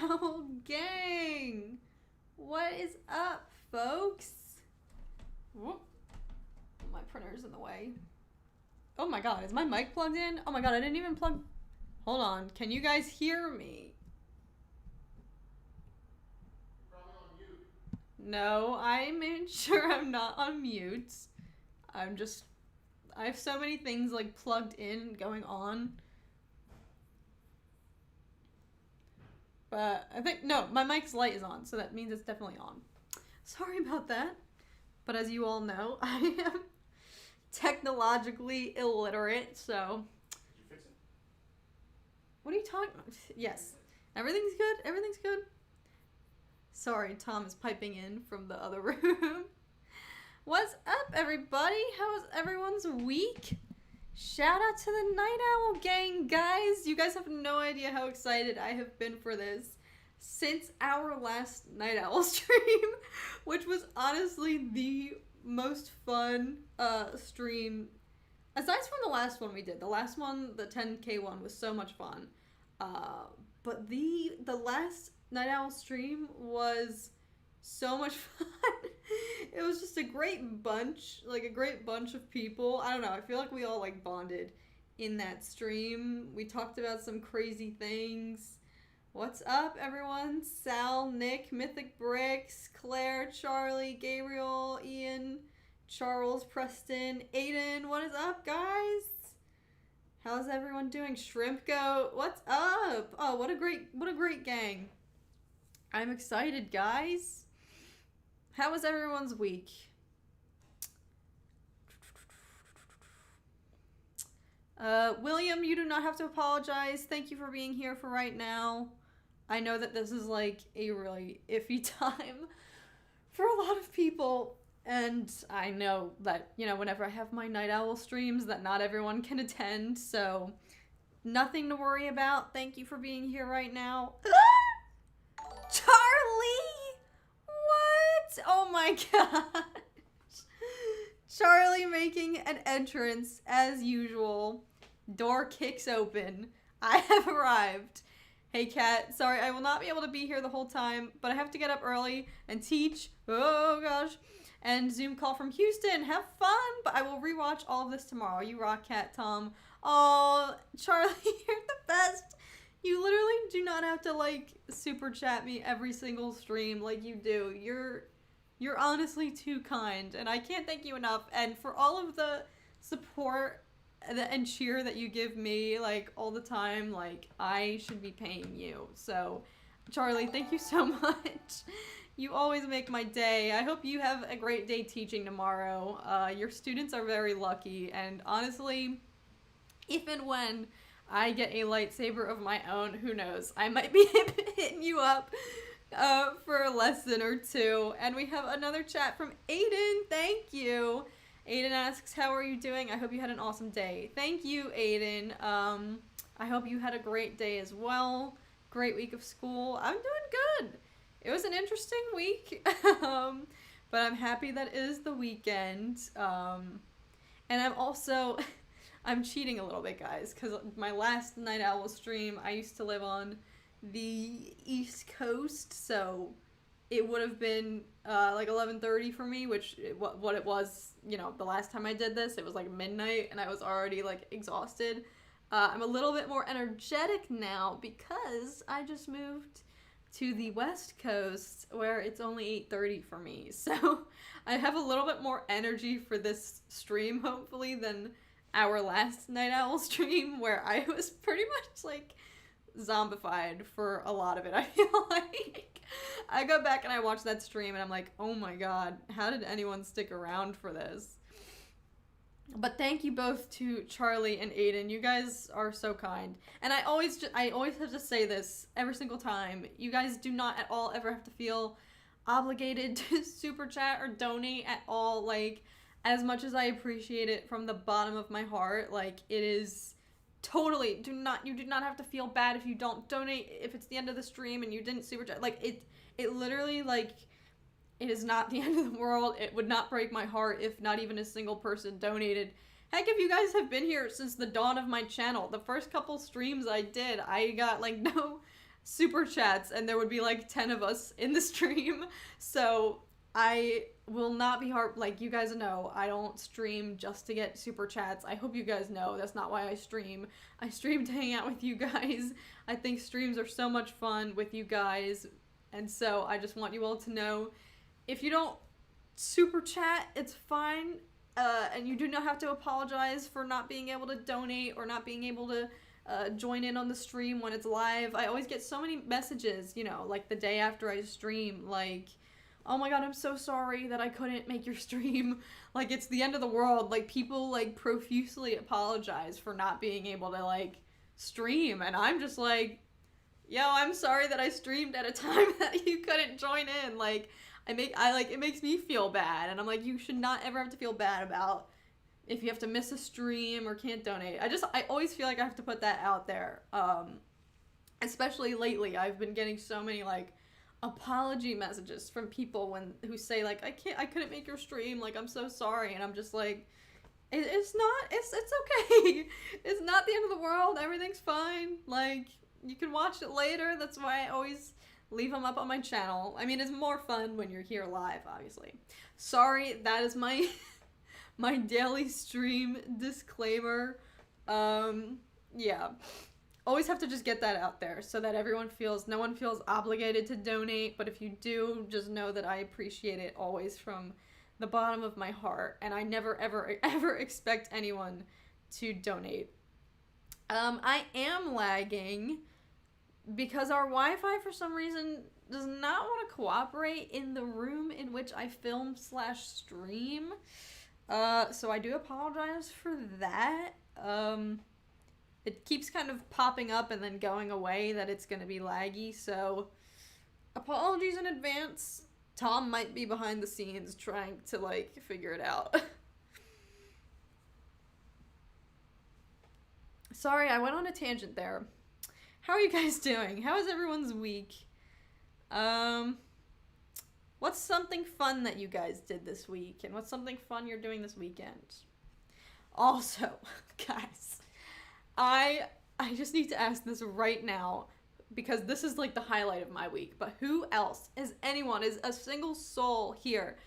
Owl gang! What is up, folks? Whoop. My printer's in the way. Oh my god, is my mic plugged in? Oh my god, I didn't even plug... Hold on, can you guys hear me? You're probably on mute. No, I made sure I'm not on mute. I have so many things like plugged in going on. But I think, no, my mic's light is on, so that means it's definitely on. Sorry about that. But as you all know, I am technologically illiterate, so... Did you fix it? What are you talking about? Yes. Everything's good? Everything's good? Sorry, Tom is piping in from the other room. What's up, everybody? How was everyone's week? Shout out to the Night Owl gang, guys. You guys have no idea how excited I have been for this since our last Night Owl stream, which was honestly the most fun stream, aside from the last one we did. The last one, the 10K one, was so much fun. But the last Night Owl stream was so much fun. It was just a great bunch, like a great bunch of people. I don't know, I feel like we all like bonded in that stream. We talked about some crazy things. What's up, everyone? Sal, Nick, Mythic Bricks, Claire, Charlie, Gabriel, Ian, Charles, Preston, Aiden. What is up, guys? How's everyone doing? Shrimp Goat, what's up? Oh, what a great gang. I'm excited, guys. How was everyone's week? William, you do not have to apologize. Thank you for being here for right now. I know that this is like a really iffy time for a lot of people. And I know that, you know, whenever I have my Night Owl streams that not everyone can attend. So nothing to worry about. Thank you for being here right now. Charlie! What? Oh my gosh. Charlie making an entrance as usual. Door kicks open. I have arrived. Hey Kat, sorry I will not be able to be here the whole time, but I have to get up early and teach. Oh gosh. And Zoom call from Houston. Have fun, but I will rewatch all of this tomorrow. You rock, Kat, Tom. Oh, Charlie, you're the best. You literally do not have to like super chat me every single stream like you do. You're honestly too kind, and I can't thank you enough. And for all of the support and cheer that you give me, like, all the time, like, I should be paying you. So, Charlie, thank you so much. You always make my day. I hope you have a great day teaching tomorrow. Your students are very lucky, and honestly, if and when I get a lightsaber of my own, who knows, I might be hitting you up for a lesson or two. And we have another chat from Aiden. Thank you. Aiden asks, how are you doing? I hope you had an awesome day. Thank you, Aiden. I hope you had a great day as well. Great week of school. I'm doing good. It was an interesting week, but I'm happy that it is the weekend. And I'm also, I'm cheating a little bit, guys, because my last Night Owl stream, I used to live on the East Coast, so it would have been like 11:30 for me, which what it was, you know, the last time I did this, it was like midnight, and I was already like exhausted. I'm a little bit more energetic now because I just moved to the West Coast where it's only 8:30 for me, so I have a little bit more energy for this stream, hopefully, than our last Night Owl stream where I was pretty much like zombified for a lot of it. I feel like I go back and I watch that stream and I'm like, oh my god, how did anyone stick around for this? But thank you both to Charlie and Aiden. You guys are so kind. And I always have to say this every single time. You guys do not at all ever have to feel obligated to super chat or donate at all. Like, as much as I appreciate it from the bottom of my heart, like, it is totally, you do not have to feel bad if you don't donate, if it's the end of the stream and you didn't super chat. Like, it literally, like, it is not the end of the world. It would not break my heart if not even a single person donated. Heck, if you guys have been here since the dawn of my channel, the first couple streams I did, I got, like, super chats, and there would be like 10 of us in the stream. So I will not be like, you guys know, I don't stream just to get super chats. I hope you guys know that's not why I stream. I stream to hang out with you guys. I think streams are so much fun with you guys, and so I just want you all to know, if you don't super chat, it's fine, and you do not have to apologize for not being able to donate or not being able to join in on the stream when it's live. I always get so many messages, you know, like the day after I stream, like, oh my god, I'm so sorry that I couldn't make your stream. Like, it's the end of the world. Like, people, like, profusely apologize for not being able to, like, stream. And I'm just like, yo, I'm sorry that I streamed at a time that you couldn't join in. Like, it makes me feel bad. And I'm like, you should not ever have to feel bad about if you have to miss a stream or can't donate. I always feel like I have to put that out there. Especially lately, I've been getting so many, like, apology messages from people who say, like, I couldn't make your stream, like, I'm so sorry. And I'm just like, it's okay. It's not the end of the world. Everything's fine. Like, you can watch it later. That's why I always leave them up on my channel. I mean, it's more fun when you're here live, obviously. Sorry, that is my my daily stream disclaimer. Yeah. Always have to just get that out there so that no one feels obligated to donate, but if you do, just know that I appreciate it always from the bottom of my heart, and I never, ever, ever expect anyone to donate. I am lagging because our Wi-Fi, for some reason, does not want to cooperate in the room in which I film/stream. So I do apologize for that. It keeps kind of popping up and then going away that it's going to be laggy, so apologies in advance. Tom might be behind the scenes trying to, like, figure it out. Sorry, I went on a tangent there. How are you guys doing? How is everyone's week? What's something fun that you guys did this week? And what's something fun you're doing this weekend? Also, guys, I just need to ask this right now, because this is like the highlight of my week, but who else, is a single soul here,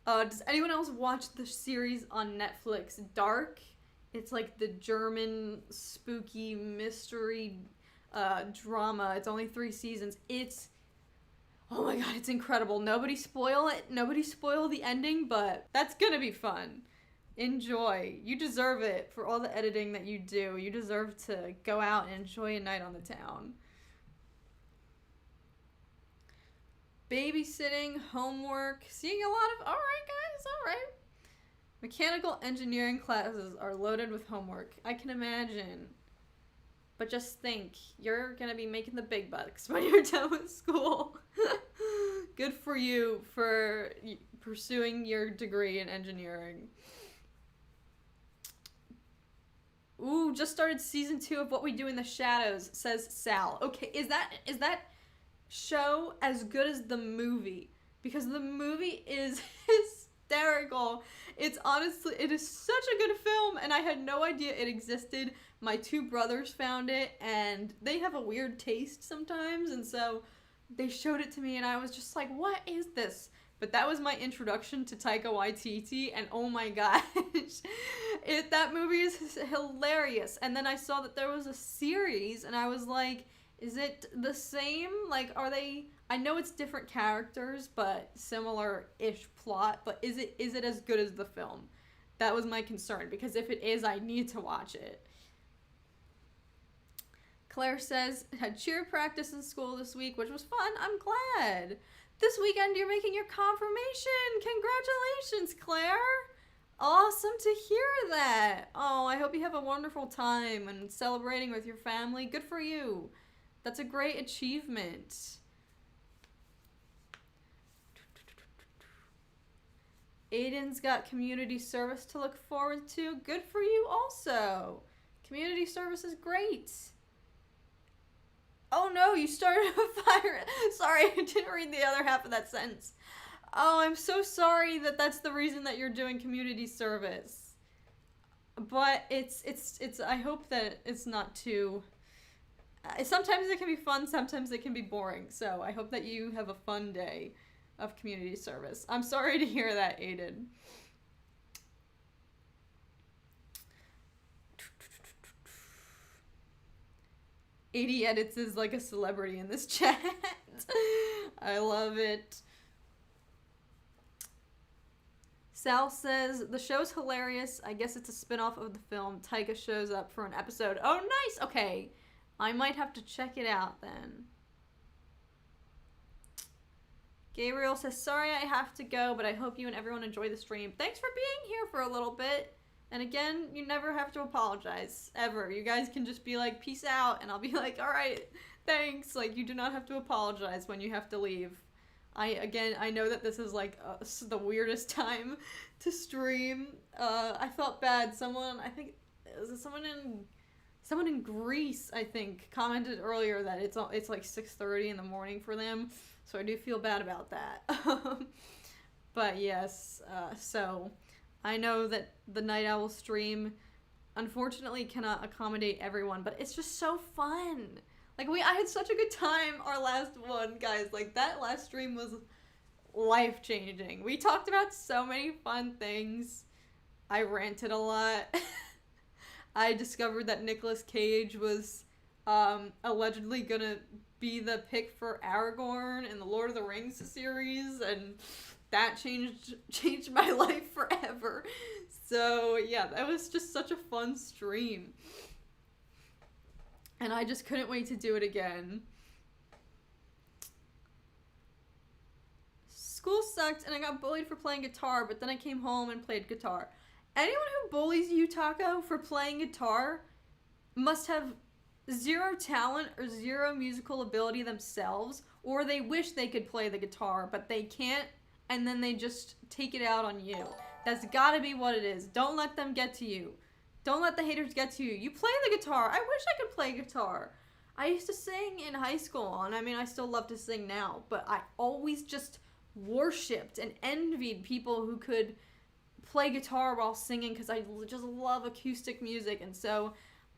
does anyone else watch the series on Netflix, Dark? It's like the German spooky mystery drama. It's only 3 seasons. Oh my god, it's incredible. Nobody spoil it. Nobody spoil the ending, but that's gonna be fun. Enjoy. You deserve it for all the editing that you do. You deserve to go out and enjoy a night on the town. Babysitting, homework, seeing a lot of... Alright, guys, alright. Mechanical engineering classes are loaded with homework. I can imagine. But just think, you're gonna be making the big bucks when you're done with school. Good for you for pursuing your degree in engineering. Ooh, just started season 2 of What We Do in the Shadows, says Sal. Okay, is that show as good as the movie? Because the movie is hysterical. It is such a good film, and I had no idea it existed. My 2 brothers found it, and they have a weird taste sometimes, and so they showed it to me, and I was just like, what is this? But that was my introduction to Taika Waititi, and oh my gosh, that movie is hilarious. And then I saw that there was a series, and I was like, is it the same? Like, I know it's different characters, but similar-ish plot, but is it as good as the film? That was my concern, because if it is, I need to watch it. Claire says, had cheer practice in school this week, which was fun. I'm glad. This weekend, you're making your confirmation. Congratulations, Claire. Awesome to hear that. Oh, I hope you have a wonderful time and celebrating with your family. Good for you. That's a great achievement. Aiden's got community service to look forward to. Good for you also. Community service is great. Oh no, you started a fire. Sorry, I didn't read the other half of that sentence. Oh, I'm so sorry that that's the reason that you're doing community service. But it's I hope that it's not too Sometimes it can be fun, sometimes it can be boring. So I hope that you have a fun day of community service. I'm sorry to hear that, Aiden. AD Edits is like a celebrity in this chat. I love it. Sal says, the show's hilarious. I guess it's a spin-off of the film. Tyga shows up for an episode. Oh, nice. Okay. I might have to check it out then. Gabriel says, sorry I have to go, but I hope you and everyone enjoy the stream. Thanks for being here for a little bit. And again, you never have to apologize, ever. You guys can just be like, peace out, and I'll be like, alright, thanks. Like, you do not have to apologize when you have to leave. I know that this is like the weirdest time to stream. I felt bad. Someone in Greece, I think, commented earlier that it's like 6:30 in the morning for them. So I do feel bad about that. But yes, so I know that the Night Owl stream unfortunately cannot accommodate everyone, but it's just so fun. Like, I had such a good time our last one, guys. Like, that last stream was life-changing. We talked about so many fun things. I ranted a lot. I discovered that Nicolas Cage was allegedly gonna be the pick for Aragorn in the Lord of the Rings series, and that changed my life forever. So, yeah, that was just such a fun stream. And I just couldn't wait to do it again. School sucked and I got bullied for playing guitar, but then I came home and played guitar. Anyone who bullies you, Taco, for playing guitar must have zero talent or zero musical ability themselves, or they wish they could play the guitar, but they can't, and then they just take it out on you. That's gotta be what it is. Don't let them get to you. Don't let the haters get to you. You play the guitar. I wish I could play guitar. I used to sing in high school, and I mean, I still love to sing now, but I always just worshipped and envied people who could play guitar while singing, because I just love acoustic music, and so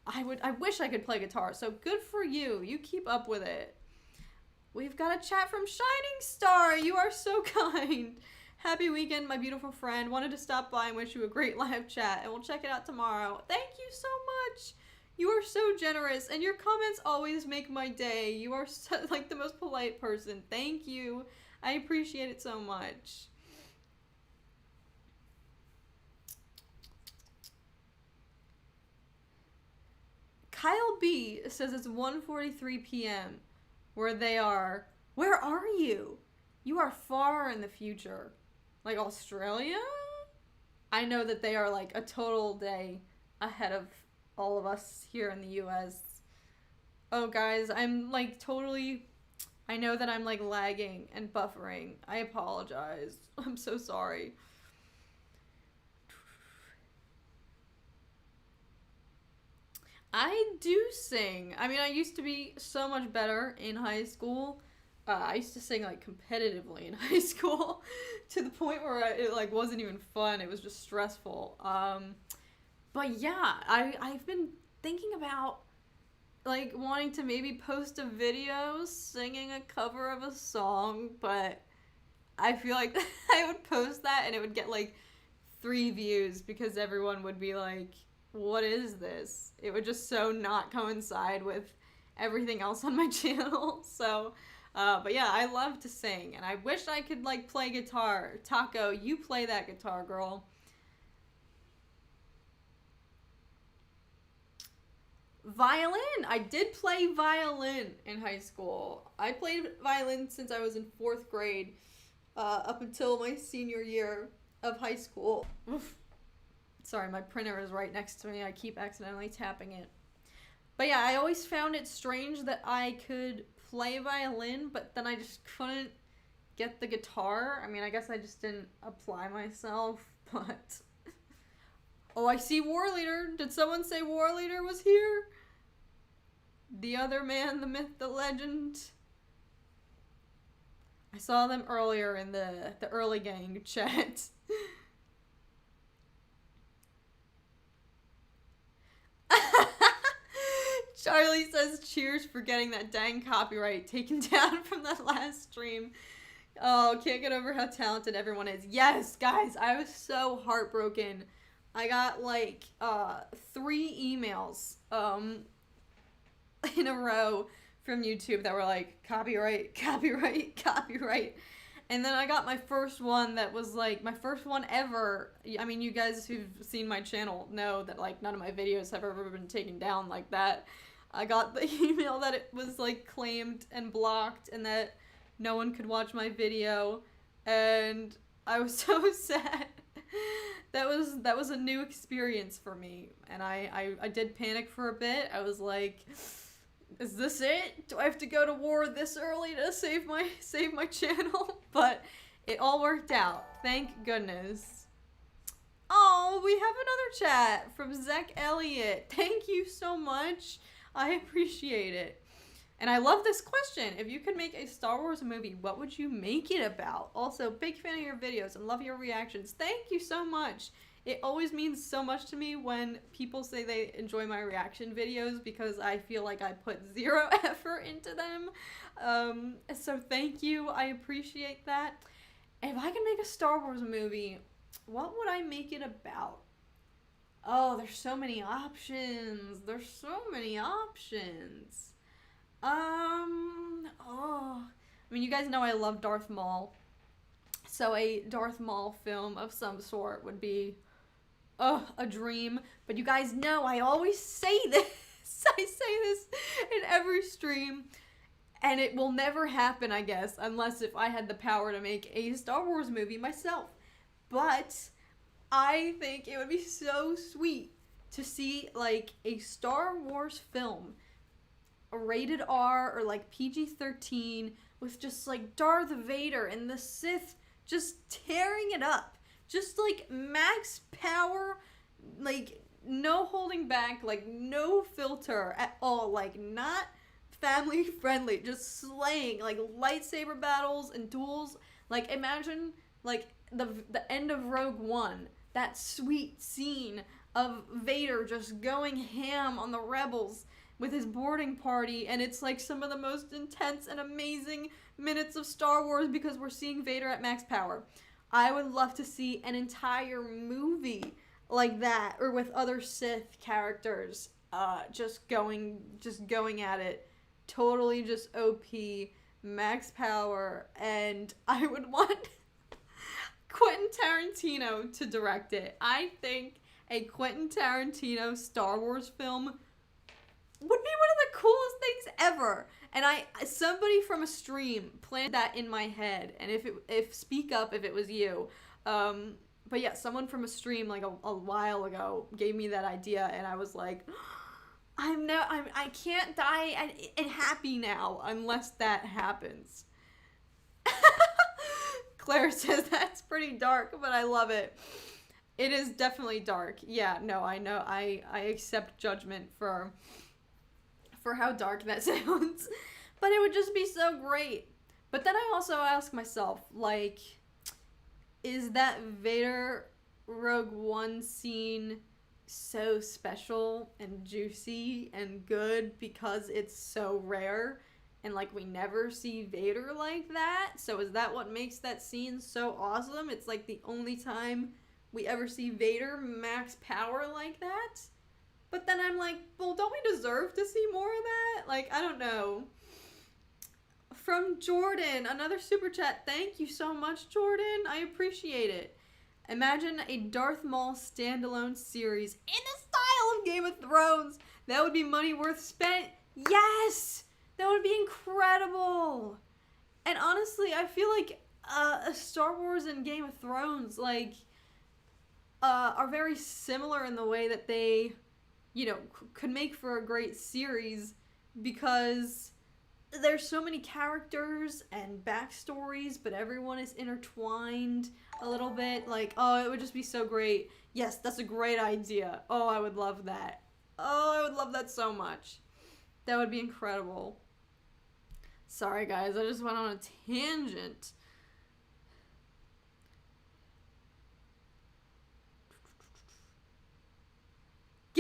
I wish I could play guitar. So good for you. You keep up with it. We've got a chat from Shining Star. You are so kind. Happy weekend, my beautiful friend. Wanted to stop by and wish you a great live chat, and we'll check it out tomorrow. Thank you so much. You are so generous, and your comments always make my day. You are like the most polite person. Thank you. I appreciate it so much. Kyle B says it's 1:43 p.m. where they are. Where are you? You are far in the future. Like Australia? I know that they are like a total day ahead of all of us here in the US. Oh, guys, I'm like totally... I know that I'm like lagging and buffering. I apologize. I'm so sorry. I do sing. I mean, I used to be so much better in high school. I used to sing like competitively in high school to the point where it like wasn't even fun. It was just stressful. But yeah, I've been thinking about like wanting to maybe post a video singing a cover of a song, but I feel like I would post that and it would get like 3 views because everyone would be like, what is this? It would just so not coincide with everything else on my channel. So but yeah, I love to sing, and I wish I could, like, play guitar. Taco, you play that guitar, girl. Violin! I did play violin in high school. I played violin since I was in 4th grade, up until my senior year of high school. Oof. Sorry, my printer is right next to me. I keep accidentally tapping it. But yeah, I always found it strange that I could play violin, but then I just couldn't get the guitar. I mean, I guess I just didn't apply myself, but... Oh, I see War Leader. Did someone say War Leader was here? The other man, the myth, the legend. I saw them earlier in the early gang chat. Charlie says, cheers for getting that dang copyright taken down from that last stream. Oh, can't get over how talented everyone is. Yes, guys, I was so heartbroken. I got like 3 emails in a row from YouTube that were like, copyright, copyright, copyright. And then I got my first one that was like my first one ever. I mean, you guys who've seen my channel know that like none of my videos have ever been taken down like that. I got the email that it was like claimed and blocked and that no one could watch my video, and I was so sad. That was a new experience for me, and I did panic for a bit. I was like, is this it? Do I have to go to war this early to save my channel? But it all worked out. Thank goodness. Oh, we have another chat from Zach Elliott. Thank you so much. I appreciate it. And I love this question. If you could make a Star Wars movie, what would you make it about? Also, big fan of your videos and love your reactions. Thank you so much. It always means so much to me when people say they enjoy my reaction videos because I feel like I put 0 effort into them. So thank you. I appreciate that. If I could make a Star Wars movie, what would I make it about? Oh, there's so many options. There's so many options. I mean, you guys know I love Darth Maul. So a Darth Maul film of some sort would be, a dream. But you guys know I always say this. I say this in every stream. And it will never happen, I guess, unless if I had the power to make a Star Wars movie myself. But I think it would be so sweet to see, like, a Star Wars film, a rated R or, like, PG-13, with just, like, Darth Vader and the Sith just tearing it up. Just, like, max power, like, no holding back, like, no filter at all, like, not family friendly, just slaying, like, lightsaber battles and duels. Like, imagine, like, the end of Rogue One, that sweet scene of Vader just going ham on the rebels with his boarding party, and it's like some of the most intense and amazing minutes of Star Wars because we're seeing Vader at max power. I would love to see an entire movie like that, or with other Sith characters, just going at it, totally just OP, max power, and I would want Quentin Tarantino to direct it. I think a Quentin Tarantino Star Wars film would be one of the coolest things ever. And somebody from a stream planted that in my head. And if speak up if it was you. But yeah, someone from a stream like a while ago gave me that idea, and I was like, I can't die and happy now unless that happens. Claire says that's pretty dark, but I love it. It is definitely dark. Yeah, no, I know. I accept judgment for how dark that sounds. But it would just be so great. But then I also ask myself, like, is that Vader Rogue One scene so special and juicy and good because it's so rare? And, like, we never see Vader like that? So is that what makes that scene so awesome? It's, like, the only time we ever see Vader max power like that? But then I'm like, well, don't we deserve to see more of that? Like, I don't know. From Jordan, another super chat. Thank you so much, Jordan. I appreciate it. Imagine a Darth Maul standalone series in the style of Game of Thrones. That would be money worth spent. Yes! That would be incredible. And honestly, I feel like Star Wars and Game of Thrones, like, are very similar in the way that they, you know, could make for a great series because there's so many characters and backstories, but everyone is intertwined a little bit. Like, oh, it would just be so great. Yes, that's a great idea. Oh, I would love that. Oh, I would love that so much. That would be incredible. Sorry, guys. I just went on a tangent.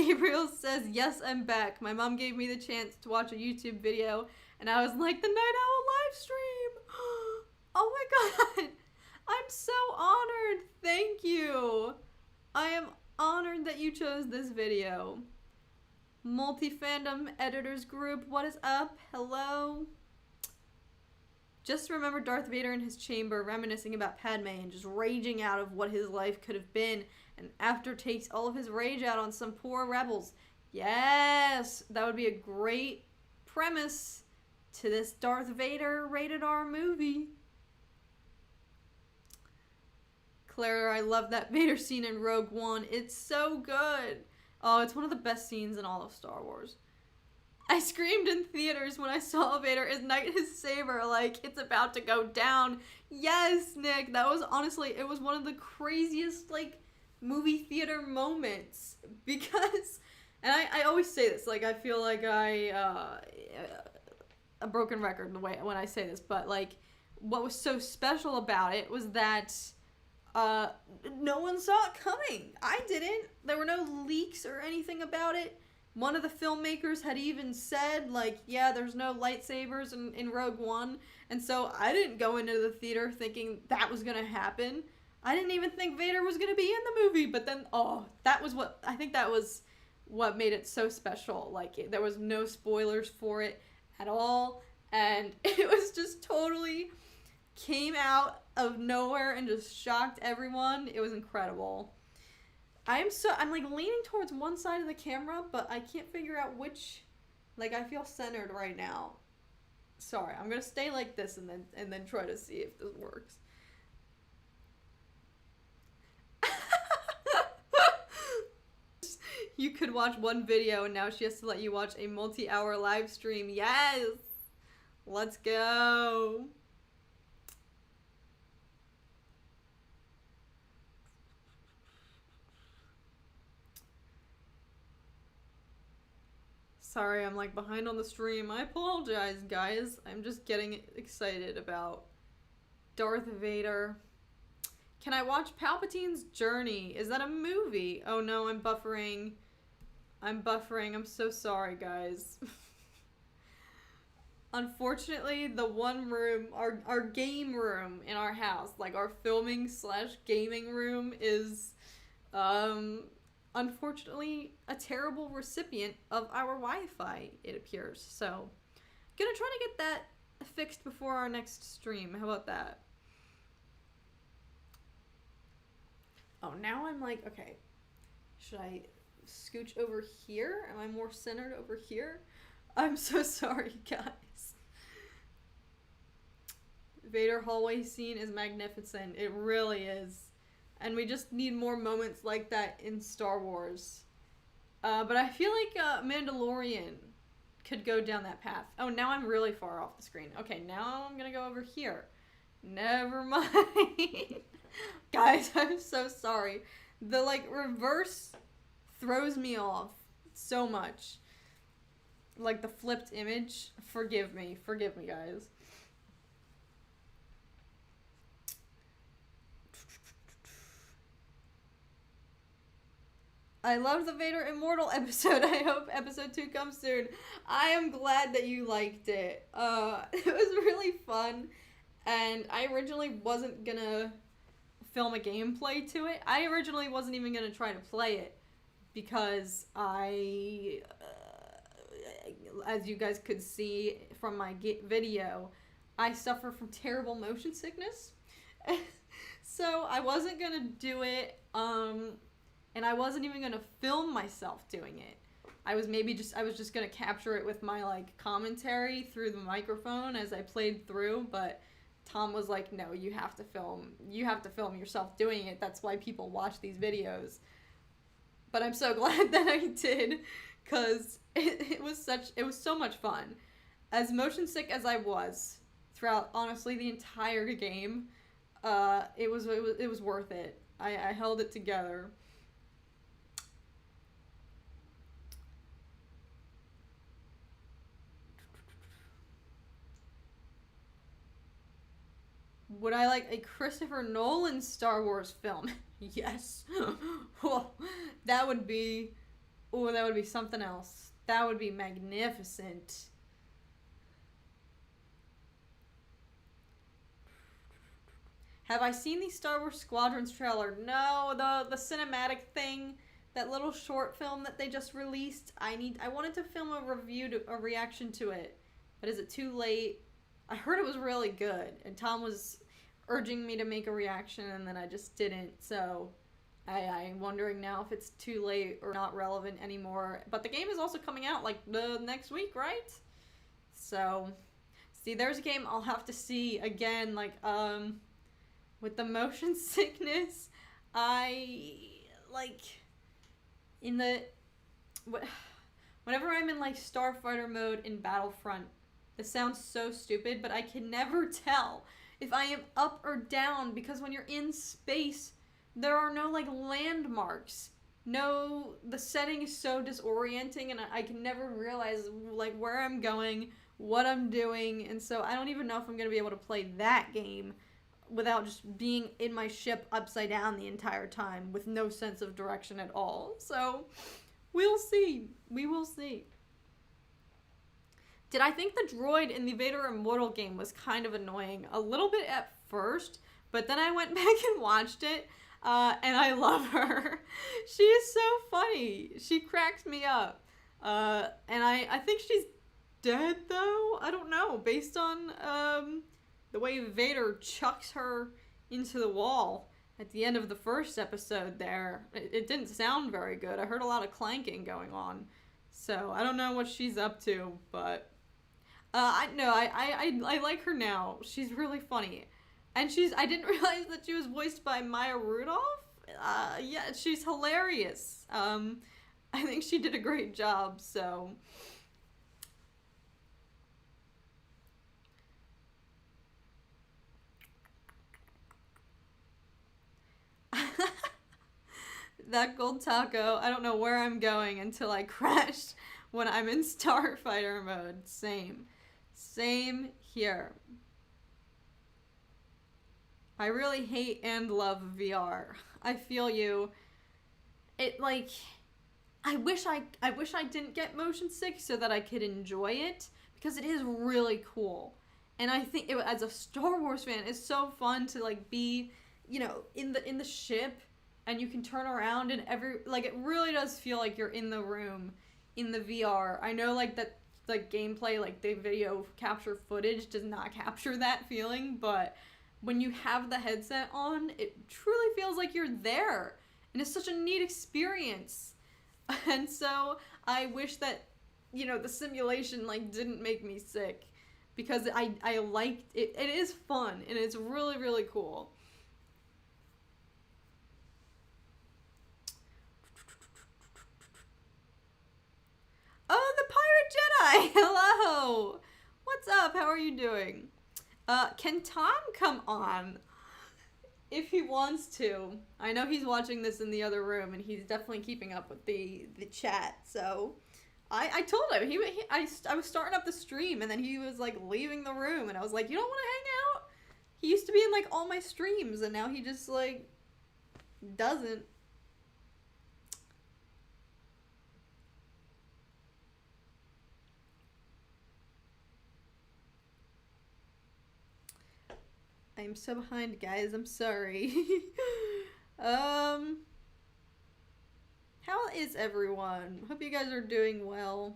Gabriel says, yes, I'm back. My mom gave me the chance to watch a YouTube video, and I was like, the Night Owl live stream. Oh my god. I'm so honored. Thank you. I am honored that you chose this video. Multi-fandom editors group, what is up? Hello. Just remember Darth Vader in his chamber reminiscing about Padme and just raging out of what his life could have been, and after takes all of his rage out on some poor rebels. Yes, that would be a great premise to this Darth Vader rated R movie. Clara, I love that Vader scene in Rogue One. It's so good. Oh, it's one of the best scenes in all of Star Wars. I screamed in theaters when I saw Vader ignite his saber like it's about to go down. Yes, Nick, that was honestly, it was one of the craziest, like, movie theater moments. Because, and I always say this, like, I feel like a broken record the way when I say this, but, like, what was so special about it was that no one saw it coming. I didn't. There were no leaks or anything about it. One of the filmmakers had even said, like, yeah, there's no lightsabers in Rogue One. And so I didn't go into the theater thinking that was going to happen. I didn't even think Vader was going to be in the movie. But then, I think that was what made it so special. Like, there was no spoilers for it at all. And it was just totally came out of nowhere and just shocked everyone. It was incredible. I'm like leaning towards one side of the camera, but I can't figure out which. Like, I feel centered right now. Sorry, I'm gonna stay like this and then try to see if this works. You could watch one video and now she has to let you watch a multi-hour live stream. Yes! Let's go! Sorry, I'm like behind on the stream. I apologize, guys. I'm just getting excited about Darth Vader. Can I watch Palpatine's Journey? Is that a movie? Oh no, I'm buffering. I'm so sorry, guys. Unfortunately, the one room, our game room in our house, like our filming / gaming room is, unfortunately, a terrible recipient of our Wi-Fi, it appears. So, gonna try to get that fixed before our next stream. How about that? Oh, now I'm like, okay, should I scooch over here? Am I more centered over here? I'm so sorry, guys. Vader hallway scene is magnificent. It really is. And we just need more moments like that in Star Wars. But I feel like Mandalorian could go down that path. Oh, now I'm really far off the screen. Okay, now I'm gonna go over here. Never mind. Guys, I'm so sorry. The, like, reverse throws me off so much. Like, the flipped image. Forgive me, guys. I loved the Vader Immortal episode. I hope episode 2 comes soon. I am glad that you liked it. It was really fun. And I originally wasn't gonna film a gameplay to it. I originally wasn't even gonna try to play it. Because I, as you guys could see from my video, I suffer from terrible motion sickness. So I wasn't gonna do it, and I wasn't even gonna film myself doing it. I was just gonna capture it with my, like, commentary through the microphone as I played through, but Tom was like, no, you have to film yourself doing it. That's why people watch these videos. But I'm so glad that I did, because it was so much fun. As motion sick as I was throughout, honestly, the entire game, it was worth it. I held it together. Would I like a Christopher Nolan Star Wars film? Yes. Well, that would be Oh, that would be something else. That would be magnificent. Have I seen the Star Wars Squadrons trailer? No, the cinematic thing, that little short film that they just released. I wanted to film a reaction to it, but is it too late? I heard it was really good, and Tom was urging me to make a reaction, and then I just didn't. So I'm wondering now if it's too late or not relevant anymore. But the game is also coming out like the next week, right? So, see, there's a game I'll have to see again, like, with the motion sickness, I, like, whenever I'm in, like, Starfighter mode in Battlefront, this sounds so stupid, but I can never tell if I am up or down, because when you're in space, there are no, like, landmarks. No, the setting is so disorienting, and I can never realize, like, where I'm going, what I'm doing, and so I don't even know if I'm going to be able to play that game without just being in my ship upside down the entire time with no sense of direction at all. So, we'll see. We will see. Did I think the droid in the Vader Immortal game was kind of annoying? A little bit at first, but then I went back and watched it, and I love her. She is so funny. She cracks me up. And I think she's dead, though? I don't know. Based on, the way Vader chucks her into the wall at the end of the first episode there. It didn't sound very good. I heard a lot of clanking going on. So, I don't know what she's up to, but... I like her now. She's really funny. And I didn't realize that she was voiced by Maya Rudolph. Yeah, she's hilarious. I think she did a great job, so... That gold taco, I don't know where I'm going until I crash when I'm in Starfighter mode. Same here. I really hate and love VR. I feel you. It, like, I wish I didn't get motion sick so that I could enjoy it, because it is really cool. And I think as a Star Wars fan, it's so fun to, like, be, you know, in the ship, and you can turn around and it really does feel like you're in the room in the VR. I know, like, that, like, gameplay, like, the video capture footage does not capture that feeling, but when you have the headset on, it truly feels like you're there. And it's such a neat experience. And so I wish that, you know, the simulation, like, didn't make me sick, because I liked it. It is fun, and it's really, really cool. Oh, the Pirate Jedi! Hello! What's up? How are you doing? Can Tom come on? If he wants to. I know he's watching this in the other room, and he's definitely keeping up with the chat, so... I told him, I was starting up the stream, and then he was, like, leaving the room, and I was like, you don't want to hang out? He used to be in, like, all my streams, and now he just, like, doesn't. I'm so behind, guys. I'm sorry. How is everyone? Hope you guys are doing well.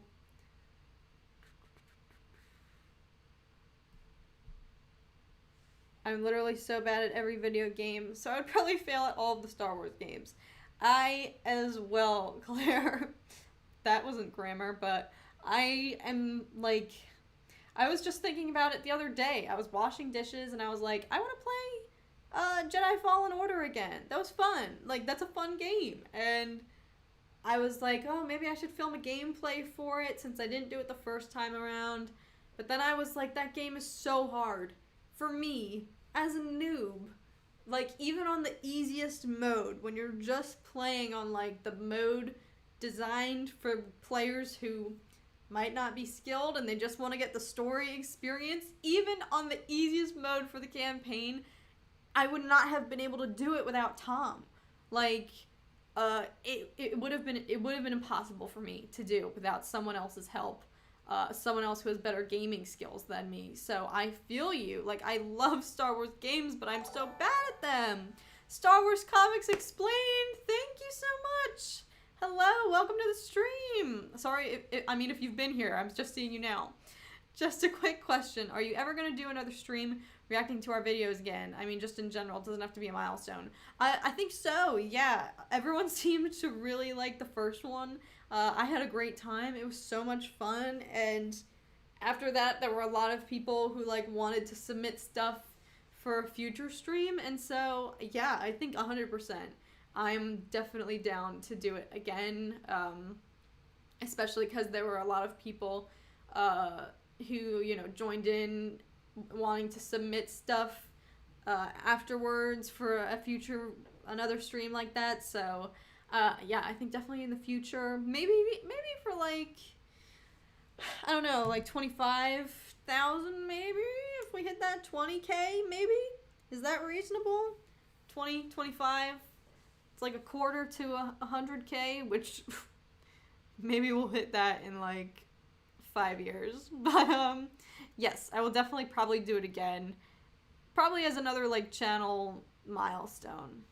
I'm literally so bad at every video game, so I'd probably fail at all of the Star Wars games. I as well, Claire. That wasn't grammar, but I am, like... I was just thinking about it the other day. I was washing dishes, and I was like, I want to play Jedi Fallen Order again. That was fun. Like, that's a fun game. And I was like, oh, maybe I should film a gameplay for it, since I didn't do it the first time around. But then I was like, that game is so hard. For me, as a noob, like, even on the easiest mode, when you're just playing on, like, the mode designed for players who might not be skilled and they just want to get the story experience, even on the easiest mode for the campaign, I would not have been able to do it without Tom. Like, it would have been impossible for me to do without someone else's help. Someone else who has better gaming skills than me. So I feel you. Like, I love Star Wars games, but I'm so bad at them. Star Wars Comics Explained, thank you so much. Hello, welcome to the stream. Sorry, if you've been here, I'm just seeing you now. Just a quick question. Are you ever going to do another stream reacting to our videos again? I mean, just in general. It doesn't have to be a milestone. I think so, yeah. Everyone seemed to really like the first one. I had a great time. It was so much fun. And after that, there were a lot of people who, like, wanted to submit stuff for a future stream. And so, yeah, I think 100%. I'm definitely down to do it again. Especially because there were a lot of people who, you know, joined in wanting to submit stuff afterwards for another stream like that. So yeah, I think definitely in the future, maybe for like, I don't know, like 25,000 maybe, if we hit that 20k maybe. Is that reasonable? 25. It's like a quarter to 100k, which maybe we'll hit that in like 5 years. But yes, I will definitely probably do it again. Probably as another like channel milestone.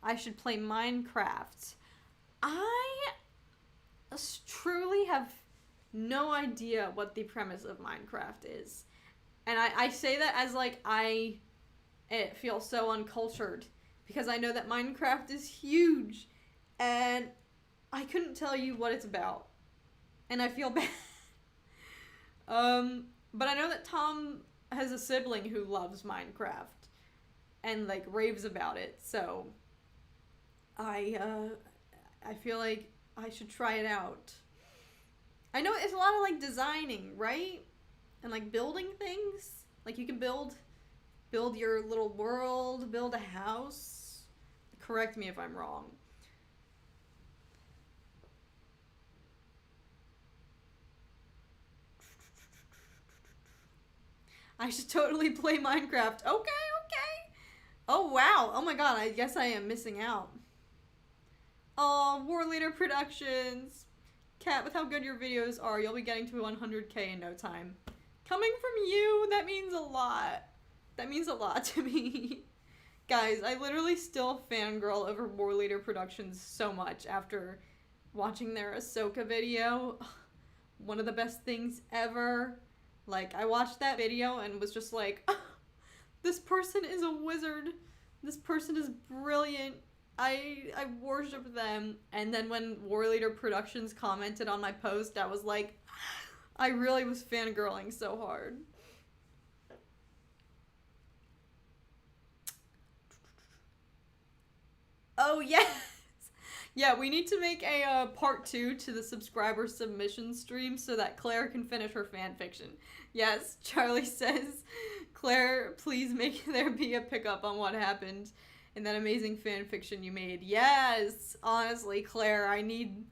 I should play Minecraft. I truly have no idea what the premise of Minecraft is. And I say that as like it feels so uncultured, because I know that Minecraft is huge and I couldn't tell you what it's about. And I feel bad. But I know that Tom has a sibling who loves Minecraft and like raves about it. So I feel like I should try it out. I know it's a lot of like designing, right? And like building things. Like you can build your little world, build a house. Correct me if I'm wrong. I should totally play Minecraft. Okay. Oh, wow. Oh my god, I guess I am missing out. Oh, War Leader Productions. Kat, with how good your videos are, you'll be getting to 100k in no time. Coming from you, that means a lot. That means a lot to me. Guys, I literally still fangirl over War Leader Productions so much after watching their Ahsoka video. One of the best things ever. Like, I watched that video and was just like, oh, this person is a wizard. This person is brilliant. I worship them. And then when War Leader Productions commented on my post, I was like, I really was fangirling so hard. Oh, yes! Yeah, we need to make a part 2 to the subscriber submission stream so that Claire can finish her fanfiction. Yes, Charlie says, Claire, please make there be a pickup on what happened in that amazing fanfiction you made. Yes, honestly, Claire, I need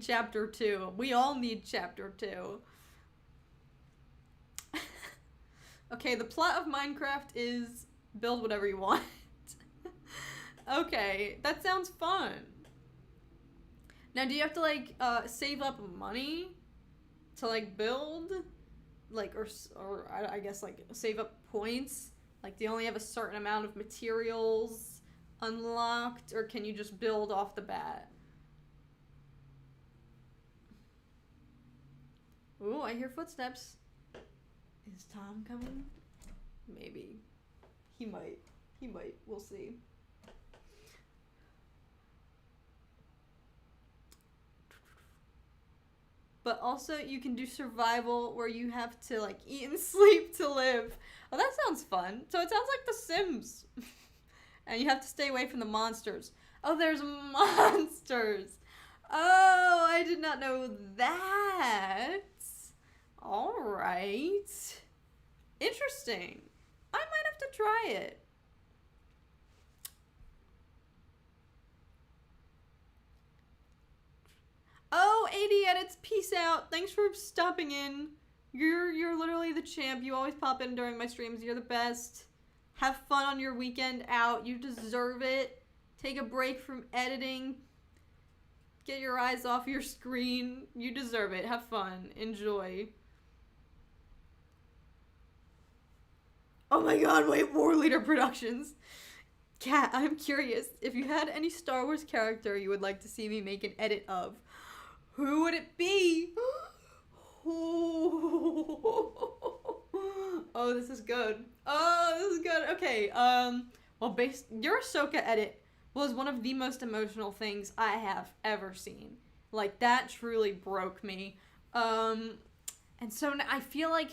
chapter 2. We all need chapter 2. Okay, the plot of Minecraft is build whatever you want. Okay, that sounds fun. Now, do you have to, like, save up money to, like, build? Like, or I guess, like, save up points? Like, do you only have a certain amount of materials unlocked? Or can you just build off the bat? Ooh, I hear footsteps. Is Tom coming? Maybe. He might. We'll see. But also, you can do survival where you have to, like, eat and sleep to live. Oh, that sounds fun. So it sounds like The Sims. And you have to stay away from the monsters. Oh, there's monsters. Oh, I did not know that. All right. Interesting. I might have to try it. Oh, 80 edits, peace out. Thanks for stopping in. You're literally the champ. You always pop in during my streams. You're the best. Have fun on your weekend out. You deserve it. Take a break from editing. Get your eyes off your screen. You deserve it. Have fun. Enjoy. Oh my god, wait, War Leader Productions. Kat, I'm curious. If you had any Star Wars character you would like to see me make an edit of, who would it be? Oh, this is good. Oh, this is good. Okay, well, your Ahsoka edit was one of the most emotional things I have ever seen. Like, that truly broke me. And so I feel like,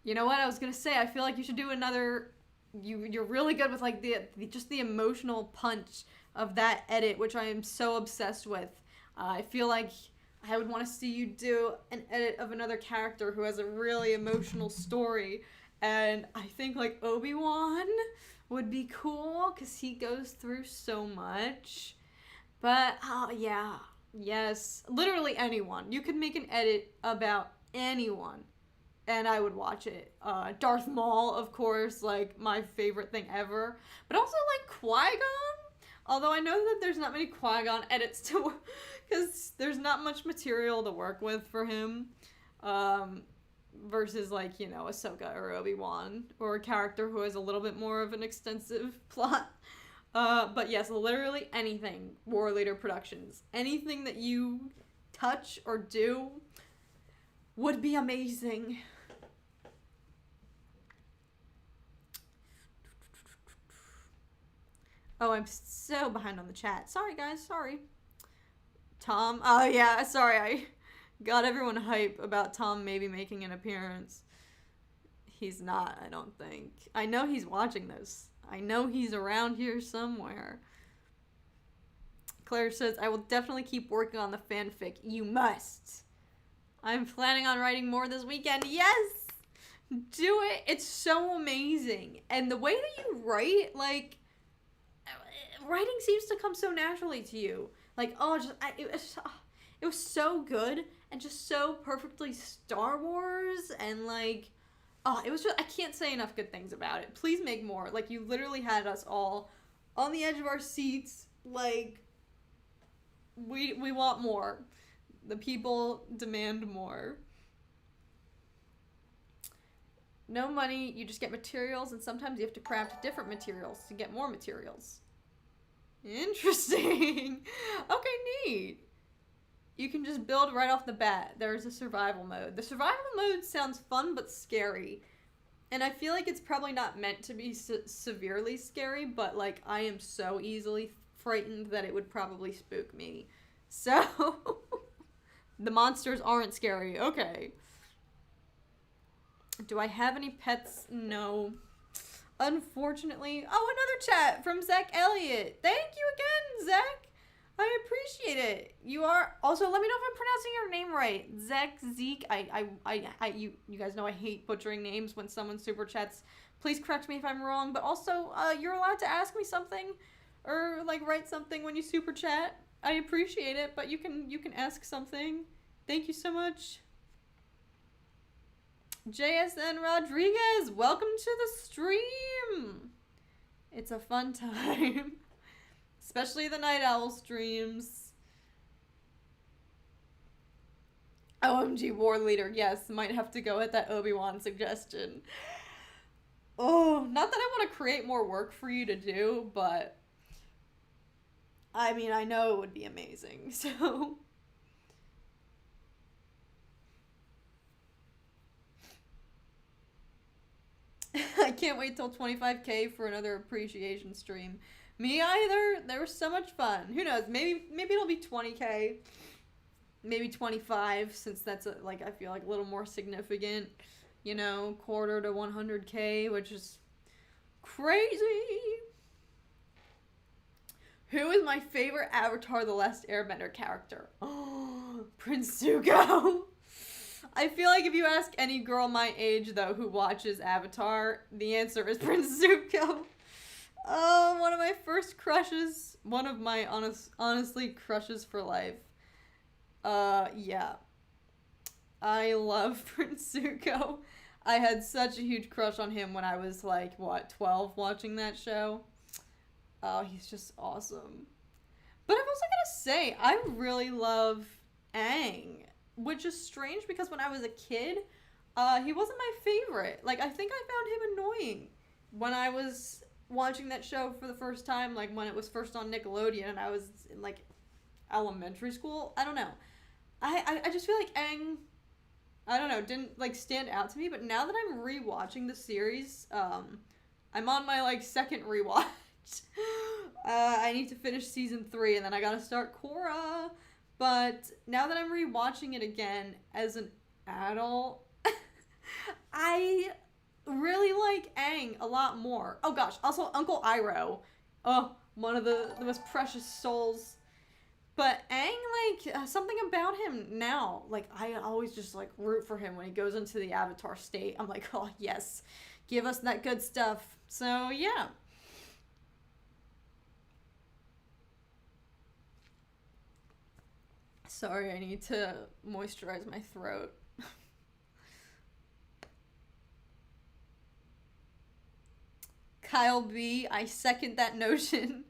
you know what I was gonna say? I feel like you should do another. You're really good with like the emotional punch of that edit, which I am so obsessed with. I feel like I would want to see you do an edit of another character who has a really emotional story, and I think like Obi-Wan would be cool because he goes through so much. But yeah, yes, literally anyone. You could make an edit about anyone, and I would watch it. Darth Maul, of course, like my favorite thing ever. But also like Qui-Gon. Although I know that there's not many Qui-Gon edits to, because there's not much material to work with for him. Versus like, you know, Ahsoka or Obi-Wan, or a character who has a little bit more of an extensive plot. But yes, literally anything. War Leader Productions. Anything that you touch or do would be amazing. Oh, I'm so behind on the chat. Sorry, guys. Sorry. Tom. Oh, yeah. Sorry. I got everyone hype about Tom maybe making an appearance. He's not, I don't think. I know he's watching this. I know he's around here somewhere. Claire says, I will definitely keep working on the fanfic. You must. I'm planning on writing more this weekend. Yes! Do it. It's so amazing. And the way that you write, like, writing seems to come so naturally to you. Like, it was so good and just so perfectly Star Wars, and like, it was just, I can't say enough good things about it. Please make more. Like, you literally had us all on the edge of our seats. Like, we want more. The people demand more. No money, you just get materials, and sometimes you have to craft different materials to get more materials. Interesting. Okay, neat. You can just build right off the bat. There's a survival mode. The survival mode sounds fun but scary. And I feel like it's probably not meant to be severely scary, but like I am so easily frightened that it would probably spook me. So, the monsters aren't scary. Okay. Do I have any pets? No. Unfortunately. Oh, another chat from Zach Elliott. Thank you again, Zach. I appreciate it. You are also, let me know if I'm pronouncing your name right. Zeke. You guys know I hate butchering names when someone super chats. Please correct me if I'm wrong, but also you're allowed to ask me something or like write something when you super chat. I appreciate it, but you can ask something. Thank you so much. JSN Rodriguez, welcome to the stream. It's a fun time. Especially the Night Owl streams. OMG War Leader, yes, might have to go with that Obi-Wan suggestion. Oh, not that I want to create more work for you to do, but I mean, I know it would be amazing, so. I can't wait till 25K for another appreciation stream. Me either. They were so much fun. Who knows? Maybe it'll be 20K. Maybe 25, since that's like I feel like a little more significant. You know, quarter to 100K, which is crazy. Who is my favorite Avatar: The Last Airbender character? Oh, Prince Zuko. I feel like if you ask any girl my age though who watches Avatar, the answer is Prince Zuko. Oh, one of my first crushes. One of my honestly crushes for life. Yeah. I love Prince Zuko. I had such a huge crush on him when I was like, what, 12 watching that show? Oh, he's just awesome. But I'm also gonna say, I really love Aang, which is strange because when I was a kid, he wasn't my favorite. Like, I think I found him annoying when I was watching that show for the first time, like when it was first on Nickelodeon and I was in like elementary school. I don't know. I just feel like Aang, I don't know, didn't like stand out to me. But now that I'm rewatching the series, I'm on my like second rewatch. I need to finish season 3 and then I gotta start Korra. But now that I'm rewatching it again as an adult, I really like Aang a lot more. Oh gosh, also Uncle Iroh. Oh, one of the most precious souls. But Aang, like, something about him now, like, I always just, like, root for him when he goes into the Avatar state. I'm like, oh, yes, give us that good stuff. So, yeah. Sorry, I need to moisturize my throat. Kyle B, I second that notion.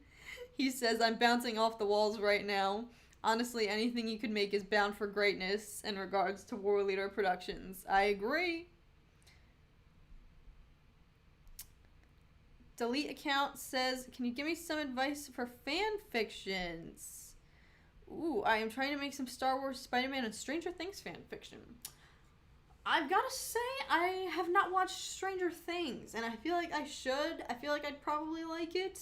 He says, I'm bouncing off the walls right now. Honestly, anything you could make is bound for greatness in regards to War Leader Productions. I agree. Delete account says, can you give me some advice for fan fictions? Ooh, I am trying to make some Star Wars, Spiderman, and Stranger Things fan fiction. I've got to say, I have not watched Stranger Things, and I feel like I should. I feel like I'd probably like it.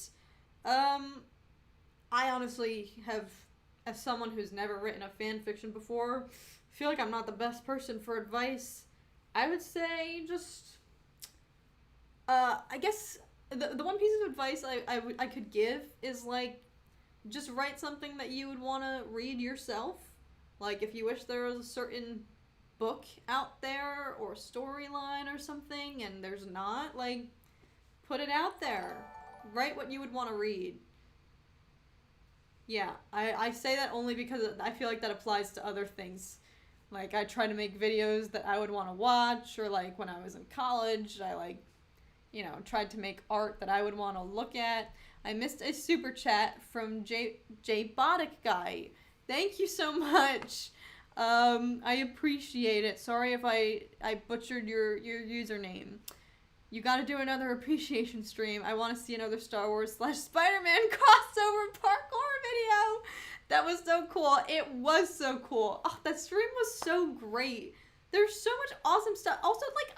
I honestly have, as someone who's never written a fan fiction before, feel like I'm not the best person for advice. I would say just, I guess the one piece of advice I could give is like, just write something that you would want to read yourself. Like if you wish there was a certain book out there or storyline or something and there's not, like, put it out there. Write what you would want to read. Yeah, I say that only because I feel like that applies to other things. Like, I try to make videos that I would want to watch, or like when I was in college, I like, you know, tried to make art that I would want to look at. I missed a super chat from J Bodic Guy. Thank you so much. I appreciate it. Sorry if I butchered your username. You gotta do another appreciation stream. I want to see another Star Wars / Spider-Man crossover parkour video. That was so cool. It was so cool. Oh, that stream was so great. There's so much awesome stuff. Also, like,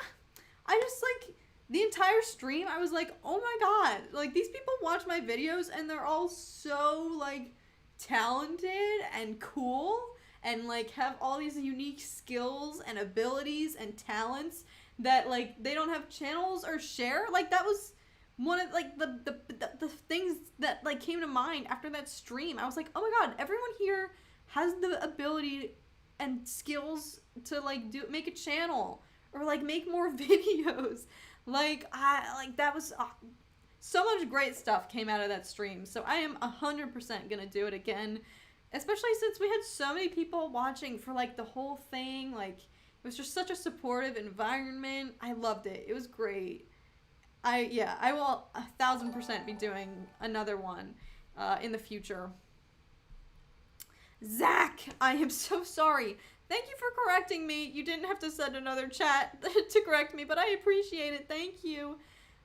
I just, like, the entire stream, I was like, oh my god. Like, these people watch my videos and they're all so, like, talented and cool. And, like, have all these unique skills and abilities and talents that, like, they don't have channels or share. Like, that was one of, like, the things that, like, came to mind after that stream. I was like, oh my god, everyone here has the ability and skills to, like, make a channel or, like, make more videos. Like, that was so much great stuff came out of that stream. So I am 100% gonna do it again. Especially since we had so many people watching for, like, the whole thing. Like, it was just such a supportive environment. I loved it. It was great. I will 1,000% be doing another one in the future. Zach, I am so sorry. Thank you for correcting me. You didn't have to send another chat to correct me, but I appreciate it. Thank you.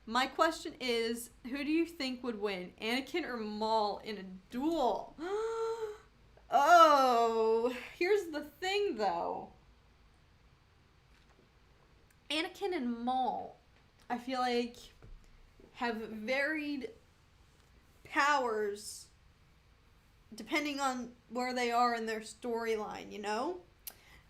My question is, who do you think would win, Anakin or Maul in a duel? Oh, here's the thing, though. Anakin and Maul, I feel like, have varied powers depending on where they are in their storyline, you know?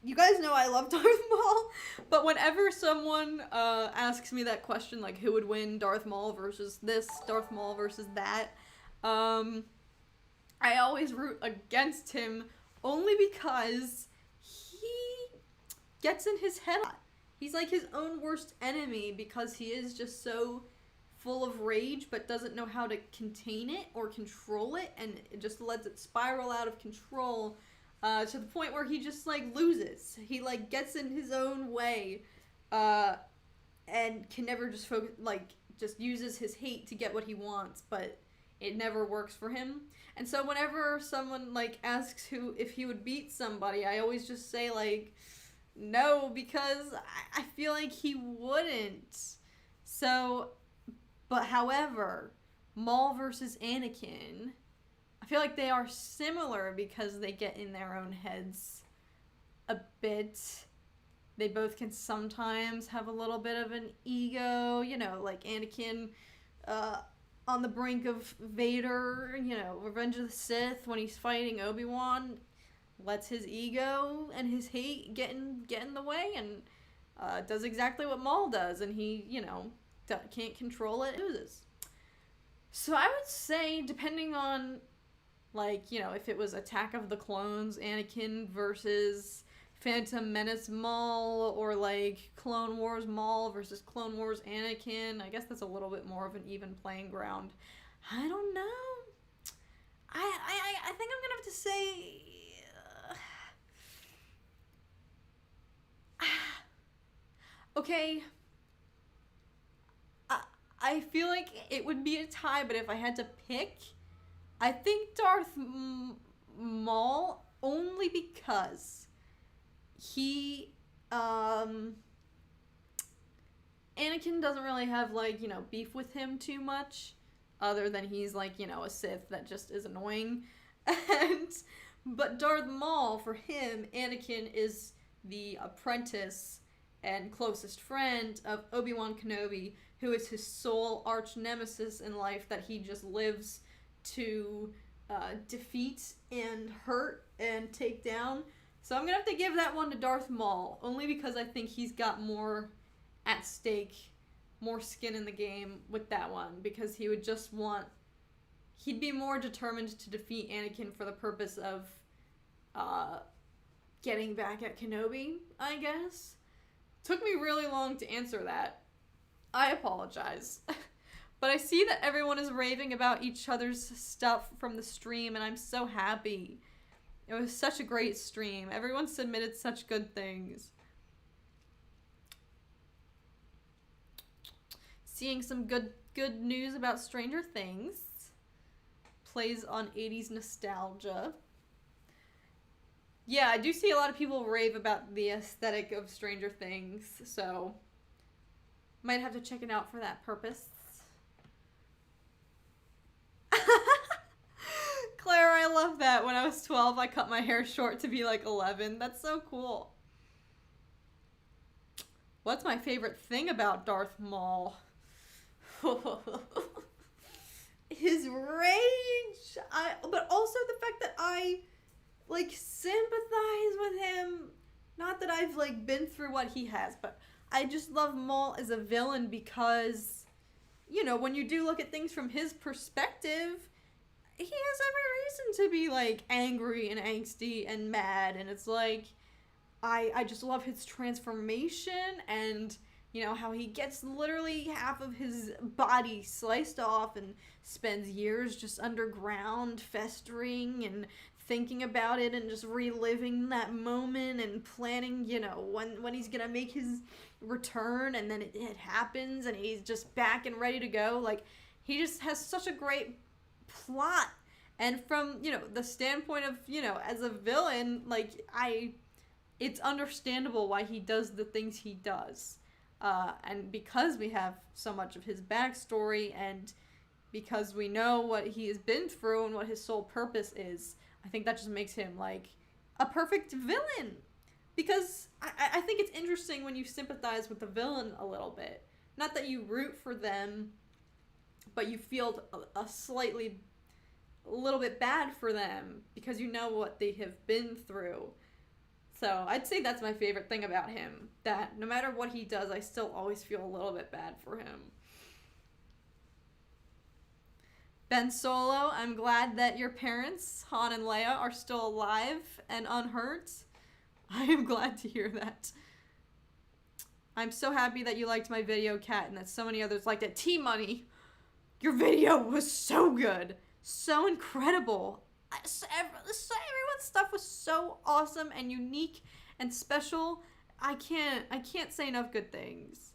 You guys know I love Darth Maul, but whenever someone asks me that question, like, who would win, Darth Maul versus this, Darth Maul versus that, I always root against him only because he gets in his head. He's like his own worst enemy because he is just so full of rage but doesn't know how to contain it or control it, and it just lets it spiral out of control to the point where he just, like, loses. He, like, gets in his own way and can never just focus, like, just uses his hate to get what he wants, but it never works for him. And so whenever someone like asks if he would beat somebody, I always just say like, no, because I feel like he wouldn't. So, but however, Maul versus Anakin, I feel like they are similar because they get in their own heads a bit. They both can sometimes have a little bit of an ego, you know, like Anakin on the brink of Vader, you know, Revenge of the Sith, when he's fighting Obi-Wan, lets his ego and his hate get in the way, and does exactly what Maul does, and he, you know, can't control it, loses. So I would say, depending on, like, you know, if it was Attack of the Clones, Anakin versus Phantom Menace Maul, or like Clone Wars Maul versus Clone Wars Anakin, I guess that's a little bit more of an even playing ground. I don't know. I think I'm gonna have to say okay. I feel like it would be a tie, but if I had to pick, I think Darth Maul, only because he, Anakin doesn't really have, like, you know, beef with him too much, other than he's, like, you know, a Sith that just is annoying. But Darth Maul, for him, Anakin is the apprentice and closest friend of Obi-Wan Kenobi, who is his sole arch nemesis in life that he just lives to defeat and hurt and take down. So I'm gonna have to give that one to Darth Maul, only because I think he's got more at stake, more skin in the game with that one, because he would just he'd be more determined to defeat Anakin for the purpose of getting back at Kenobi, I guess. Took me really long to answer that. I apologize. But I see that everyone is raving about each other's stuff from the stream, and I'm so happy. It was such a great stream. Everyone submitted such good things. Seeing some good news about Stranger Things. Plays on 80s nostalgia. Yeah, I do see a lot of people rave about the aesthetic of Stranger Things, so might have to check it out for that purpose. Claire, I love that. When I was 12, I cut my hair short to be like 11. That's so cool. What's my favorite thing about Darth Maul? His rage. But also the fact that I, like, sympathize with him. Not that I've, like, been through what he has, but I just love Maul as a villain because, you know, when you do look at things from his perspective, he has every reason to be, like, angry and angsty and mad, and it's like, I just love his transformation, and, you know, how he gets literally half of his body sliced off and spends years just underground festering and thinking about it and just reliving that moment and planning, you know, when he's gonna make his return, and then it happens and he's just back and ready to go. Like, he just has such a great plot, and from, you know, the standpoint of, you know, as a villain, like, it's understandable why he does the things he does, and because we have so much of his backstory, and because we know what he has been through and what his sole purpose is, I think that just makes him, like, a perfect villain, because I think it's interesting when you sympathize with the villain a little bit, not that you root for them, but you feel a little bit bad for them because you know what they have been through. So I'd say that's my favorite thing about him, that no matter what he does, I still always feel a little bit bad for him. Ben Solo, I'm glad that your parents, Han and Leia, are still alive and unhurt. I am glad to hear that. I'm so happy that you liked my video, Kat, and that so many others liked it. T-Money, your video was so good. So incredible. Everyone's stuff was so awesome and unique and special. I can't say enough good things.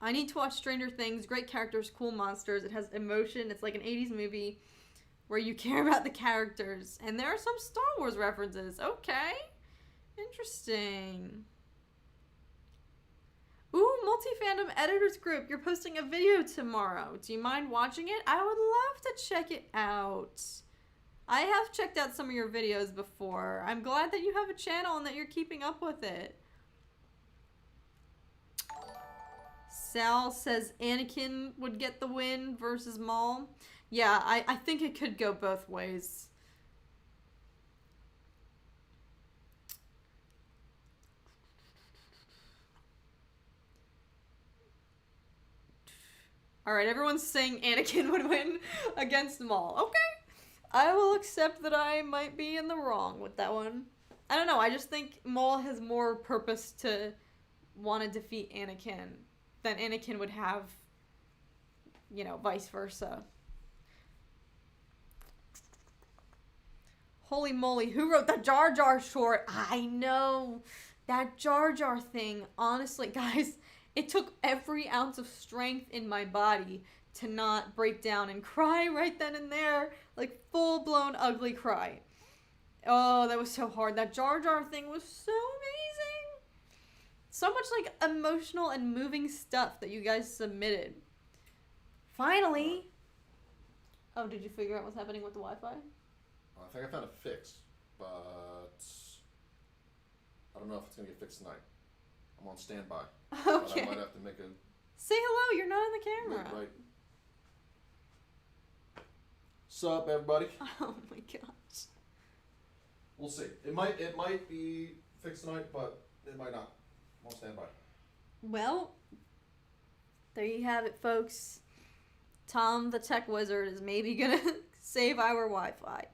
I need to watch Stranger Things. Great characters, cool monsters. It has emotion. It's like an 80s movie where you care about the characters. And there are some Star Wars references. Okay. Interesting. Ooh, multi-fandom editors group. You're posting a video tomorrow. Do you mind watching it? I would love to check it out. I have checked out some of your videos before. I'm glad that you have a channel and that you're keeping up with it. Sal says Anakin would get the win versus Maul. Yeah, I think it could go both ways. Alright, everyone's saying Anakin would win against Maul. Okay. I will accept that I might be in the wrong with that one. I don't know, I just think Maul has more purpose to want to defeat Anakin than Anakin would have, you know, vice versa. Holy moly, who wrote the Jar Jar short? I know. That Jar Jar thing, honestly, guys, it took every ounce of strength in my body to not break down and cry right then and there. Like, full-blown ugly cry. Oh, that was so hard. That Jar Jar thing was so amazing. So much, like, emotional and moving stuff that you guys submitted. Finally. Oh, did you figure out what's happening with the Wi-Fi? I think I found a fix, but I don't know if it's gonna get fixed tonight. I'm on standby. Okay. But I might have to make a Say hello. You're not in the camera. right. Sup, everybody? Oh my gosh. We'll see. It might be fixed tonight, but it might not. I'm on standby. Well, there you have it, folks. Tom, the tech wizard, is maybe gonna save our Wi-Fi.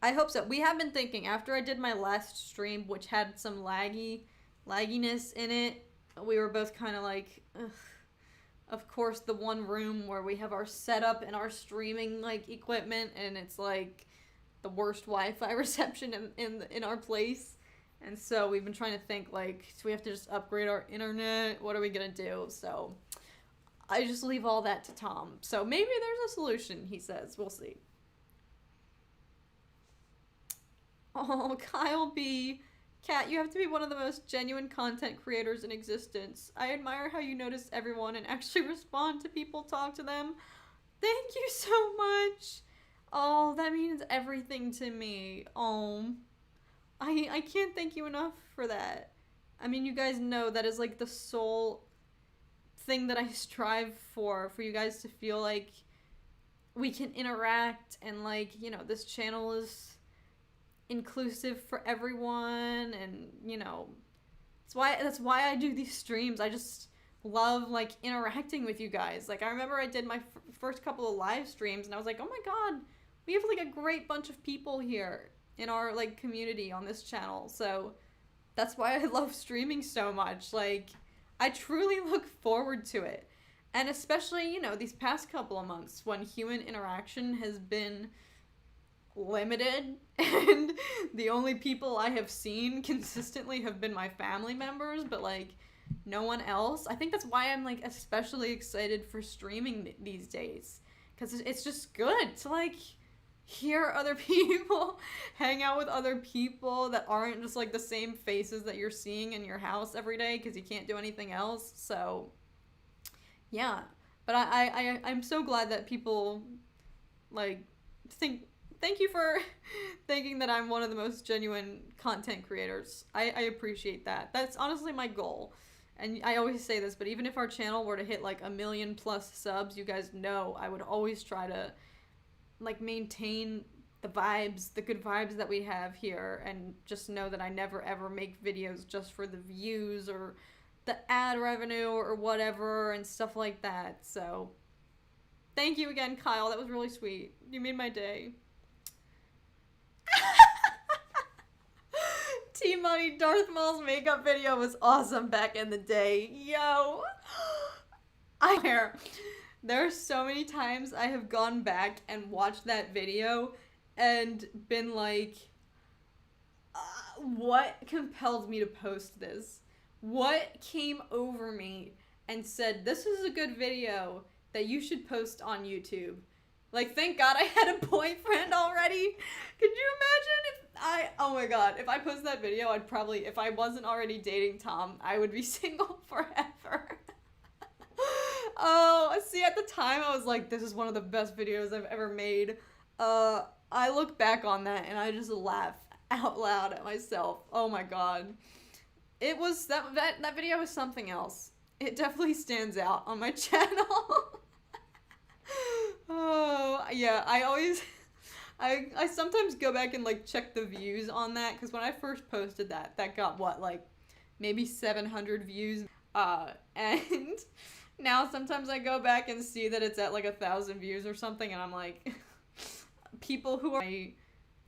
I hope so. We have been thinking, after I did my last stream, which had some lagginess in it, we were both kind of like, ugh. Of course, the one room where we have our setup and our streaming, like, equipment, and it's, like, the worst Wi-Fi reception in our place. And so we've been trying to think, like, do we have to just upgrade our internet? What are we gonna do? So I just leave all that to Tom. So maybe there's a solution, he says. We'll see. Oh, Kyle B. Kat, you have to be one of the most genuine content creators in existence. I admire how you notice everyone and actually respond to people, talk to them. Thank you so much. Oh, that means everything to me. Oh, I can't thank you enough for that. I mean, you guys know that is like the sole thing that I strive for you guys to feel like we can interact and, like, you know, this channel is inclusive for everyone, and, you know, that's why I do these streams. I just love, like, interacting with you guys. Like, I remember I did my first couple of live streams, and I was like, oh my god, we have, like, a great bunch of people here in our, like, community on this channel. So that's why I love streaming so much. Like, I truly look forward to it. And especially, you know, these past couple of months when human interaction has been limited and the only people I have seen consistently have been my family members, but, like, no one else. I think that's why I'm, like, especially excited for streaming these days, because it's just good to, like, hear other people, hang out with other people that aren't just, like, the same faces that you're seeing in your house every day because you can't do anything else. So yeah, but I'm so glad that people, like, thank you for thinking that I'm one of the most genuine content creators. I appreciate that. That's honestly my goal. And I always say this, but even if our channel were to hit, like, 1 million+ subs, you guys know I would always try to, like, maintain the vibes, the good vibes that we have here, and just know that I never ever make videos just for the views or the ad revenue or whatever and stuff like that. So thank you again, Kyle. That was really sweet. You made my day. T-Money, Darth Maul's makeup video was awesome back in the day. Yo. There are so many times I have gone back and watched that video and been like, what compelled me to post this? What came over me and said, "This is a good video that you should post on YouTube." Like, thank God I had a boyfriend already. Could you imagine oh my God, if I posted that video, I'd probably, if I wasn't already dating Tom, I would be single forever. Oh, see, at the time I was like, this is one of the best videos I've ever made. I look back on that and I just laugh out loud at myself. Oh my God. It was, that video was something else. It definitely stands out on my channel. Oh, yeah, I sometimes go back and, like, check the views on that, because when I first posted that got, what, like, maybe 700 views, and now sometimes I go back and see that it's at, like, 1,000 views or something, and I'm like, people who are my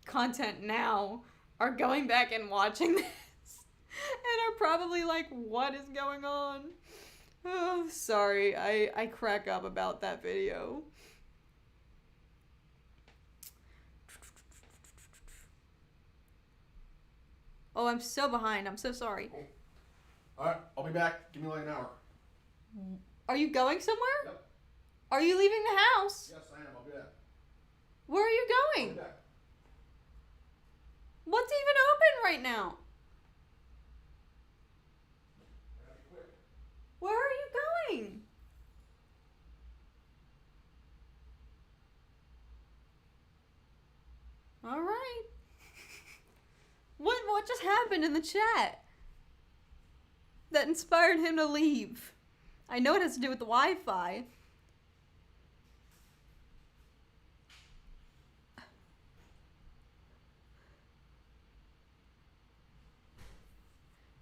content now are going back and watching this, and are probably like, what is going on? Oh, sorry, I crack up about that video. Oh, I'm so behind. I'm so sorry. Cool. Alright, I'll be back. Give me like an hour. Are you going somewhere? Yep. Are you leaving the house? Yes, I am. I'll be back. Where are you I'll going? be back. What's even open right now? I gotta be quick. Where are you going? All right. What just happened in the chat that inspired him to leave? I know it has to do with the Wi-Fi.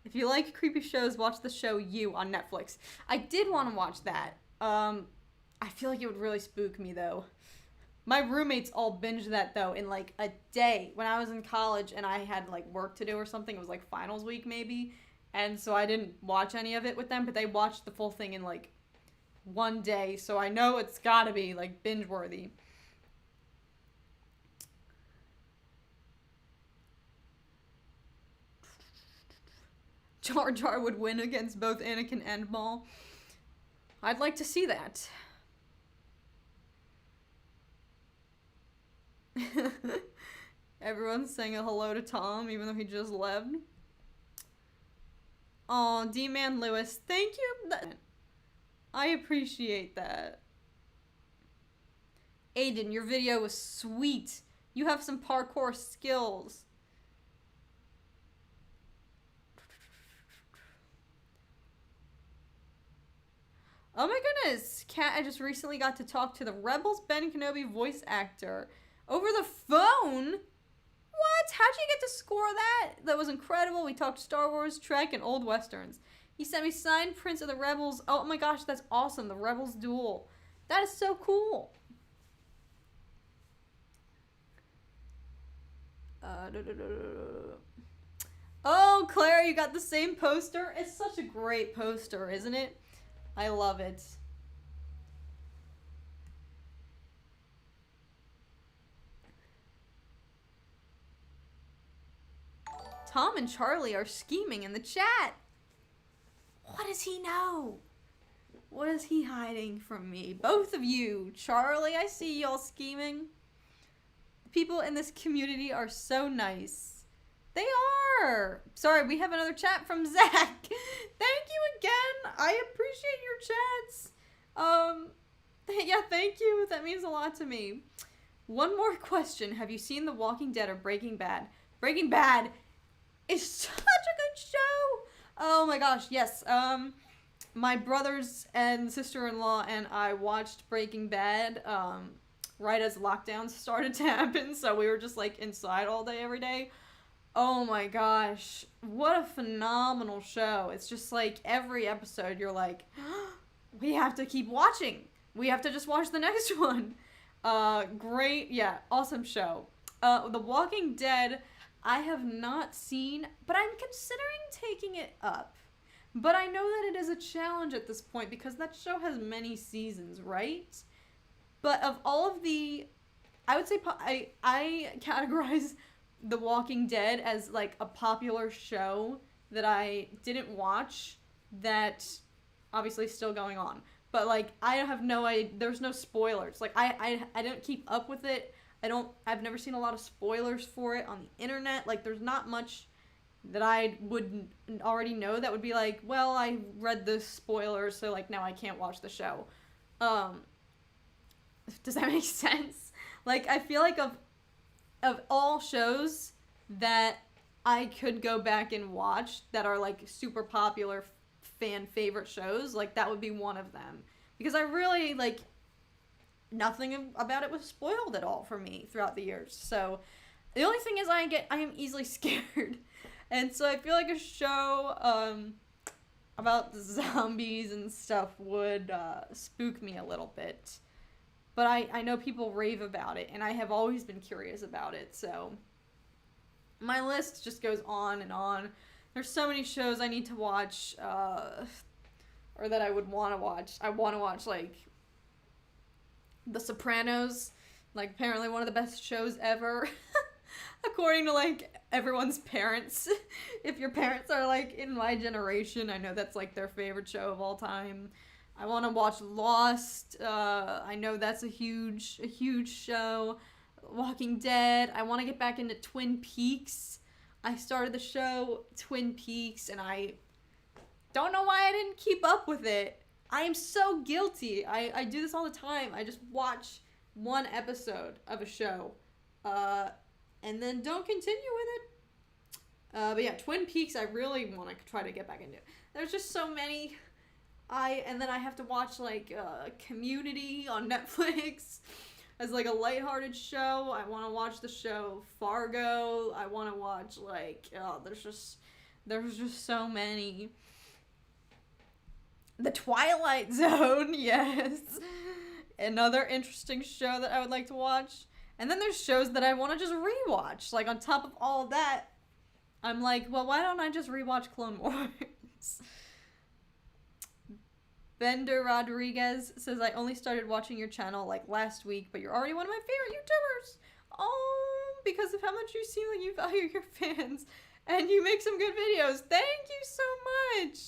If you like creepy shows, watch the show You on Netflix. I did want to watch that. I feel like it would really spook me though. My roommates all binged that though in like a day when I was in college and I had like work to do or something. It was like finals week maybe. And so I didn't watch any of it with them, but they watched the full thing in like one day. So I know it's gotta be like binge worthy. Jar Jar would win against both Anakin and Maul. I'd like to see that. Everyone's saying a hello to Tom, even though he just left. Aw, D-Man Lewis, thank you. I appreciate that. Aiden, your video was sweet. You have some parkour skills. Oh my goodness, Kat, I just recently got to talk to the Rebels Ben Kenobi voice actor over the phone? What? How'd you get to score that? That was incredible. We talked Star Wars, Trek, and old westerns. He sent me signed prints of the Rebels. Oh my gosh, that's awesome. The Rebels duel. That is so cool. Oh, Claire, you got the same poster? It's such a great poster, isn't it? I love it. Tom and Charlie are scheming in the chat. What does he know? What is he hiding from me? Both of you. Charlie, I see y'all scheming. People in this community are so nice. They are. Sorry, we have another chat from Zach. Thank you again. I appreciate your chats. Yeah, thank you. That means a lot to me. One more question. Have you seen The Walking Dead or Breaking Bad? Breaking Bad is such a good show. Oh my gosh, yes. My brothers and sister-in-law and I watched Breaking Bad right as lockdowns started to happen, so we were just like inside all day every day. Oh my gosh, what a phenomenal show. It's just like every episode you're like, we have to keep watching. We have to just watch the next one. Great, yeah, awesome show. The Walking Dead, I have not seen, but I'm considering taking it up. But I know that it is a challenge at this point because that show has many seasons, right? But of all of the, I would say I categorize The Walking Dead as like a popular show that I didn't watch that obviously still going on. But, like, I have no idea. There's no spoilers. Like, I don't keep up with it. I've never seen a lot of spoilers for it on the internet. Like, there's not much that I would already know that would be like, well, I read the spoilers, so, like, now I can't watch the show. Does that make sense? Like, I feel like of all shows that I could go back and watch that are, like, super popular fan favorite shows, like, that would be one of them. Because I really, like, nothing about it was spoiled at all for me throughout the years. So, the only thing is I am easily scared. And so I feel like a show about zombies and stuff would spook me a little bit. But I know people rave about it, and I have always been curious about it, so my list just goes on and on. There's so many shows I need to watch, or that I would want to watch. I want to watch, like, The Sopranos, like, apparently one of the best shows ever, according to, like, everyone's parents. If your parents are, like, in my generation, I know that's, like, their favorite show of all time. I want to watch Lost. I know that's a huge show. Walking Dead. I want to get back into Twin Peaks. I started the show Twin Peaks, and I don't know why I didn't keep up with it. I am so guilty. I do this all the time. I just watch one episode of a show, and then don't continue with it. But yeah, Twin Peaks, I really want to try to get back into. There's just so many. And then I have to watch, like, Community on Netflix as, like, a lighthearted show. I want to watch the show Fargo. I want to watch, like, there's just so many. The Twilight Zone, yes. Another interesting show that I would like to watch. And then there's shows that I want to just rewatch. Like, on top of all of that, I'm like, well, why don't I just rewatch Clone Wars? Bender Rodriguez says, I only started watching your channel, like, last week, but you're already one of my favorite YouTubers. Oh, because of how much you seem like you value your fans, and you make some good videos. Thank you so much.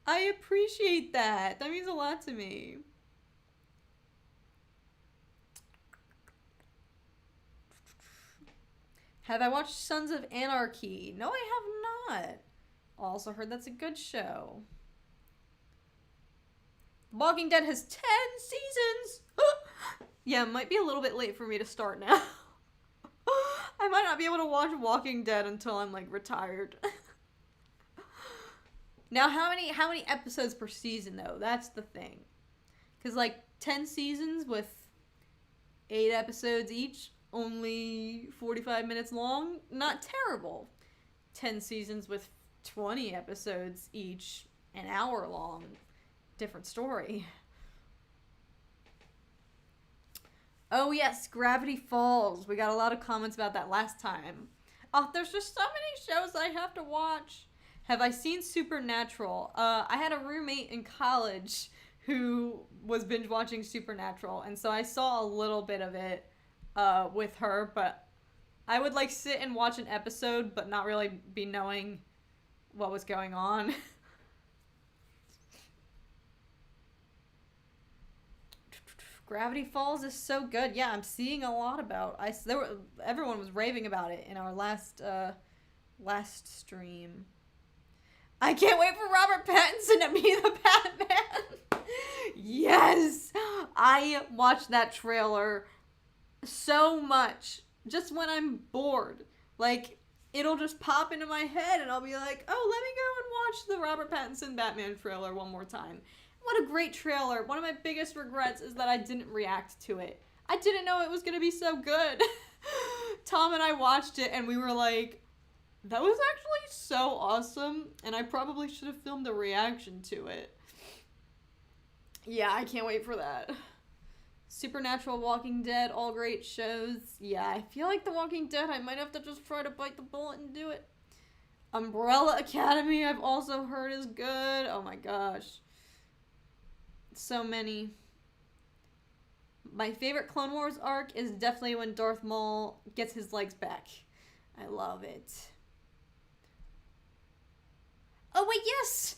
I appreciate that. That means a lot to me. Have I watched Sons of Anarchy? No, I have not. Also heard that's a good show. Walking Dead has 10 seasons! Yeah, it might be a little bit late for me to start now. I might not be able to watch Walking Dead until I'm, like, retired. Now, how many episodes per season, though? That's the thing. Because, like, 10 seasons with 8 episodes each, only 45 minutes long, not terrible. 10 seasons with 20 episodes each, an hour long. Different story. Oh yes, Gravity Falls. We got a lot of comments about that last time. Oh, there's just so many shows I have to watch. Have I seen Supernatural? I had a roommate in college who was binge watching Supernatural, and so I saw a little bit of it with her, but I would, like, sit and watch an episode but not really be knowing what was going on. Gravity Falls is so good. Yeah, I'm seeing a lot about. Everyone was raving about it in our last stream. I can't wait for Robert Pattinson to be the Batman. Yes, I watched that trailer so much just when I'm bored. Like, it'll just pop into my head, and I'll be like, oh, let me go and watch the Robert Pattinson Batman trailer one more time. What a great trailer. One of my biggest regrets is that I didn't react to it. I didn't know it was going to be so good. Tom and I watched it, and we were like, that was actually so awesome, and I probably should have filmed a reaction to it. Yeah, I can't wait for that. Supernatural, Walking Dead, all great shows. Yeah, I feel like The Walking Dead, I might have to just try to bite the bullet and do it. Umbrella Academy, I've also heard is good. Oh my gosh. So many. My favorite Clone Wars arc is definitely when Darth Maul gets his legs back. I love it. Oh wait, yes!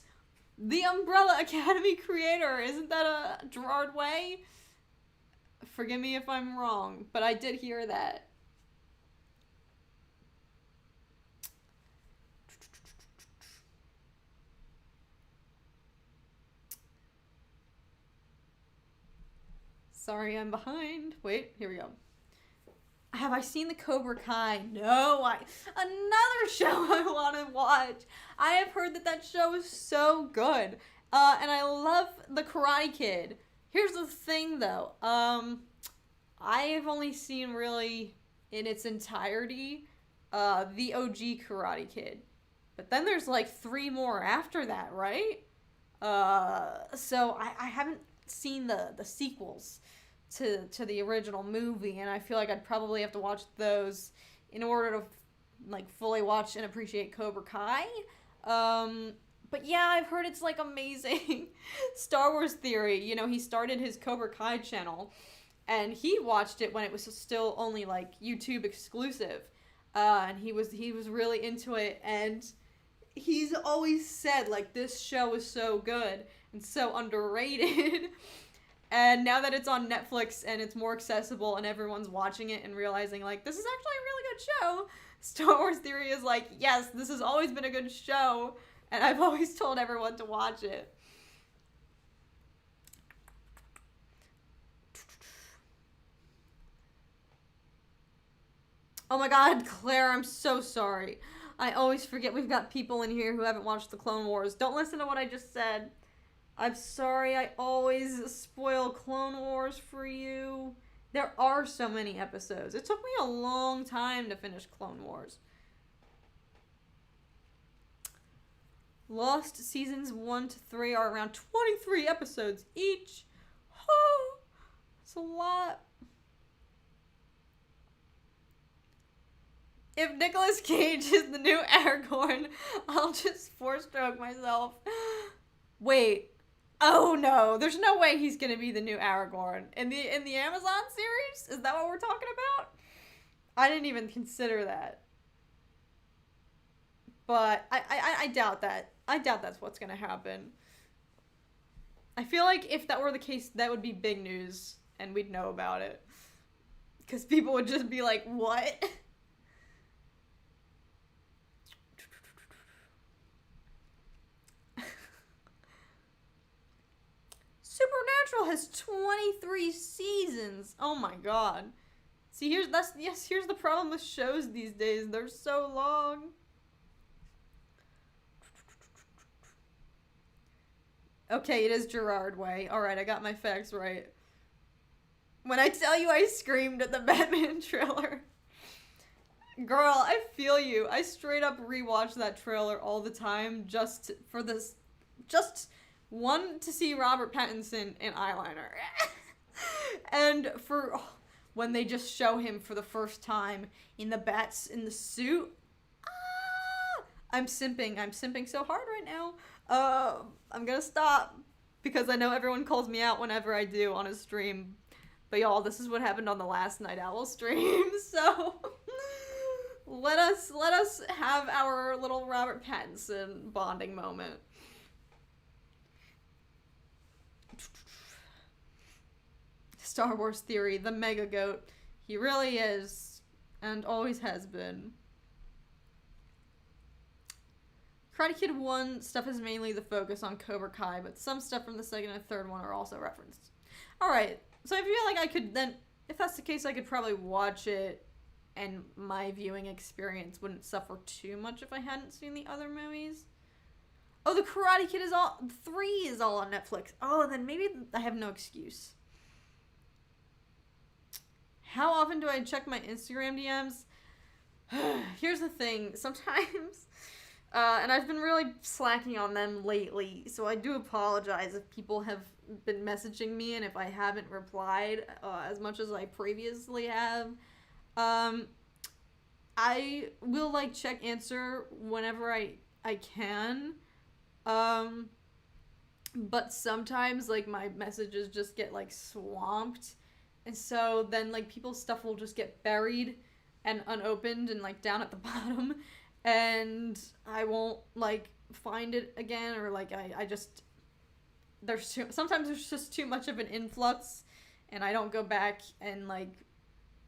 The Umbrella Academy creator. Isn't that a Gerard Way? Forgive me if I'm wrong, but I did hear that. Sorry, I'm behind. Wait, here we go. Have I seen the Cobra Kai? No, another show I want to watch. I have heard that show is so good. And I love the Karate Kid. Here's the thing though. I have only seen really in its entirety the OG Karate Kid. But then there's like 3 more after that, right? So I haven't seen the sequels to the original movie, and I feel like I'd probably have to watch those in order to like fully watch and appreciate Cobra Kai. But yeah, I've heard it's like amazing. Star Wars Theory, you know, he started his Cobra Kai channel, and he watched it when it was still only like YouTube exclusive, and he was really into it, and he's always said like this show is so good and so underrated. And now that it's on Netflix and it's more accessible and everyone's watching it and realizing, like, this is actually a really good show, Star Wars Theory is like, yes, this has always been a good show, and I've always told everyone to watch it. Oh my god, Claire, I'm so sorry. I always forget we've got people in here who haven't watched the Clone Wars. Don't listen to what I just said. I'm sorry, I always spoil Clone Wars for you. There are so many episodes. It took me a long time to finish Clone Wars. Lost seasons 1 to 3 are around 23 episodes each. Oh, that's a lot. If Nicolas Cage is the new Aragorn, I'll just 4-stroke myself. Wait. Oh no, there's no way he's gonna be the new Aragorn. In the Amazon series? Is that what we're talking about? I didn't even consider that. But I doubt that. I doubt that's what's gonna happen. I feel like if that were the case, that would be big news and we'd know about it. Because people would just be like, what? Supernatural has 23 seasons. Oh my god. See, here's the problem with shows these days. They're so long. Okay, it is Gerard Way. Alright, I got my facts right. When I tell you I screamed at the Batman trailer. Girl, I feel you. I straight up rewatch that trailer all the time just for this. Just one, to see Robert Pattinson in eyeliner. And for when they just show him for the first time in the bats in the suit. Ah! I'm simping so hard right now. I'm gonna stop because I know everyone calls me out whenever I do on a stream. But y'all, this is what happened on the last Night Owl stream, so let us have our little Robert Pattinson bonding moment. Star Wars Theory, the mega goat. He really is, and always has been. Karate Kid 1 stuff is mainly the focus on Cobra Kai, but some stuff from the second and third one are also referenced. Alright, so I feel like I could then, if that's the case, I could probably watch it, and my viewing experience wouldn't suffer too much if I hadn't seen the other movies. Oh, the Karate Kid 3 is all on Netflix. Oh, then maybe I have no excuse. How often do I check my Instagram DMs? Here's the thing, sometimes, and I've been really slacking on them lately, so I do apologize if people have been messaging me and if I haven't replied as much as I previously have. I will, like, check answer whenever I can, but sometimes, like, my messages just get, like, swamped. And so then, like, people's stuff will just get buried and unopened and, like, down at the bottom. And I won't, like, find it again, or like I just sometimes there's just too much of an influx, and I don't go back and like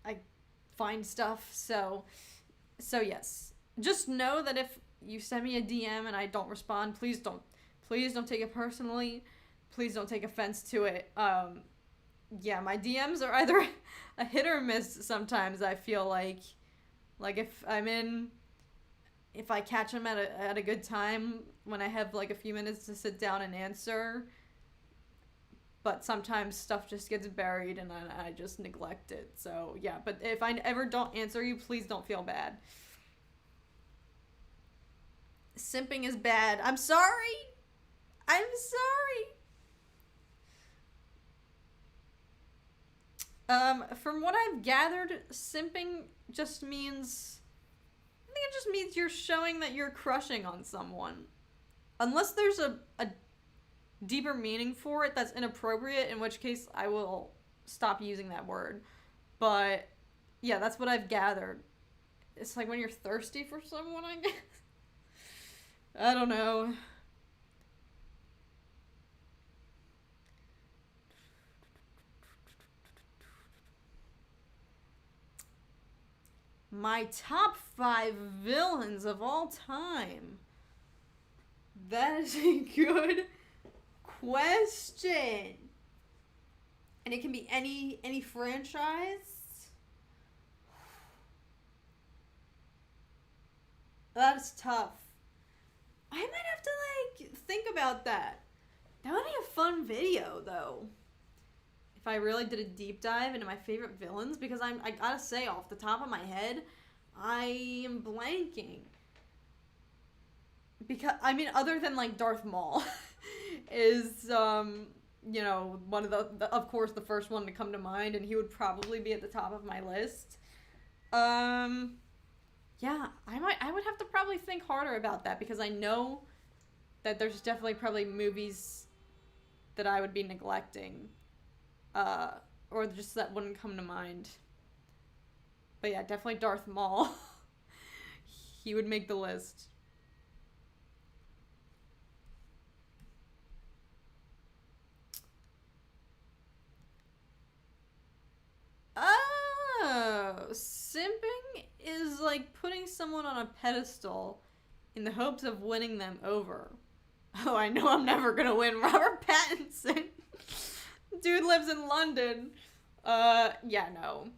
I find stuff. So yes, just know that if you send me a DM and I don't respond, please don't take it personally. Please don't take offense to it. Yeah, my DMs are either a hit or miss sometimes. I feel like if I catch them at a good time when I have like a few minutes to sit down and answer, but sometimes stuff just gets buried and I just neglect it. So yeah, but if I ever don't answer you, please don't feel bad. Simping is bad. I'm sorry. I'm sorry. From what I've gathered, simping just means, I think it just means you're showing that you're crushing on someone. Unless there's a deeper meaning for it that's inappropriate, in which case I will stop using that word. But yeah, that's what I've gathered. It's like when you're thirsty for someone, I guess. I don't know. My top 5 villains of all time. That is a good question. And it can be any franchise. That is tough. I might have to like think about that. That would be a fun video though. If I really did a deep dive into my favorite villains, because I gotta say, off the top of my head, I am blanking. Because, I mean, other than, like, Darth Maul is, you know, one of of course, the first one to come to mind, and he would probably be at the top of my list. Yeah, I would have to probably think harder about that, because I know that there's definitely probably movies that I would be neglecting. Or just that wouldn't come to mind. But yeah, definitely Darth Maul. He would make the list. Oh, simping is like putting someone on a pedestal in the hopes of winning them over. Oh, I know I'm never gonna win Robert Pattinson. Dude lives in London. Yeah, no.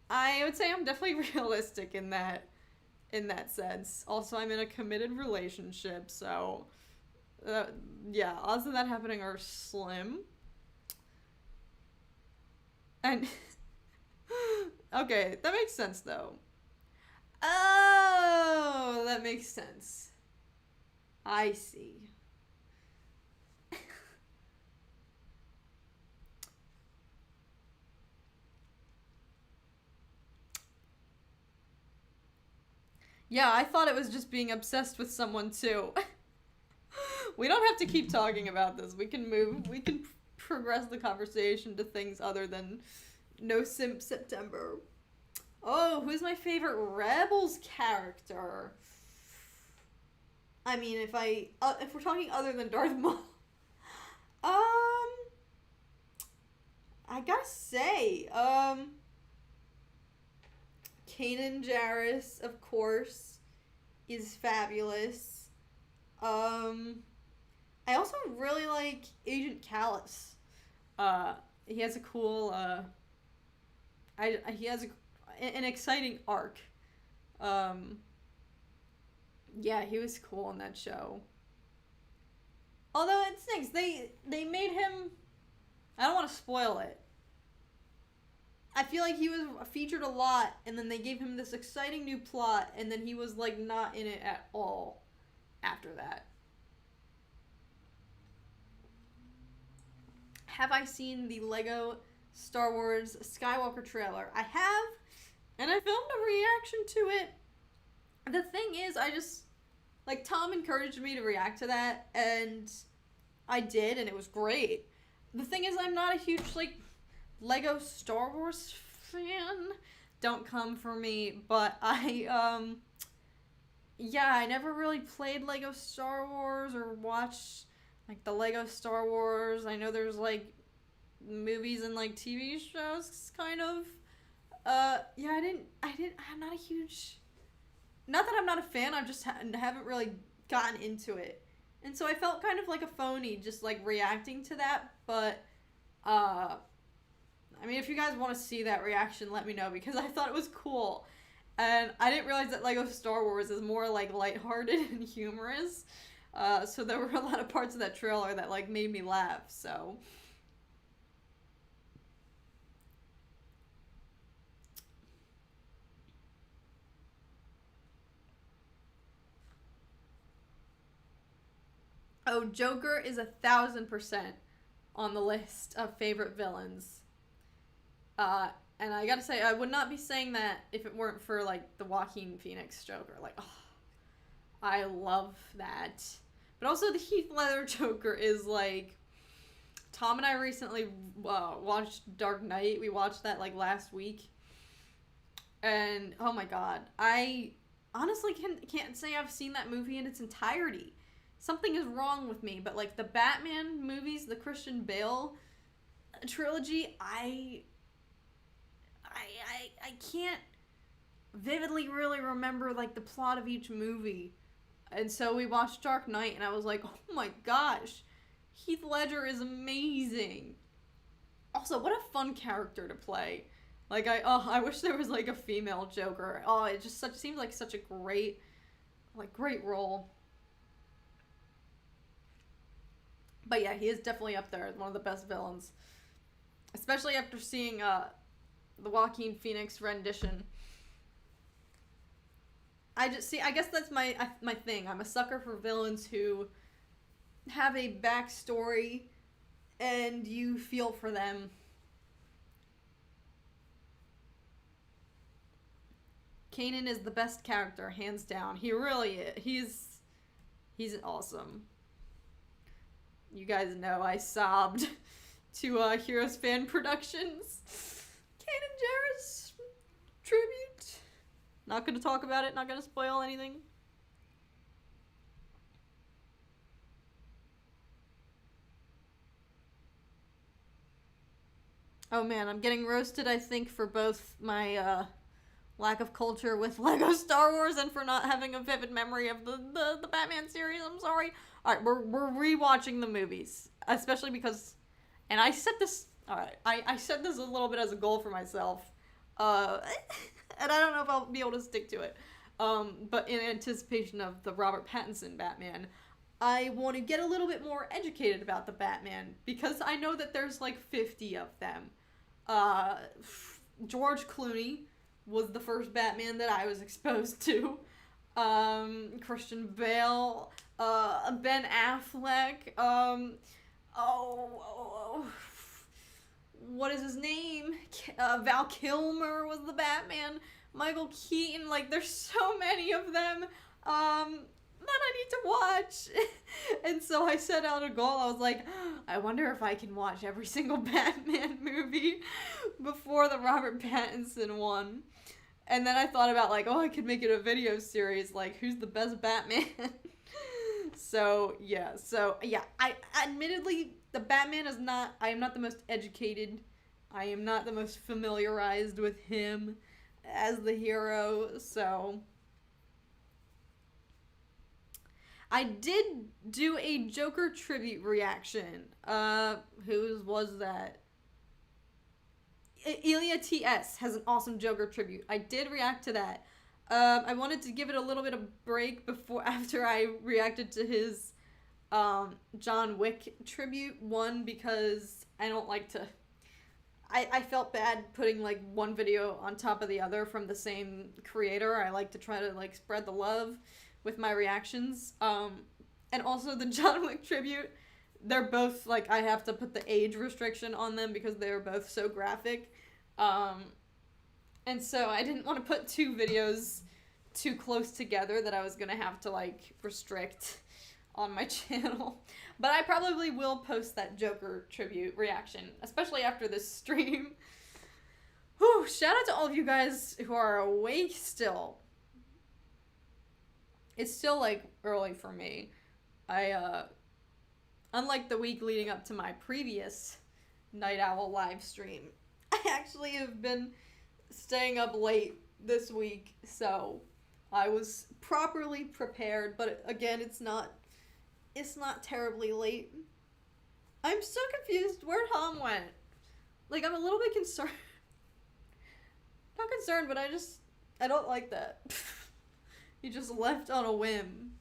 I would say I'm definitely realistic in that sense. Also, I'm in a committed relationship, so yeah, odds of that happening are slim. And okay, that makes sense though. Oh, that makes sense. I see. Yeah, I thought it was just being obsessed with someone too. We don't have to keep talking about this. We can progress the conversation to things other than No Simp September. Oh, who's my favorite Rebels character? I mean, if we're talking other than Darth Maul, I gotta say, Kanan Jarrus, of course, is fabulous. I also really like Agent Callus. He has a cool, he has an exciting arc. Yeah, he was cool in that show. Although it stinks, they made him, I don't want to spoil it. I feel like he was featured a lot, and then they gave him this exciting new plot, and then he was, like, not in it at all after that. Have I seen the Lego Star Wars Skywalker trailer? I have, and I filmed a reaction to it. The thing is, I just, like, Tom encouraged me to react to that, and I did, and it was great. The thing is, I'm not a huge, like, Lego Star Wars fan. Don't come for me, but yeah, I never really played Lego Star Wars or watched like the Lego Star Wars. I know there's like movies and like TV shows kind of. Yeah, I'm not a huge, not that I'm not a fan, I just haven't really gotten into it. And so I felt kind of like a phony just like reacting to that, but I mean, if you guys want to see that reaction, let me know because I thought it was cool. And I didn't realize that Lego Star Wars is more like lighthearted and humorous. So there were a lot of parts of that trailer that like made me laugh. So oh, Joker is 1,000% on the list of favorite villains. And I gotta say, I would not be saying that if it weren't for like the Joaquin Phoenix Joker. Like, oh, I love that. But also the Heath Ledger Joker is like, Tom and I recently watched Dark Knight. We watched that like last week. And oh my god, I honestly can't say I've seen that movie in its entirety. Something is wrong with me, but like the Batman movies, the Christian Bale trilogy, I can't vividly really remember like the plot of each movie. And so we watched Dark Knight and I was like, oh my gosh, Heath Ledger is amazing. Also, what a fun character to play. Like I wish there was like a female Joker. Oh, it just seems like such a great role. But yeah, he is definitely up there as one of the best villains. Especially after seeing the Joaquin Phoenix rendition. I guess that's my thing. I'm a sucker for villains who have a backstory and you feel for them. Kanan is the best character, hands down. He really is. He's awesome. You guys know I sobbed to Heroes Fan Productions. Kanan Jarrus tribute. Not gonna talk about it, not gonna spoil anything. Oh man, I'm getting roasted, I think, for both my lack of culture with Lego Star Wars and for not having a vivid memory of the Batman series. I'm sorry. Alright, we're rewatching the movies. Especially because, and I set this, alright, I set this a little bit as a goal for myself. And I don't know if I'll be able to stick to it. But in anticipation of the Robert Pattinson Batman, I want to get a little bit more educated about the Batman because I know that there's like 50 of them. George Clooney was the first Batman that I was exposed to. Christian Bale, Ben Affleck, what is his name? Val Kilmer was the Batman. Michael Keaton, like there's so many of them that I need to watch. And so I set out a goal. I was like, I wonder if I can watch every single Batman movie before the Robert Pattinson one. And then I thought about like, oh, I could make it a video series, like who's the best Batman? So yeah, I admittedly the Batman is not, I am not the most educated, I am not the most familiarized with him as the hero, so I did do a Joker tribute reaction. Whose was that? Ilya TS has an awesome Joker tribute. I did react to that. I wanted to give it a little bit of break after I reacted to his John Wick tribute. One, because I don't like to... I felt bad putting like one video on top of the other from the same creator. I like to try to like spread the love with my reactions. And also the John Wick tribute, they're both like, I have to put the age restriction on them because they were both so graphic. And so I didn't want to put two videos too close together that I was going to have to like restrict on my channel. But I probably will post that Joker tribute reaction, especially after this stream. Whew, shout out to all of you guys who are awake still. It's still, like, early for me. Unlike the week leading up to my previous Night Owl live stream, I actually have been staying up late this week, so I was properly prepared, but again, it's not terribly late. I'm so confused. Where Tom went? Like, I'm a little bit concerned. Not concerned, but I don't like that. He just left on a whim.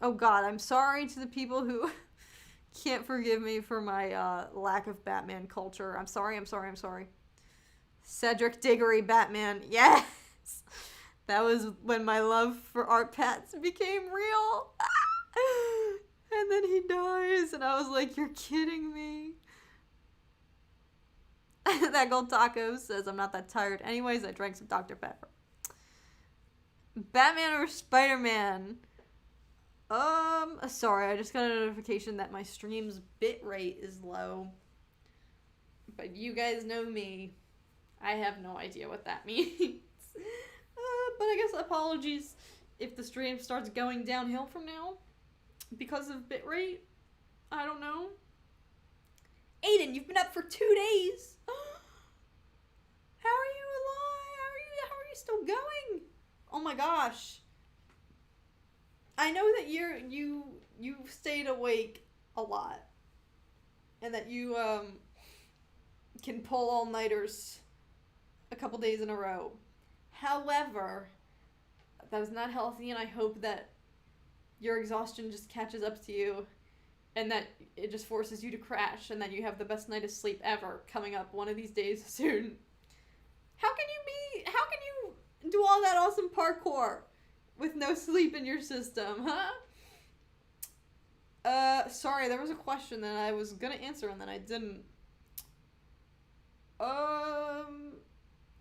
Oh god, I'm sorry to the people who can't forgive me for my lack of Batman culture. I'm sorry. Cedric Diggory Batman, yes! That was when my love for Art Pats became real. And then he dies, and I was like, you're kidding me. That Gold Taco says, I'm not that tired. Anyways, I drank some Dr. Pepper. Batman or Spider-Man? Sorry, I just got a notification that my stream's bitrate is low. But you guys know me. I have no idea what that means. But I guess apologies if the stream starts going downhill from now because of bitrate. I don't know. Aiden, you've been up for 2 days. How are you alive? How are you still going? Oh my gosh. I know that you've stayed awake a lot. And that you can pull all-nighters a couple days in a row. However, that is not healthy, and I hope that your exhaustion just catches up to you and that it just forces you to crash and that you have the best night of sleep ever coming up one of these days soon. How can you do all that awesome parkour with no sleep in your system, huh? Sorry, there was a question that I was gonna answer and then I didn't. Oh,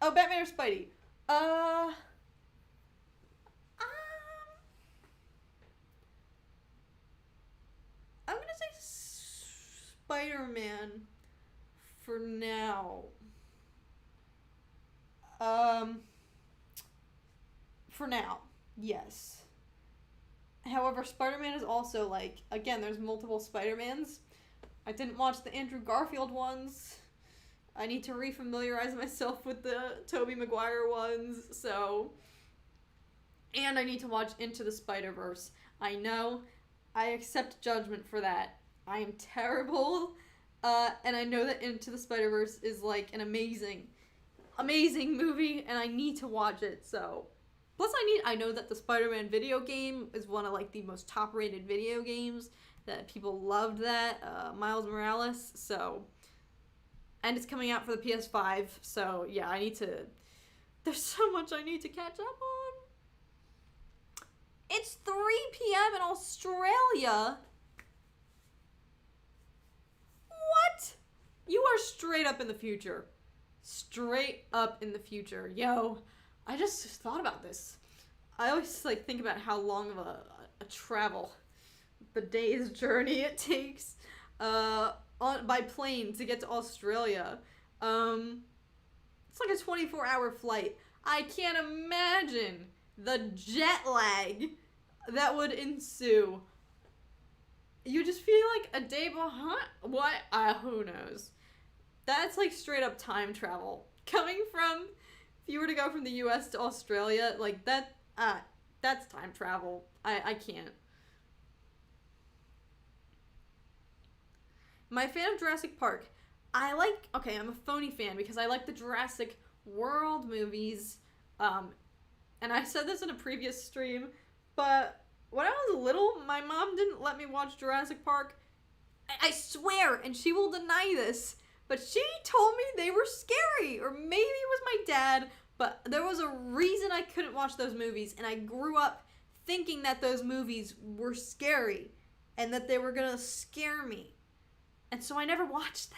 Batman or Spidey? I'm gonna say Spider-Man for now. For now, yes. However, Spider-Man is also, like, again, there's multiple Spider-Mans. I didn't watch the Andrew Garfield ones. I need to refamiliarize myself with the Tobey Maguire ones, so... And I need to watch Into the Spider-Verse. I know. I accept judgment for that. I am terrible. And I know that Into the Spider-Verse is, like, an amazing movie, and I need to watch it, so... Plus, I know that the Spider-Man video game is one of, like, the most top-rated video games, that people loved that, Miles Morales, so... And it's coming out for the PS5, so yeah, there's so much I need to catch up on. It's 3 p.m. in Australia. What? You are straight up in the future. Straight up in the future. Yo, I just thought about this. I always, like, think about how long of a travel, the day's journey it takes, by plane to get to Australia. It's like a 24-hour flight. I can't imagine the jet lag that would ensue. You just feel like a day behind. What? Who knows? That's like straight up time travel. Coming from, if you were to go from the US to Australia, like that's time travel. I can't. My fan of Jurassic Park. I'm a phony fan because I like the Jurassic World movies. And I said this in a previous stream, but when I was little, my mom didn't let me watch Jurassic Park. I swear, and she will deny this, but she told me they were scary, or maybe it was my dad, but there was a reason I couldn't watch those movies, and I grew up thinking that those movies were scary, and that they were gonna scare me. And so I never watched them.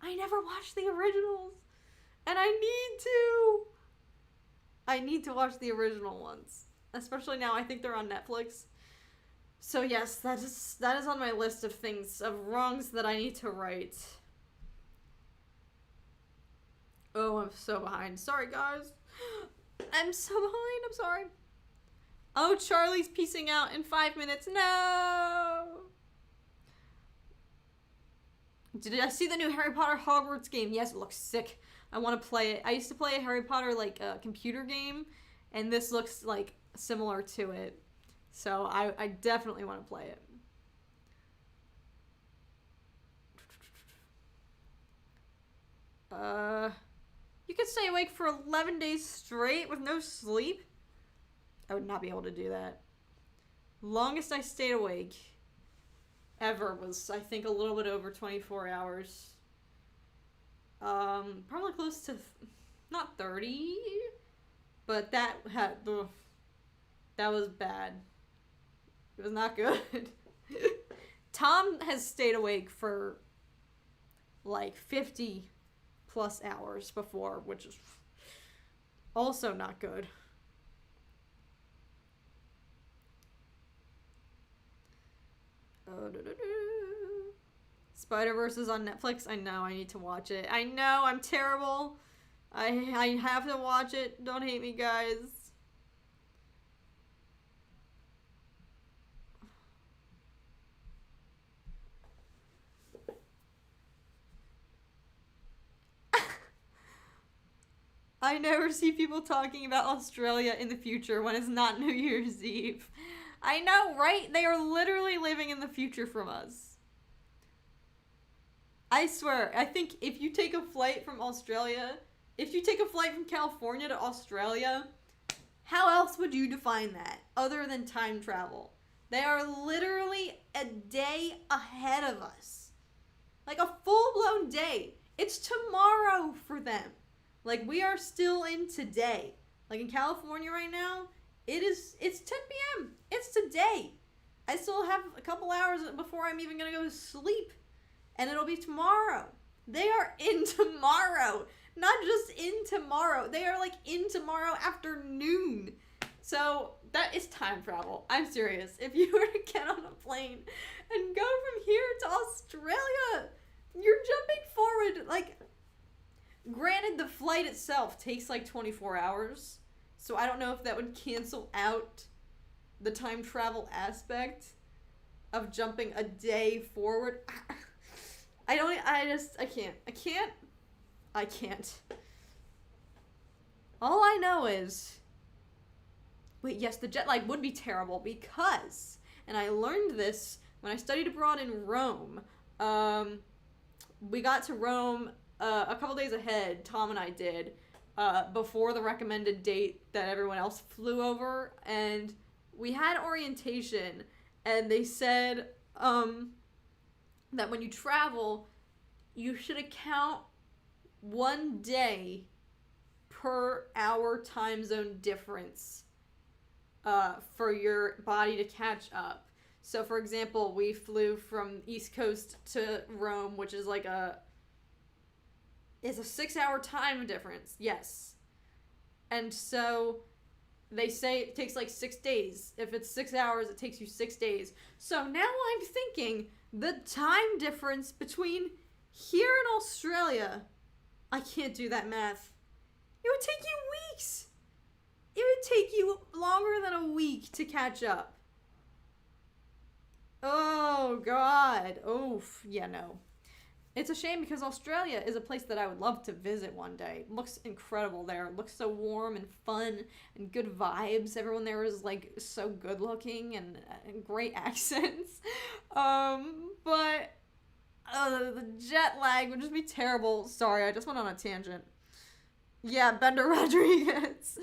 I never watched the originals. And I need to watch the original ones. Especially now, I think they're on Netflix. So yes, that is on my list of things, of wrongs that I need to right. Oh, I'm so behind. Sorry, guys. I'm so behind. I'm sorry. Oh, Charlie's piecing out in 5 minutes. No! Did I see the new Harry Potter Hogwarts game? Yes, it looks sick. I want to play it. I used to play a Harry Potter, like, computer game, and this looks, like, similar to it. So I definitely want to play it. You could stay awake for 11 days straight with no sleep? I would not be able to do that. Longest I stayed awake ever was, I think, a little bit over 24 hours. Probably close to, not 30, but that was bad. It was not good. Tom has stayed awake for like 50 plus hours before, which is also not good. Spider-Verse is on Netflix. I know, I need to watch it. I know, I'm terrible. I have to watch it. Don't hate me, guys. I never see people talking about Australia in the future when it's not New Year's Eve. I know, right? They are literally living in the future from us. I swear, I think if you take a flight from Australia, if you take a flight from California to Australia, how else would you define that other than time travel? They are literally a day ahead of us. Like a full-blown day. It's tomorrow for them. Like, we are still in today. Like, in California right now, it's 10 p.m. It's today. I still have a couple hours before I'm even going to go to sleep. And it'll be tomorrow. They are in tomorrow. Not just in tomorrow. They are, like, in tomorrow afternoon. So, that is time travel. I'm serious. If you were to get on a plane and go from here to Australia, you're jumping forward, like... Granted, the flight itself takes like 24 hours, so I don't know if that would cancel out the time travel aspect of jumping a day forward. I can't. All I know is, wait, yes, the jet lag would be terrible because, and I learned this when I studied abroad in Rome, we got to Rome a couple days ahead, Tom and I did, before the recommended date that everyone else flew over, and we had orientation, and they said that when you travel, you should account 1 day per hour time zone difference for your body to catch up. So, for example, we flew from East Coast to Rome, which is like is a 6-hour time difference, yes. And so they say it takes like 6 days. If it's 6 hours, it takes you 6 days. So now I'm thinking the time difference between here and Australia, I can't do that math. It would take you weeks. It would take you longer than a week to catch up. Oh, God. Oof. Yeah, no. It's a shame because Australia is a place that I would love to visit one day. It looks incredible there. It looks so warm and fun and good vibes. Everyone there is like so good looking and great accents. But the jet lag would just be terrible. Sorry, I just went on a tangent. Yeah, Bender Rodriguez.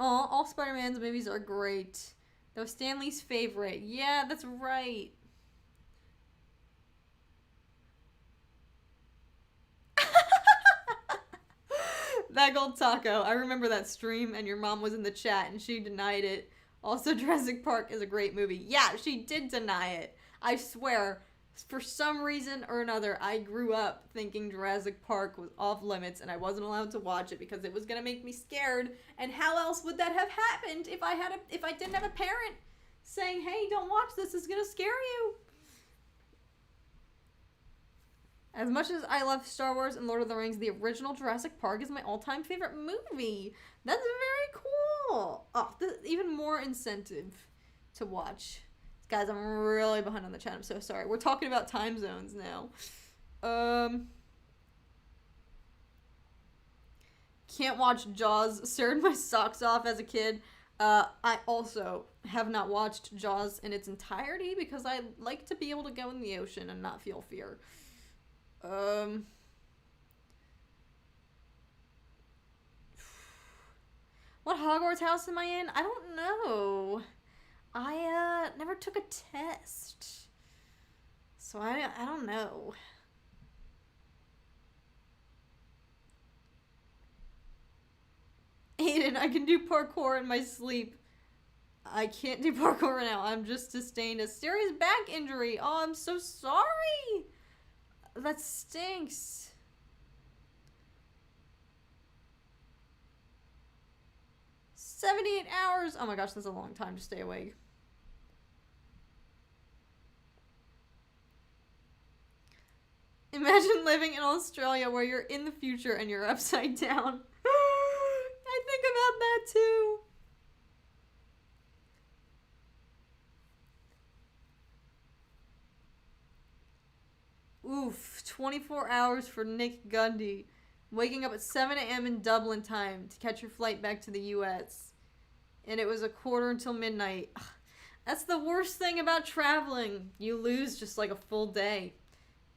Oh, all Spider-Man's movies are great. That was Stanley's favorite. Yeah, that's right. That gold taco. I remember that stream and your mom was in the chat and she denied it. Also, Jurassic Park is a great movie. Yeah, she did deny it. I swear. For some reason or another, I grew up thinking Jurassic Park was off limits and I wasn't allowed to watch it because it was gonna make me scared. And how else would that have happened if I didn't have a parent saying, hey, don't watch this, it's gonna scare you. As much as I love Star Wars and Lord of the Rings, the original Jurassic Park is my all-time favorite movie. That's very cool. Oh, even more incentive to watch. Guys, I'm really behind on the chat. I'm so sorry. We're talking about time zones now. Can't watch Jaws. Stared my socks off as a kid. I also have not watched Jaws in its entirety because I like to be able to go in the ocean and not feel fear. What Hogwarts house am I in? I don't know. I never took a test. So I don't know. Aiden, I can do parkour in my sleep. I can't do parkour right now. I'm just sustained a serious back injury. Oh, I'm so sorry. That stinks. "78 hours. Oh my gosh, that's a long time to stay awake. Imagine living in Australia where you're in the future and you're upside down. I think about that too. Oof, 24 hours for Nick Gundy. Waking up at 7 a.m. in Dublin time to catch your flight back to the U.S. And it was a quarter until midnight. Ugh, that's the worst thing about traveling. You lose just like a full day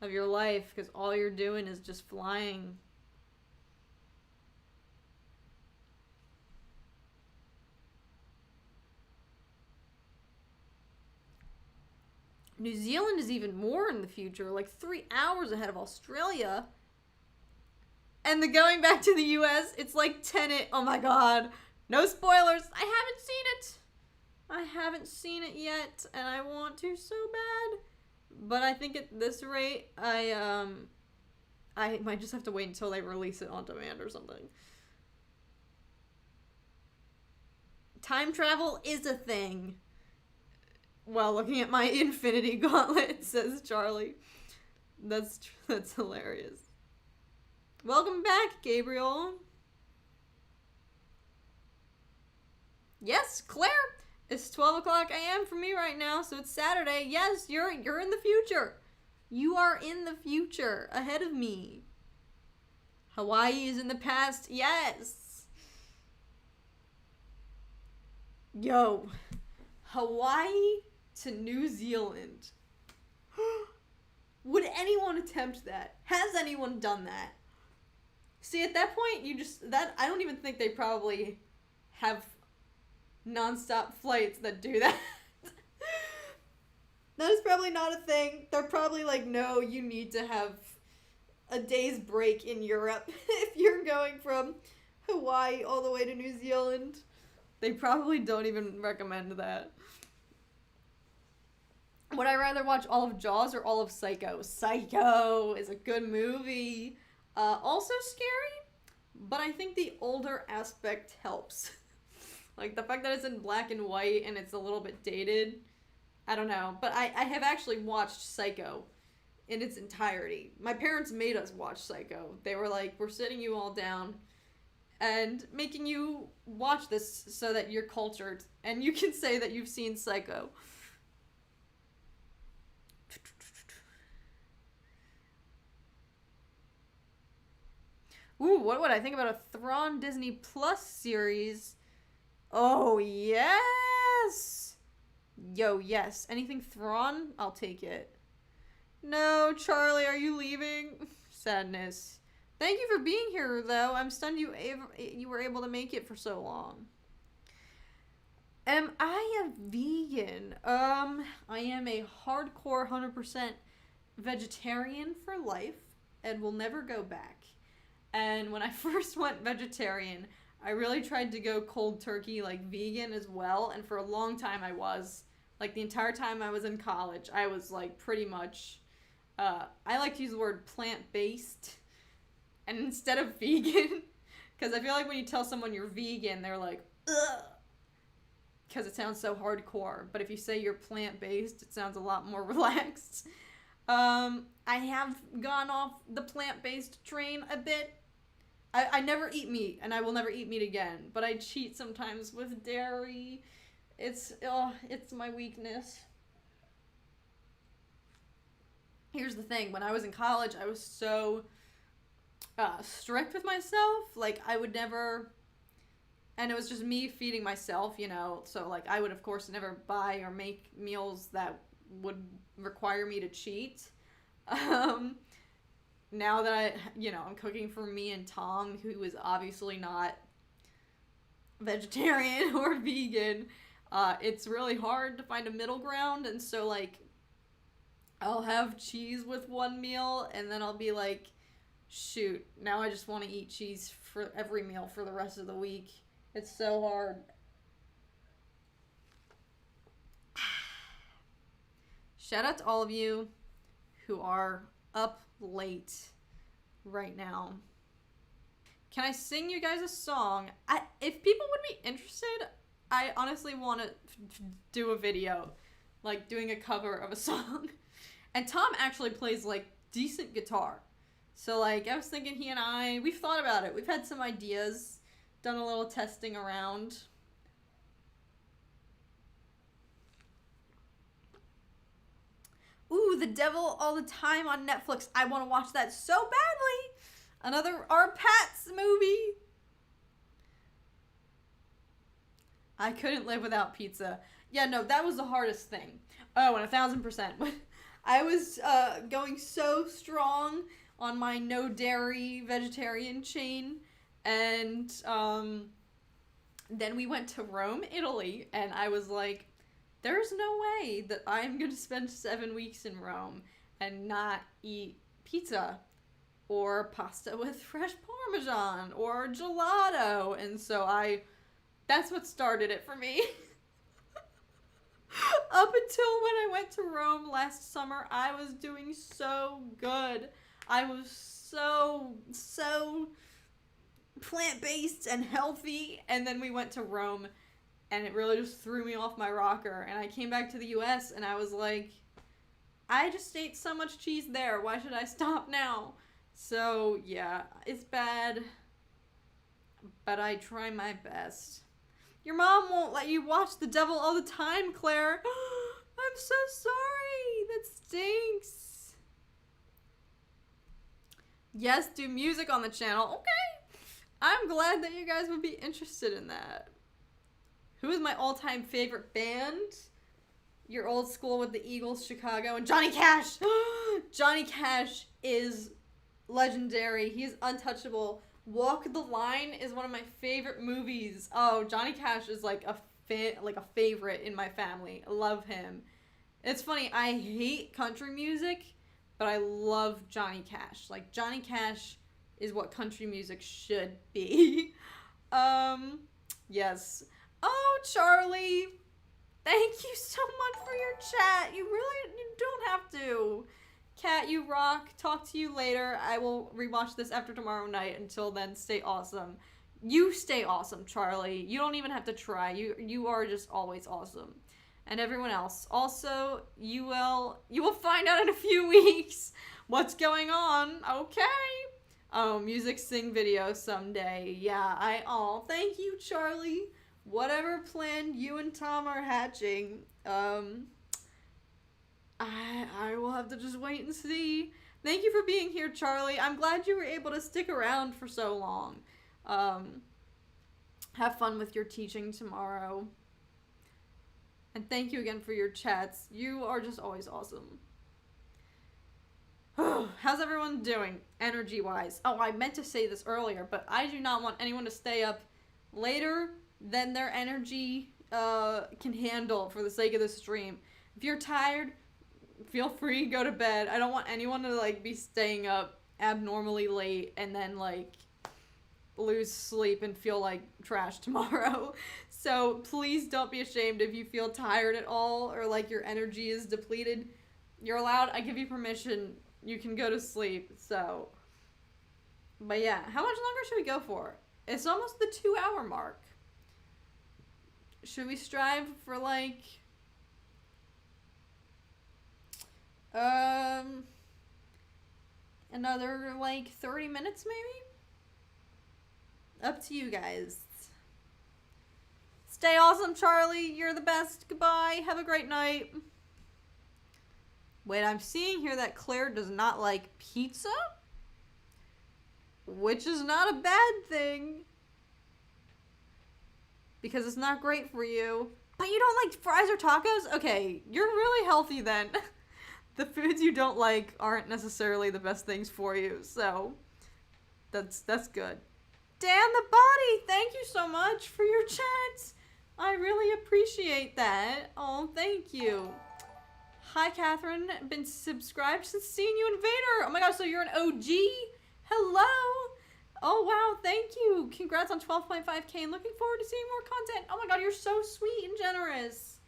of your life because all you're doing is just flying. New Zealand is even more in the future, like 3 hours ahead of Australia. And the going back to the US, it's like Tenet. Oh my god. No spoilers. I haven't seen it yet, and I want to so bad. But I think at this rate, I might just have to wait until they release it on demand or something. Time travel is a thing. Well, looking at my Infinity Gauntlet, says Charlie. That's hilarious. Welcome back, Gabriel. Yes, Claire. It's 12 o'clock a.m. for me right now, so it's Saturday. Yes, you're in the future. You are in the future, ahead of me. Hawaii is in the past. Yes. Yo, Hawaii to New Zealand. Would anyone attempt that? Has anyone done that? See, at that point, I don't even think they probably have non-stop flights that do that. That is probably not a thing. They're probably like, no, you need to have a day's break in Europe if you're going from Hawaii all the way to New Zealand. They probably don't even recommend that. Would I rather watch all of Jaws or all of Psycho? Psycho is a good movie. Also scary, but I think the older aspect helps. Like, the fact that it's in black and white and it's a little bit dated, I don't know. But I have actually watched Psycho in its entirety. My parents made us watch Psycho. They were like, we're sitting you all down and making you watch this so that you're cultured and you can say that you've seen Psycho. Ooh, what would I think about a Thrawn Disney Plus series? Oh, yes! Yo, yes. Anything Thrawn? I'll take it. No, Charlie, are you leaving? Sadness. Thank you for being here, though. I'm stunned you were able to make it for so long. Am I a vegan? I am a hardcore 100% vegetarian for life and will never go back. And when I first went vegetarian, I really tried to go cold turkey, like vegan as well. And for a long time I was. Like the entire time I was in college, I was like pretty much, I like to use the word plant-based. And instead of vegan, because I feel like when you tell someone you're vegan, they're like, ugh. because it sounds so hardcore. But if you say you're plant-based, it sounds a lot more relaxed. I have gone off the plant-based train a bit. I never eat meat, and I will never eat meat again. But I cheat sometimes with dairy. It's my weakness. Here's the thing. When I was in college, I was so strict with myself. Like, I would never... And it was just me feeding myself, you know. So, like, I would, of course, never buy or make meals that would require me to cheat. Now that I'm cooking for me and Tom, who is obviously not vegetarian or vegan, it's really hard to find a middle ground. And so, like, I'll have cheese with one meal, and then I'll be like, shoot, now I just want to eat cheese for every meal for the rest of the week. It's so hard. Shout out to all of you who are up late right now. Can I sing you guys a song? If people would be interested, I honestly want to do a video, like doing a cover of a song. And Tom actually plays like decent guitar. So like I was thinking we've thought about it. We've had some ideas, done a little testing around. Ooh, The Devil All the Time on Netflix. I want to watch that so badly. Another Our Pats movie. I couldn't live without pizza. Yeah, no, that was the hardest thing. Oh, and 1,000%. I was going so strong on my no dairy vegetarian chain, and then we went to Rome, Italy, and I was like, there's no way that I'm going to spend 7 weeks in Rome and not eat pizza or pasta with fresh Parmesan or gelato. And so that's what started it for me. Up until when I went to Rome last summer, I was doing so good. I was so plant-based and healthy. And then we went to Rome, and it really just threw me off my rocker. And I came back to the US, and I was like, I just ate so much cheese there. Why should I stop now? So, yeah, it's bad, but I try my best. Your mom won't let you watch The Devil All the Time, Claire. I'm so sorry. That stinks. Yes, do music on the channel. Okay. I'm glad that you guys would be interested in that. Who is my all-time favorite band? Your Old School with the Eagles, Chicago, and Johnny Cash. Johnny Cash is legendary. He is untouchable. Walk the Line is one of my favorite movies. Oh, Johnny Cash is like a favorite in my family. I love him. It's funny, I hate country music, but I love Johnny Cash. Like, Johnny Cash is what country music should be. Yes. Oh, Charlie, thank you so much for your chat. You don't have to. Kat, you rock. Talk to you later. I will rewatch this after tomorrow night. Until then, stay awesome. You stay awesome, Charlie. You don't even have to try. You are just always awesome. And everyone else. Also, you will find out in a few weeks what's going on. Okay. Oh, music sing video someday. Yeah, thank you, Charlie. Whatever plan you and Tom are hatching, I will have to just wait and see. Thank you for being here, Charlie. I'm glad you were able to stick around for so long. Have fun with your teaching tomorrow. And thank you again for your chats. You are just always awesome. How's everyone doing, energy-wise? Oh, I meant to say this earlier, but I do not want anyone to stay up later than their energy can handle for the sake of the stream. If you're tired, feel free, go to bed. I don't want anyone to, like, be staying up abnormally late and then, like, lose sleep and feel like trash tomorrow. So please don't be ashamed if you feel tired at all or like your energy is depleted. You're allowed. I give you permission. You can go to sleep. So, but yeah, how much longer should we go for? It's almost the 2-hour mark. Should we strive for like another like 30 minutes maybe? Up to you guys. Stay awesome, Charlie. You're the best. Goodbye. Have a great night. Wait, I'm seeing here that Claire does not like pizza? Which is not a bad thing. Because it's not great for you. But you don't like fries or tacos? Okay, you're really healthy then. The foods you don't like aren't necessarily the best things for you, so that's good. Dan the Body, thank you so much for your chat. I really appreciate that. Oh, thank you. Hi, Catherine. Been subscribed since seeing you in Vader. Oh my gosh, so you're an OG? Hello. Oh, wow, thank you. Congrats on 12.5K and looking forward to seeing more content. Oh my god, you're so sweet and generous.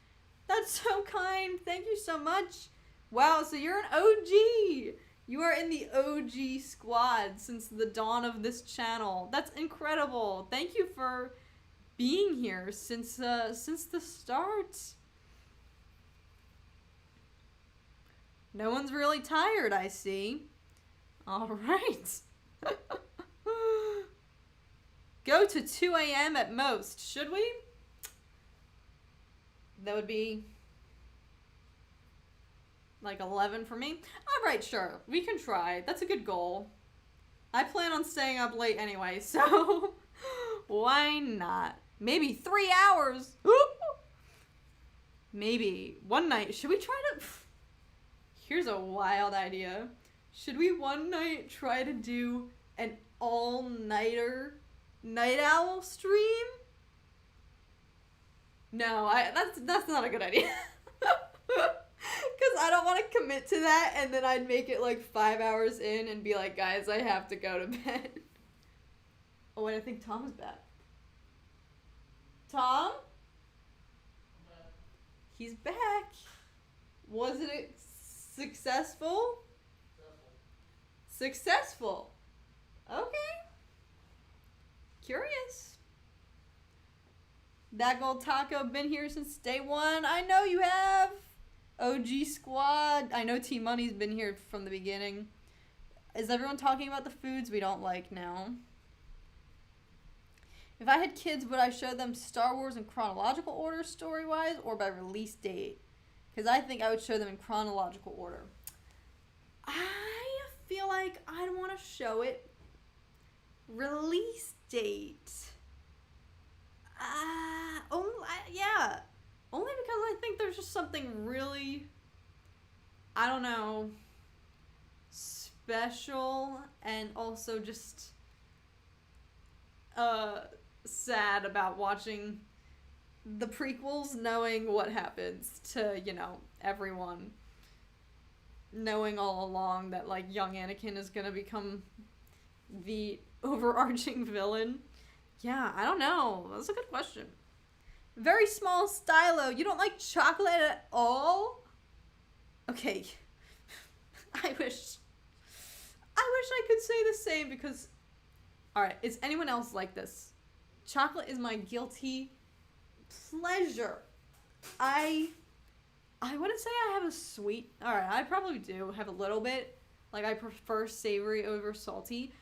That's so kind. Thank you so much. Wow, so you're an OG. You are in the OG squad since the dawn of this channel. That's incredible. Thank you for being here since the start. No one's really tired, I see. All right. Go to 2 a.m. at most, should we? That would be like 11 for me. All right, sure. We can try. That's a good goal. I plan on staying up late anyway, so why not? Maybe 3 hours. Maybe one night. Should we try to... Here's a wild idea. Should we one night try to do an all-nighter night owl stream? No, that's not a good idea. Because I don't want to commit to that, and then I'd make it like 5 hours in and be like, guys, I have to go to bed. Oh, wait, I think Tom's back. Tom? He's back. Was it successful? Successful. Okay. Curious. That gold taco been here since day one. I know you have. OG squad. I know T Money's been here from the beginning. Is everyone talking about the foods we don't like now? If I had kids, would I show them Star Wars in chronological order story-wise or by release date? Because I think I would show them in chronological order. I feel like I'd want to show it release date. Yeah. Only because I think there's just something really, I don't know, special and also just sad about watching the prequels, knowing what happens to, you know, everyone. Knowing all along that, like, young Anakin is gonna become the overarching villain. Yeah, I don't know. That's a good question. Very small stylo. You don't like chocolate at all? Okay. I wish I could say the same because... Alright, is anyone else like this? Chocolate is my guilty pleasure. I wouldn't say I have a sweet... Alright, I probably do have a little bit. Like, I prefer savory over salty.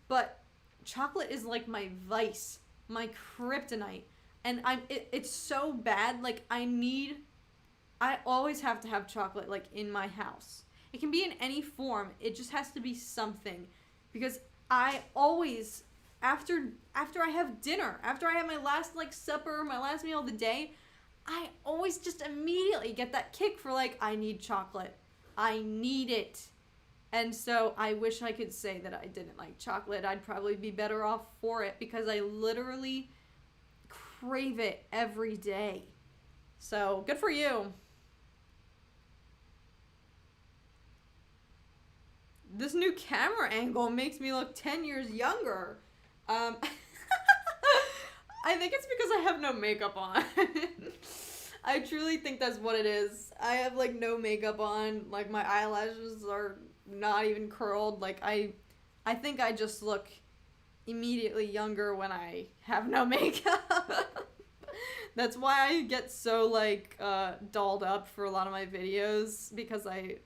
But chocolate is like my vice. My kryptonite. And it's so bad. Like, I always have to have chocolate, like, in my house. It can be in any form. It just has to be something. Because I always, after I have dinner, after I have my last, like, supper, my last meal of the day, I always just immediately get that kick for, like, I need chocolate. I need it. And so I wish I could say that I didn't like chocolate. I'd probably be better off for it because I literally crave it every day. So, good for you. This new camera angle makes me look 10 years younger. I think it's because I have no makeup on. I truly think that's what it is. I have, like, no makeup on. Like, my eyelashes are not even curled. Like, I think I just look immediately younger when I have no makeup. That's why I get so, like, dolled up for a lot of my videos, because I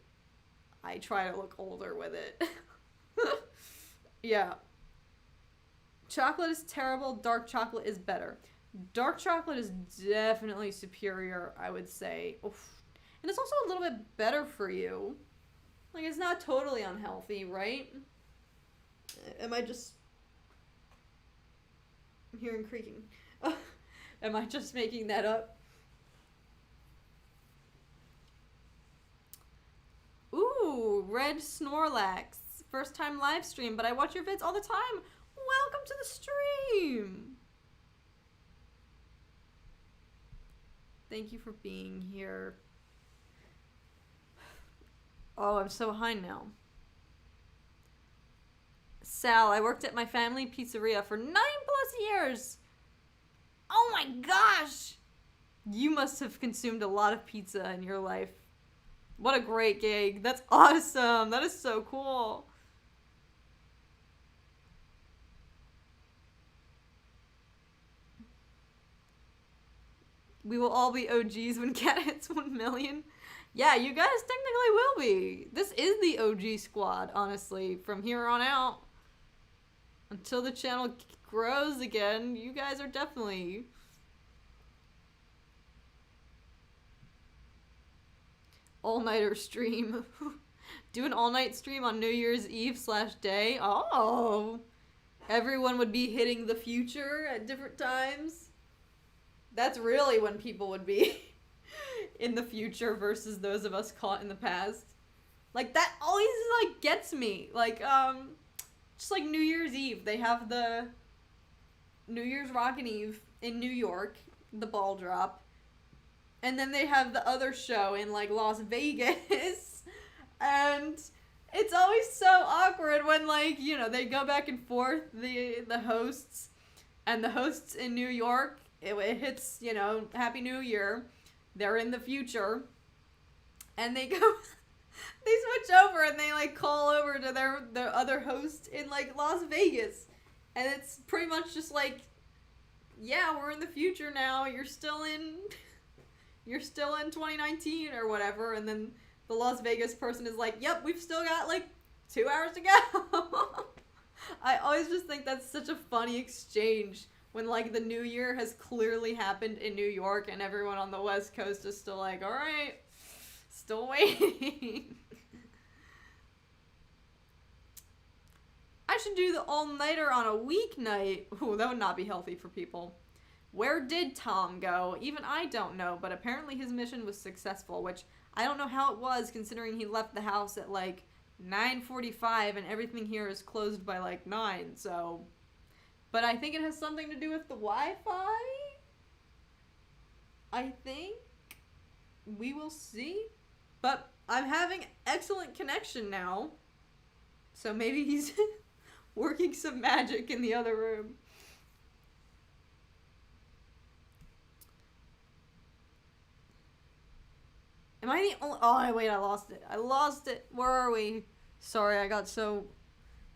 try to look older with it. Yeah. Chocolate is terrible, dark chocolate is better. Dark chocolate is definitely superior, I would say. Oof. And it's also a little bit better for you. Like, it's not totally unhealthy, right? Am I just... I'm hearing creaking. Am I just making that up? Ooh, Red Snorlax. First time live stream, but I watch your vids all the time. Welcome to the stream. Thank you for being here. Oh, I'm so high now. Sal, I worked at my family pizzeria for 9+ years. Oh my gosh! You must have consumed a lot of pizza in your life. What a great gig. That's awesome. That is so cool. We will all be OGs when Cat hits 1 million. Yeah, you guys technically will be. This is the OG squad, honestly, from here on out. Until the channel grows again, you guys are definitely... all-nighter stream. Do an all-night stream on New Year's Eve/day. Oh! Everyone would be hitting the future at different times. That's really when people would be in the future versus those of us caught in the past. Like, that always, like, gets me. Like, just like New Year's Eve. They have the New Year's Rockin' Eve in New York, the ball drop. And then they have the other show in, like, Las Vegas. And it's always so awkward when, like, you know, they go back and forth, the hosts. And the hosts in New York, it hits, you know, Happy New Year. They're in the future. And they go... they switch over and they, like, call over to their other host in, like, Las Vegas. And it's pretty much just like, yeah, we're in the future now. You're still in 2019 or whatever. And then the Las Vegas person is like, yep, we've still got, like, 2 hours to go. I always just think that's such a funny exchange when, like, the new year has clearly happened in New York and everyone on the West Coast is still like, all right, still waiting. I should do the all-nighter on a weeknight. Ooh, that would not be healthy for people. Where did Tom go? Even I don't know, but apparently his mission was successful, which I don't know how it was considering he left the house at, like, 9:45 and everything here is closed by, like, 9, so... But I think it has something to do with the Wi-Fi? I think. We will see. But I'm having excellent connection now. So maybe he's working some magic in the other room. Am I the only... Oh, wait, I lost it. I lost it. Where are we? Sorry, I got so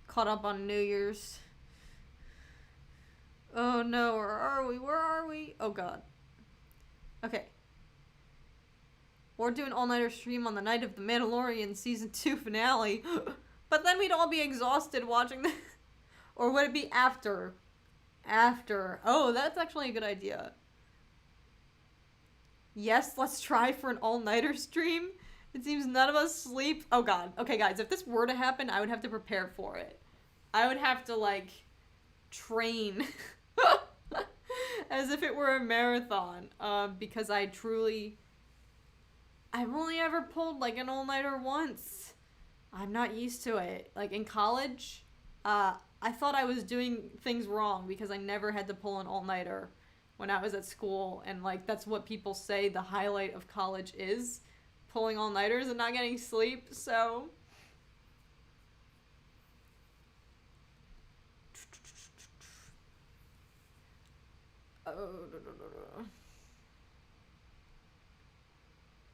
caught up on New Year's. Oh no, where are we? Where are we? Oh god. Okay. Or do an all-nighter stream on the night of the Mandalorian Season 2 finale. But then we'd all be exhausted watching the... Or would it be after? After. Oh, that's actually a good idea. Yes, let's try for an all-nighter stream. It seems none of us sleep. Oh god. Okay, guys, if this were to happen, I would have to prepare for it. I would have to, like, train... as if it were a marathon, because I've only ever pulled, like, an all-nighter once. I'm not used to it. Like, in college, I thought I was doing things wrong because I never had to pull an all-nighter when I was at school, and, like, that's what people say the highlight of college is, pulling all-nighters and not getting sleep, so...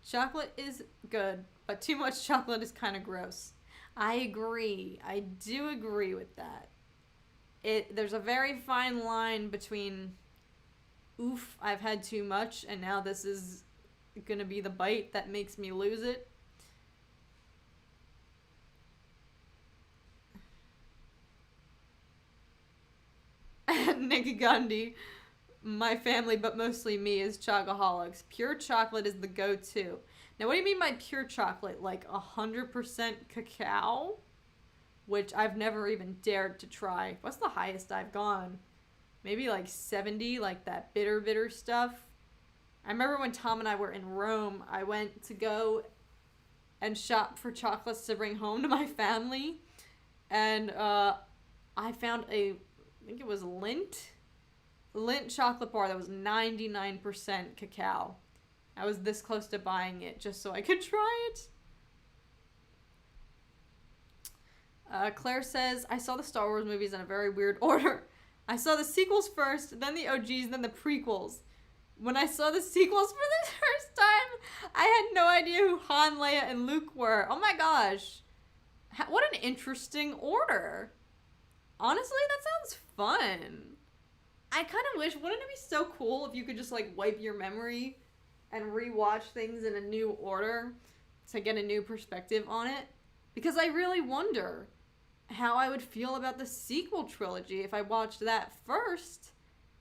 Chocolate is good, but too much chocolate is kind of gross. I agree. I do agree with that. There's a very fine line between oof, I've had too much, and now this is gonna be the bite that makes me lose it. Nick Gundy. My family, but mostly me, is chocoholics. Pure chocolate is the go-to. Now, what do you mean by pure chocolate? Like 100% cacao? Which I've never even dared to try. What's the highest I've gone? Maybe like 70, like that bitter stuff. I remember when Tom and I were in Rome, I went to go and shop for chocolates to bring home to my family. And I found I think it was Lindt chocolate bar that was 99% cacao. I was this close to buying it just so I could try it. Claire says, I saw the Star Wars movies in a very weird order. I saw the sequels first, then the OGs, then the prequels. When I saw the sequels for the first time, I had no idea who Han, Leia, and Luke were. Oh my gosh. What an interesting order. Honestly, that sounds fun. I kind of wish, wouldn't it be so cool if you could just like wipe your memory and rewatch things in a new order to get a new perspective on it? Because I really wonder how I would feel about the sequel trilogy if I watched that first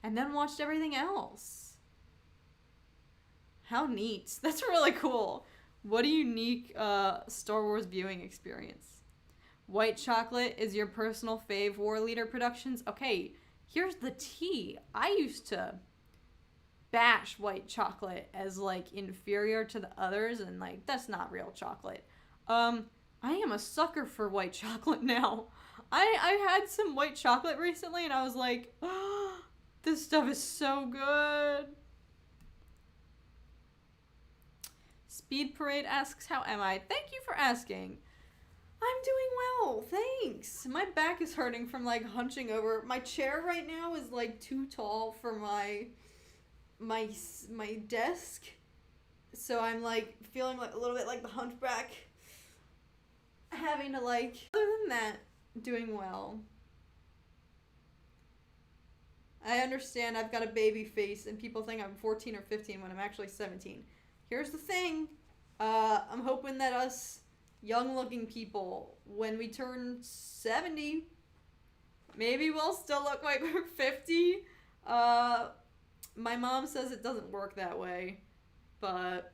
and then watched everything else. How neat. That's really cool. What a unique Star Wars viewing experience. White chocolate is your personal fave War Leader Productions? Okay, here's the tea. I used to bash white chocolate as like inferior to the others, and like that's not real chocolate. I am a sucker for white chocolate now. I had some white chocolate recently and I was like, oh, this stuff is so good. Speed Parade asks, how am I? Thank you for asking. I'm doing well, thanks. My back is hurting from like hunching over. My chair right now is like too tall for my desk. So I'm like feeling like a little bit like the hunchback. Having to like, other than that, doing well. I understand I've got a baby face and people think I'm 14 or 15 when I'm actually 17. Here's the thing. I'm hoping that us young looking people, when we turn 70, maybe we'll still look like we're 50. My mom says it doesn't work that way, but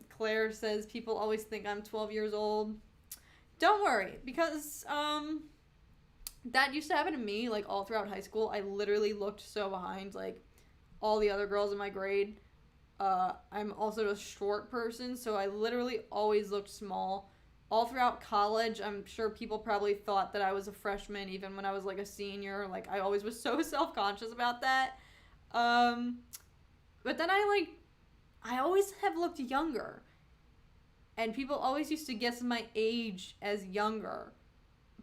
Claire says people always think I'm 12 years old. Don't worry, because that used to happen to me like all throughout high school. I literally looked so behind like all the other girls in my grade. I'm also a short person, so I literally always looked small. All throughout college, I'm sure people probably thought that I was a freshman even when I was like a senior. Like I always was so self-conscious about that. But then I always have looked younger. And people always used to guess my age as younger.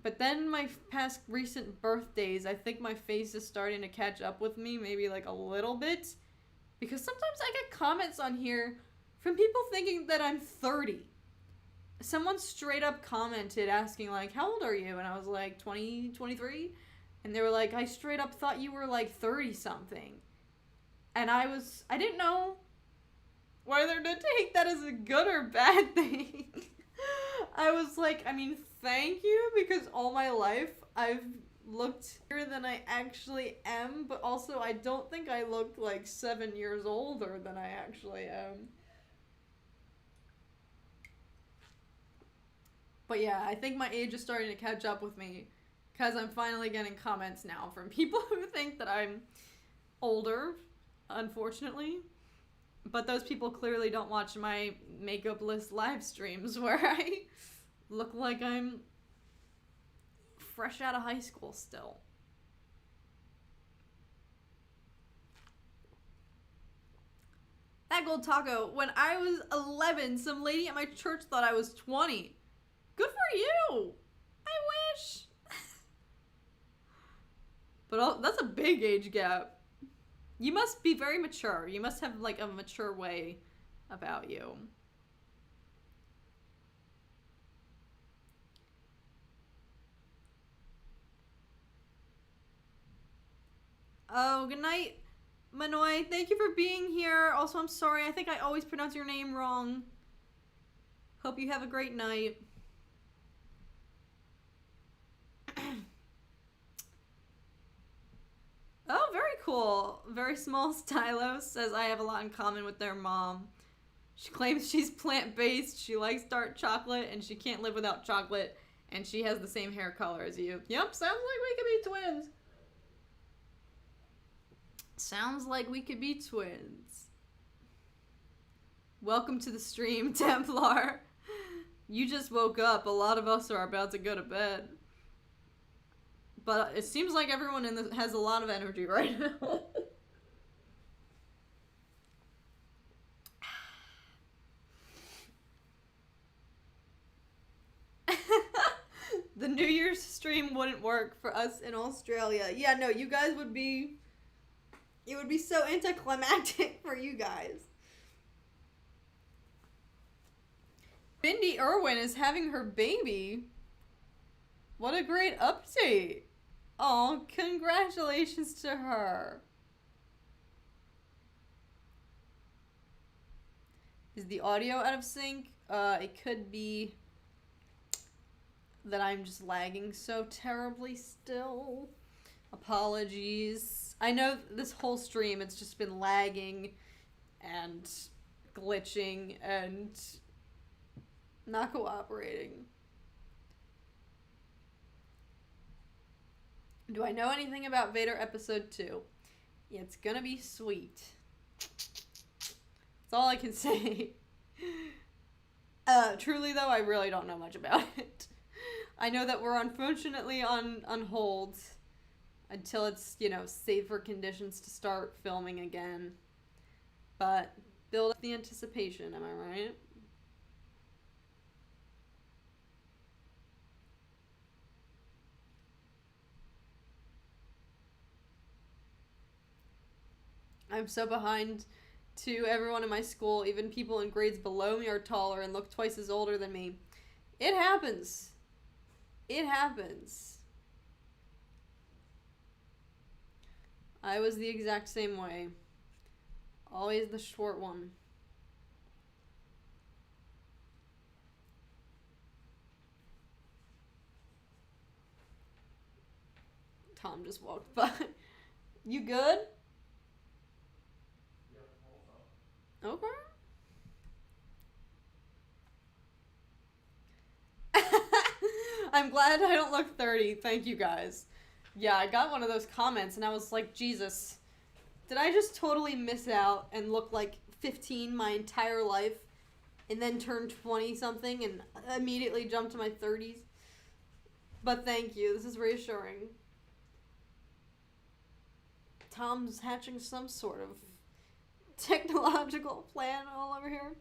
But then my past recent birthdays, I think my face is starting to catch up with me, maybe like a little bit. Because sometimes I get comments on here from people thinking that I'm 30. Someone straight up commented asking like, how old are you? And I was like, 20, 23? And they were like, I straight up thought you were like 30 something. And I didn't know whether to take that as a good or bad thing. I was like, I mean, thank you, because all my life I've looked younger than I actually am, but also I don't think I look like 7 years older than I actually am. But yeah, I think my age is starting to catch up with me, because I'm finally getting comments now from people who think that I'm older, unfortunately. But those people clearly don't watch my makeup list live streams where I look like I'm fresh out of high school still. That gold taco, when I was 11, some lady at my church thought I was 20. Good for you! I wish! But that's a big age gap. You must be very mature. You must have like a mature way about you. Oh, good night, Manoy. Thank you for being here. Also, I'm sorry. I think I always pronounce your name wrong. Hope you have a great night. Oh, very cool. Very small stylo says I have a lot in common with their mom. She claims she's plant-based, she likes dark chocolate, and she can't live without chocolate, and she has the same hair color as you. Yep, sounds like we could be twins. Sounds like we could be twins. Welcome to the stream, Templar. You just woke up. A lot of us are about to go to bed. But it seems like everyone in this has a lot of energy right now. The New Year's stream wouldn't work for us in Australia. Yeah, no, you guys would be... It would be so anticlimactic for you guys. Bindi Irwin is having her baby. What a great update. Oh, congratulations to her. Is the audio out of sync? It could be that I'm just lagging so terribly still. Apologies. I know this whole stream it's just been lagging and glitching and not cooperating. Do I know anything about Vader Episode 2? Yeah, it's gonna be sweet. That's all I can say. Truly though, I really don't know much about it. I know that we're unfortunately on hold until it's, you know, safer conditions to start filming again. But build up the anticipation, am I right? I'm so behind to everyone in my school. Even people in grades below me are taller and look twice as older than me. It happens. It happens. I was the exact same way. Always the short one. Tom just walked by. You good? Okay. I'm glad I don't look 30. Thank you guys. Yeah, I got one of those comments and I was like, Jesus, did I just totally miss out and look like 15 my entire life and then turn 20 something and immediately jump to my 30s? But thank you. This is reassuring. Tom's hatching some sort of technological plan all over here.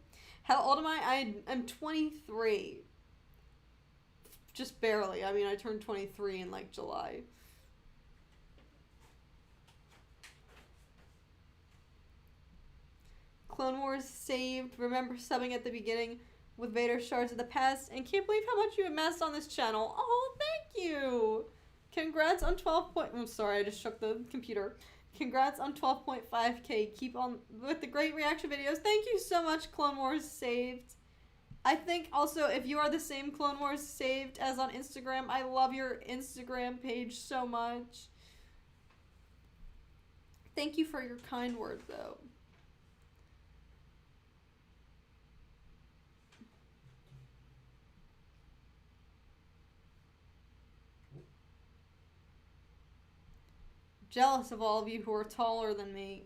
How old am I? I'm 23. Just barely. I mean, I turned 23 in like July. Clone Wars saved. Remember subbing at the beginning with Vader Shards of the Past. And can't believe how much you amassed on this channel. Oh, thank you. Congrats on 12 point... I'm sorry, I just shook the computer. Congrats on 12.5k. Keep on with the great reaction videos. Thank you so much, Clone Wars saved. I think also if you are the same Clone Wars saved as on Instagram, I love your Instagram page so much. Thank you for your kind words, though. Jealous of all of you who are taller than me.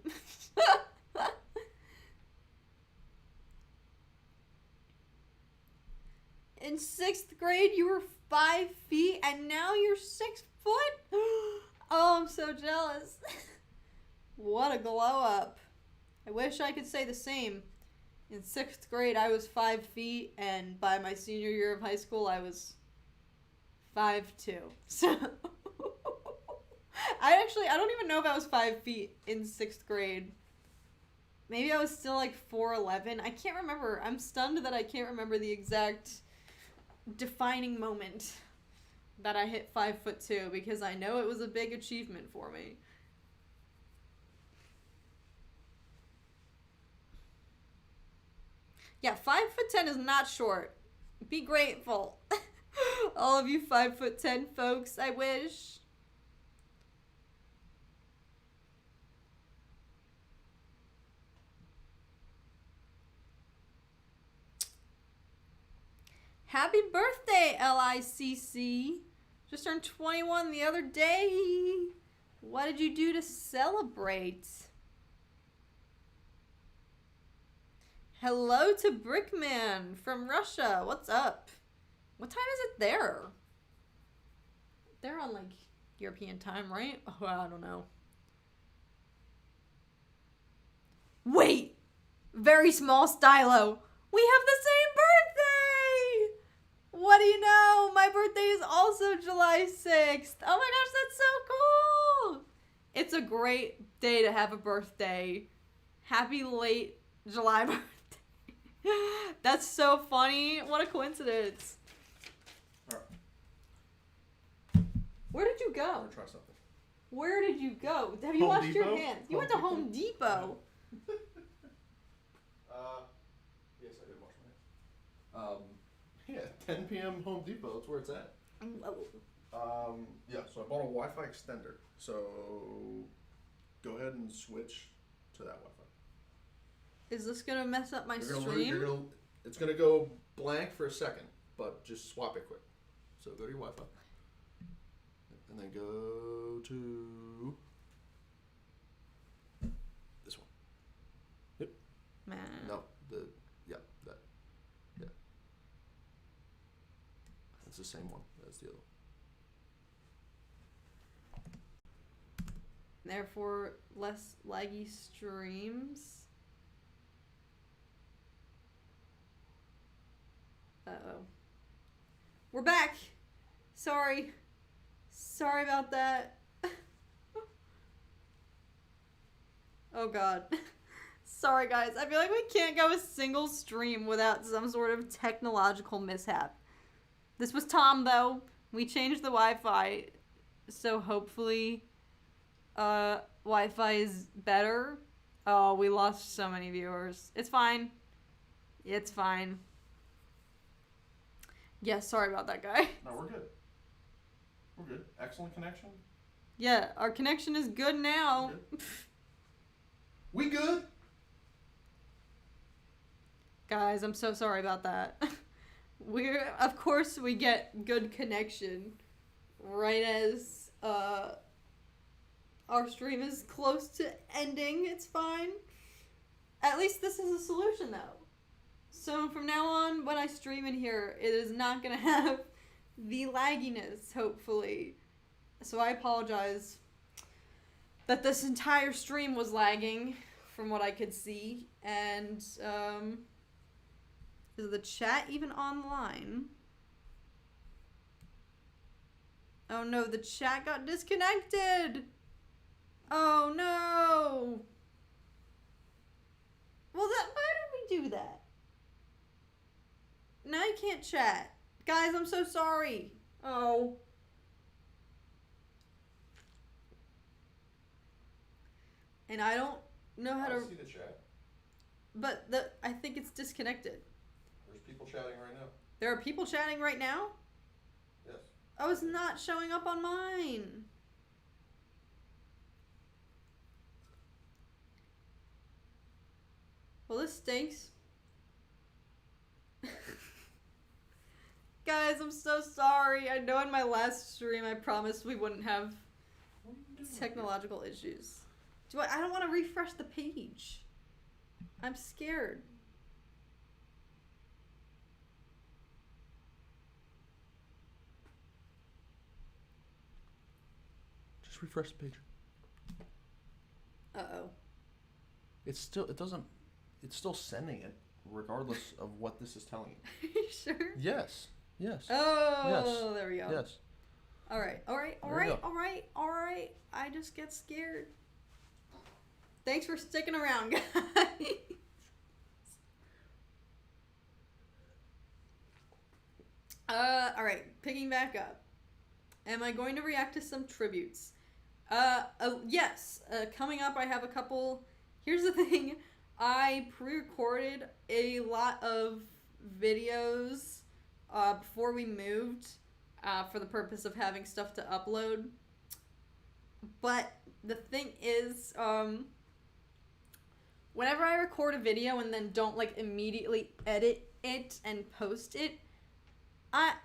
In 6th grade, you were 5 feet, and now you're 6 foot? Oh, I'm so jealous. What a glow up. I wish I could say the same. In 6th grade, I was 5 feet, and by my senior year of high school, I was 5'2". So, I don't even know if I was 5 feet in 6th grade. Maybe I was still like 4'11". I can't remember. I'm stunned that I can't remember the exact defining moment that I hit 5'2", because I know it was a big achievement for me. Yeah, 5'10" is not short. Be grateful. All of you 5'10" folks, I wish. Happy birthday, LICC. Just turned 21 the other day. What did you do to celebrate? Hello to Brickman from Russia. What's up? What time is it there? They're on like European time, right? Oh, I don't know. Wait! Very small stylo. We have the same birthday! What do you know? My birthday is also July 6th. Oh my gosh, that's so cool! It's a great day to have a birthday. Happy late July birthday. That's so funny. What a coincidence. Alright. Where did you I'm go? gonna try something. Where did you go? Have you Home washed your Depot? hands? You Home went to Depot? Home Depot. Yes, I did wash my hands. Yeah, 10 p.m. Home Depot. That's where it's at. Yeah. So I bought a Wi-Fi extender. So go ahead and switch to that Wi-Fi. Is this gonna mess up my You're gonna stream? it's gonna go blank for a second, but just swap it quick. So go to your Wi-Fi, and then go to this one. Yep. Man. No, that. Yeah. It's the same one as the other one. Therefore, less laggy streams. Uh-oh. We're back! Sorry. Sorry about that. Oh god. Sorry guys. I feel like we can't go a single stream without some sort of technological mishap. This was Tom though. We changed the Wi-Fi. So hopefully Wi-Fi is better. Oh, we lost so many viewers. It's fine. It's fine. Yeah, sorry about that, guy. No, we're good. We're good. Excellent connection. Yeah, our connection is good now. We good? Guys, I'm so sorry about that. Of course we get good connection right as our stream is close to ending. It's fine. At least this is a solution though. So from now on, when I stream in here, it is not going to have the lagginess, hopefully. So I apologize that this entire stream was lagging from what I could see. And, is the chat even online? Oh no, the chat got disconnected! Oh no! Well, why did we do that? Now you can't chat. Guys, I'm so sorry. Oh. And I don't know how to... see the chat. But I think it's disconnected. There's people chatting right now. There are people chatting right now? Yes. Oh, it's not showing up on mine. Well, this stinks. Guys, I'm so sorry. I know in my last stream I promised we wouldn't have technological issues. I don't want to refresh the page. I'm scared. Just refresh the page. Uh-oh. It's still sending it, regardless of what this is telling you. Are you sure? Yes. Yes. Oh, Yes. there we go. Yes. All right. I just get scared. Thanks for sticking around, guys. All right, picking back up. Am I going to react to some tributes? Yes. Coming up, I have a couple. Here's the thing. I pre-recorded a lot of videos before we moved for the purpose of having stuff to upload. But the thing is, whenever I record a video and then don't like immediately edit it and post it,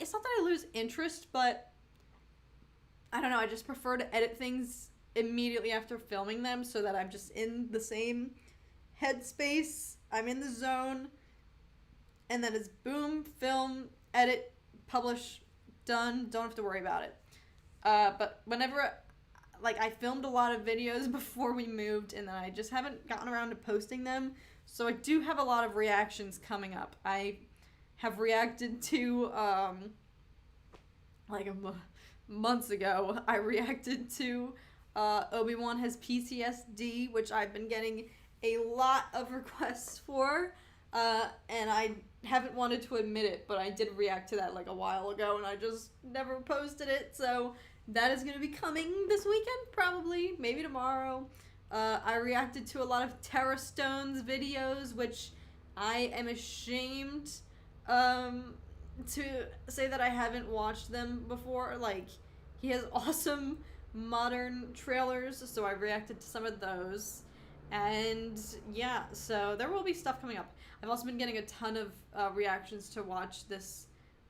it's not that I lose interest, but I don't know, I just prefer to edit things immediately after filming them so that I'm just in the same headspace, I'm in the zone, and then it's boom, film, edit, publish, done, don't have to worry about it. But whenever, like, I filmed a lot of videos before we moved, and then I just haven't gotten around to posting them, so I do have a lot of reactions coming up. I have reacted to, months ago, I reacted to Obi-Wan has PTSD, which I've been getting a lot of requests for, and I haven't wanted to admit it, but I did react to that like a while ago, and I just never posted it, so that is going to be coming this weekend, probably, maybe tomorrow. I reacted to a lot of Terra Stone's videos, which I am ashamed to say that I haven't watched them before. Like, he has awesome modern trailers, so I reacted to some of those. And yeah, so there will be stuff coming up. I've also been getting a ton of reactions to watch this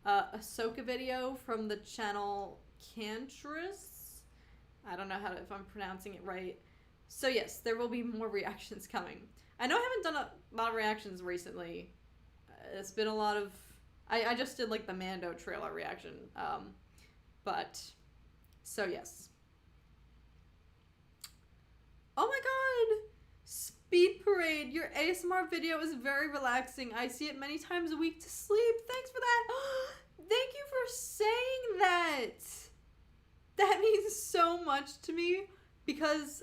Ahsoka video from the channel Cantress. I don't know if I'm pronouncing it right. So yes, there will be more reactions coming. I know I haven't done a lot of reactions recently. It's been a lot of... I just did like the Mando trailer reaction. But, so yes. Oh my god! Speed Parade, your ASMR video is very relaxing. I see it many times a week to sleep. Thanks for that. Thank you for saying that. That means so much to me because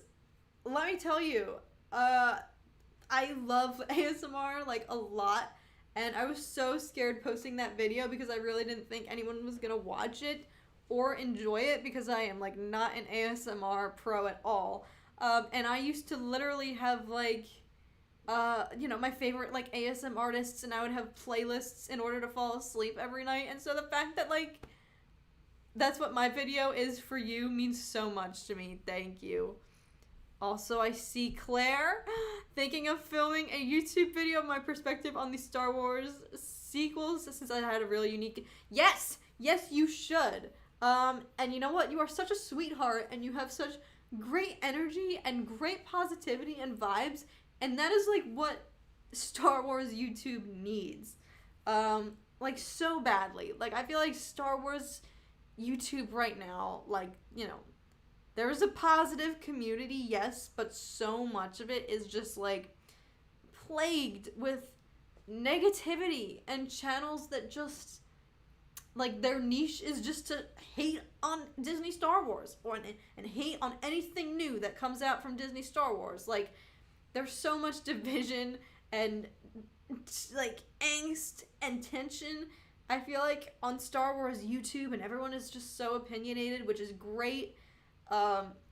let me tell you, I love ASMR like a lot, and I was so scared posting that video because I really didn't think anyone was gonna watch it or enjoy it because I am like not an ASMR pro at all. And I used to literally have like, my favorite like ASMR artists, and I would have playlists in order to fall asleep every night. And so the fact that like that's what my video is for you means so much to me. Thank you. Also, I see Claire thinking of filming a YouTube video of my perspective on the Star Wars sequels since I had a really unique... Yes, you should. And you know what? You are such a sweetheart, and you have such great energy and great positivity and vibes, and that is like what Star Wars YouTube needs. Like so badly. Like I feel like Star Wars YouTube right now, like, there is a positive community, yes, but so much of it is just like plagued with negativity and channels that just like their niche is just to hate on Disney Star Wars and hate on anything new that comes out from Disney Star Wars. Like there's so much division and like angst and tension, I feel like, on Star Wars YouTube, and everyone is just so opinionated, which is great.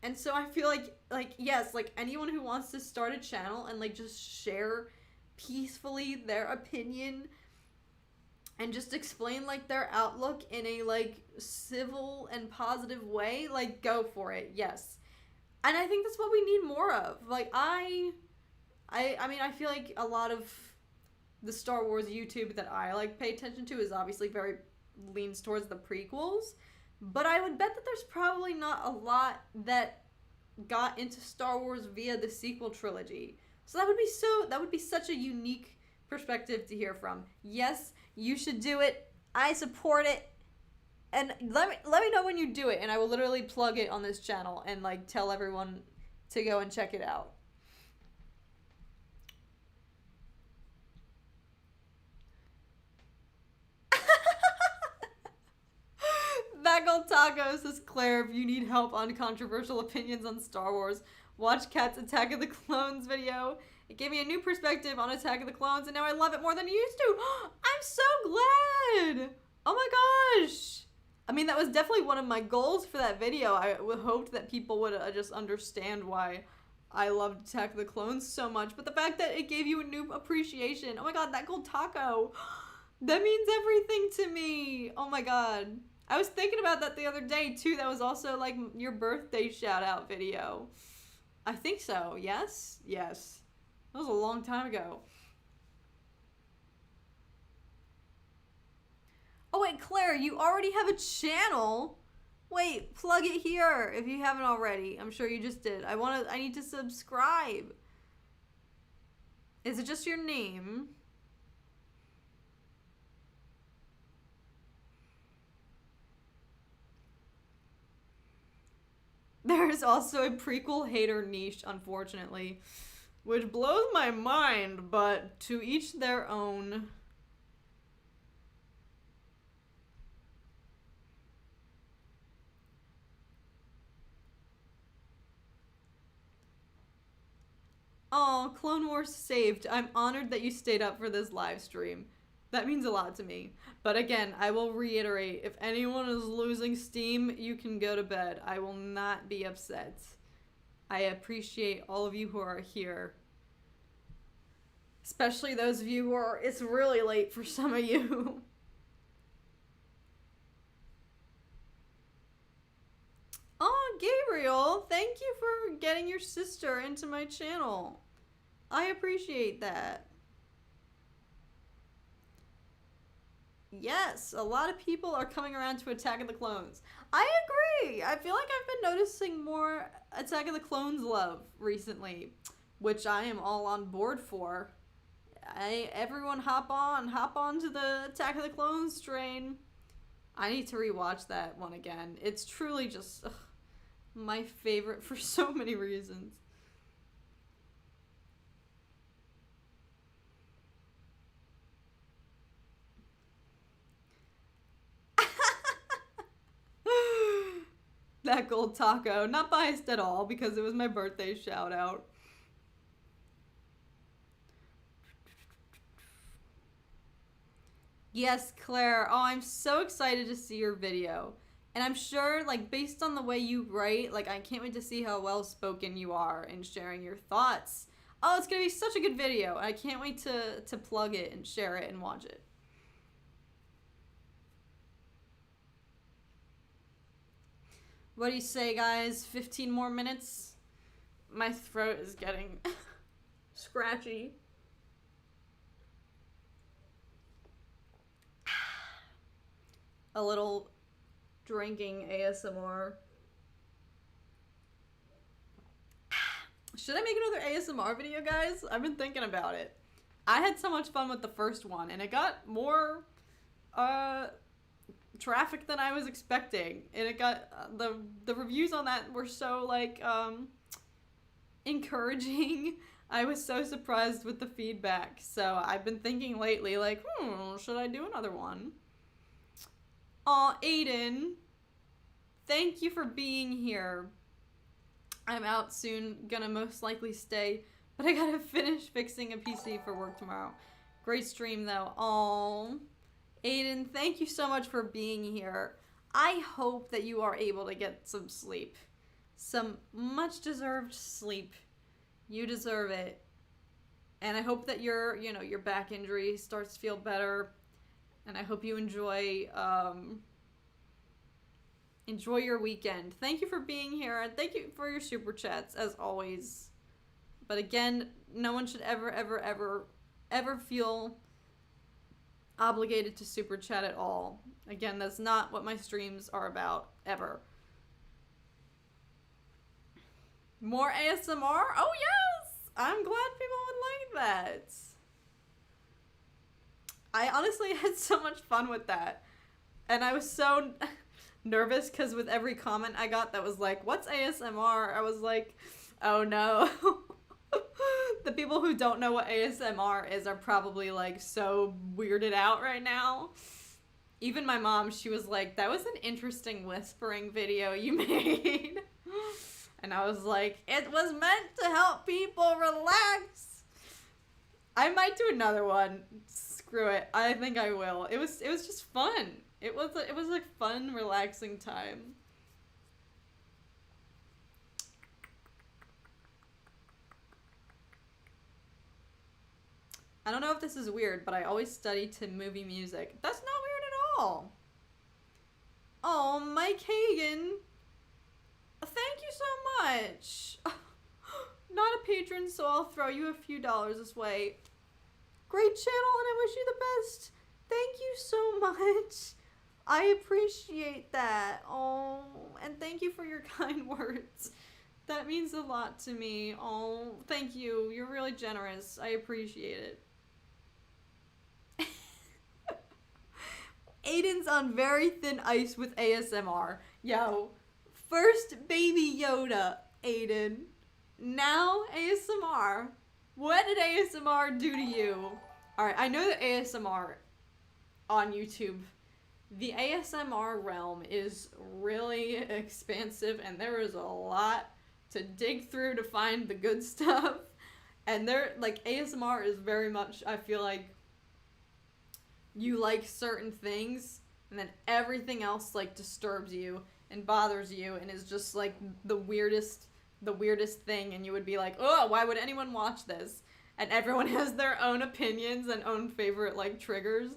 And so I feel like yes, like anyone who wants to start a channel and like just share peacefully their opinion and just explain like their outlook in a like civil and positive way, like go for it. Yes. And I think that's what we need more of. Like I mean, I feel like a lot of the Star Wars YouTube that I like pay attention to is obviously very leans towards the prequels. But I would bet that there's probably not a lot that got into Star Wars via the sequel trilogy. So that would be such a unique perspective to hear from. Yes, you should do it. I support it. And let me know when you do it, and I will literally plug it on this channel and like tell everyone to go and check it out. Bagel Taco says, Claire, if you need help on controversial opinions on Star Wars, watch Kat's Attack of the Clones video. It gave me a new perspective on Attack of the Clones, and now I love it more than I used to. I'm so glad! Oh my gosh! I mean, that was definitely one of my goals for that video. I hoped that people would just understand why I loved Attack of the Clones so much, but the fact that it gave you a new appreciation. Oh my god, that gold taco. That means everything to me. Oh my god. I was thinking about that the other day too. That was also like your birthday shout out video. I think so. Yes? Yes. That was a long time ago. Oh wait, Claire, you already have a channel? Wait, plug it here if you haven't already. I'm sure you just did. I need to subscribe. Is it just your name? There is also a prequel hater niche, unfortunately, which blows my mind, but to each their own. Oh, Clone Wars saved. I'm honored that you stayed up for this live stream. That means a lot to me. But again, I will reiterate, if anyone is losing steam, you can go to bed. I will not be upset. I appreciate all of you who are here. Especially those of you who are, it's really late for some of you. Oh, Gabriel, thank you for getting your sister into my channel. I appreciate that. Yes, a lot of people are coming around to Attack of the Clones. I agree. I feel like I've been noticing more Attack of the Clones love recently, which I am all on board for. Everyone hop on to the Attack of the Clones train. I need to rewatch that one again. It's truly just my favorite for so many reasons. That gold taco. Not biased at all because it was my birthday shout out. Yes, Claire. Oh, I'm so excited to see your video. And I'm sure, like, based on the way you write, like, I can't wait to see how well-spoken you are in sharing your thoughts. Oh, it's gonna be such a good video. I can't wait to plug it and share it and watch it. What do you say, guys? 15 more minutes? My throat is getting scratchy. A little drinking ASMR. Should I make another ASMR video, guys? I've been thinking about it. I had so much fun with the first one, and it got more traffic than I was expecting, and it got the reviews on that were so like encouraging. I was so surprised with the feedback. So I've been thinking lately, like, should I do another one? Aw, Aiden, thank you for being here. I'm out soon, gonna most likely stay, but I gotta finish fixing a PC for work tomorrow. Great stream though. Aw, Aiden, thank you so much for being here. I hope that you are able to get some sleep. Some much deserved sleep. You deserve it. And I hope that your back injury starts to feel better. And I hope you enjoy your weekend. Thank you for being here, and thank you for your super chats, as always. But again, no one should ever feel obligated to super chat at all. Again, that's not what my streams are about, ever. More ASMR? Oh yes! I'm glad people would like that. I honestly had so much fun with that. And I was so nervous because with every comment I got that was like, what's ASMR? I was like, oh no. The people who don't know what ASMR is are probably like so weirded out right now. Even my mom, she was like, that was an interesting whispering video you made. And I was like, it was meant to help people relax. I might do another one. Screw it. I think I will. It was just fun. It was like fun, relaxing time. I don't know if this is weird, but I always study to movie music. That's not weird at all. Oh, Mike Hagan. Thank you so much. Not a patron, so I'll throw you a few dollars this way. Great channel, and I wish you the best. Thank you so much. I appreciate that. Oh, and thank you for your kind words. That means a lot to me. Oh, thank you. You're really generous. I appreciate it. Aiden's on very thin ice with ASMR. Yo, first Baby Yoda, Aiden. Now ASMR. What did ASMR do to you? Alright, I know that ASMR on YouTube, the ASMR realm is really expansive and there is a lot to dig through to find the good stuff. And there, like, ASMR is very much, I feel like, you like certain things and then everything else, like, disturbs you and bothers you and is just, like, the weirdest thing, and you would be like, oh, why would anyone watch this? And everyone has their own opinions and own favorite, like, triggers.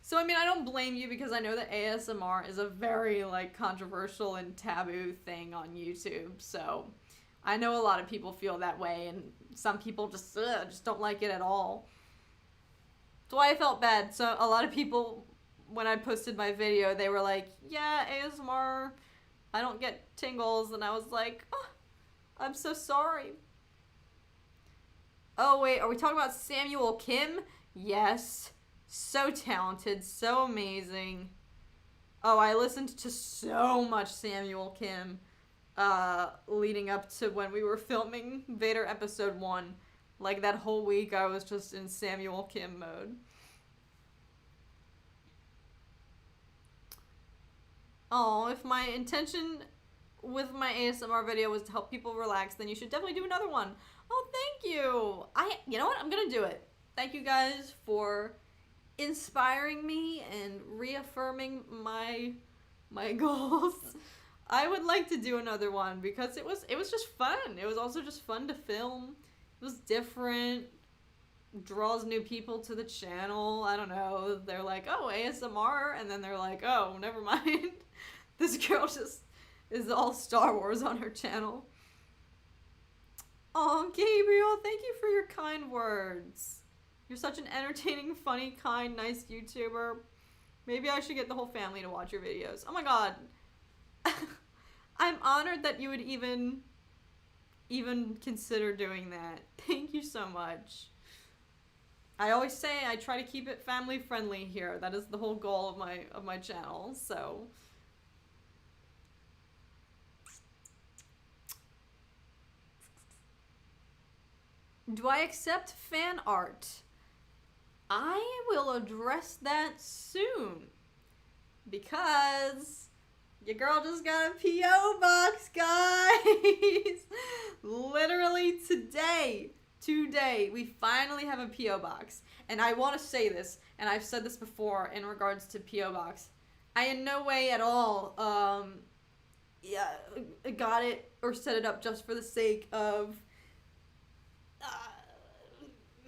So, I mean, I don't blame you because I know that ASMR is a very, like, controversial and taboo thing on YouTube. So, I know a lot of people feel that way, and some people just don't like it at all. That's why I felt bad. So, a lot of people, when I posted my video, they were like, yeah, ASMR, I don't get tingles. And I was like, oh, I'm so sorry. Oh, wait, are we talking about Samuel Kim? Yes. So talented, so amazing. Oh, I listened to so much Samuel Kim leading up to when we were filming Vader Episode 1. Like, that whole week I was just in Samuel Kim mode. Oh, if my intention with my ASMR video was to help people relax, then you should definitely do another one. Oh, thank you. You know what? I'm gonna do it. Thank you guys for inspiring me and reaffirming my goals. I would like to do another one because it was just fun. It was also just fun to film. It was different. Draws new people to the channel. I don't know. They're like, oh, ASMR, and then they're like, oh, never mind. This girl just is all Star Wars on her channel. Oh, Gabriel, thank you for your kind words. You're such an entertaining, funny, kind, nice YouTuber. Maybe I should get the whole family to watch your videos. Oh my god. I'm honored that you would even consider doing that. Thank you so much. I always say I try to keep it family friendly here. That is the whole goal of my channel. So do I accept fan art? I will address that soon. Because your girl just got a P.O. box, guys. Literally today, we finally have a P.O. box. And I want to say this, and I've said this before in regards to P.O. box. I in no way at all, got it or set it up just for the sake of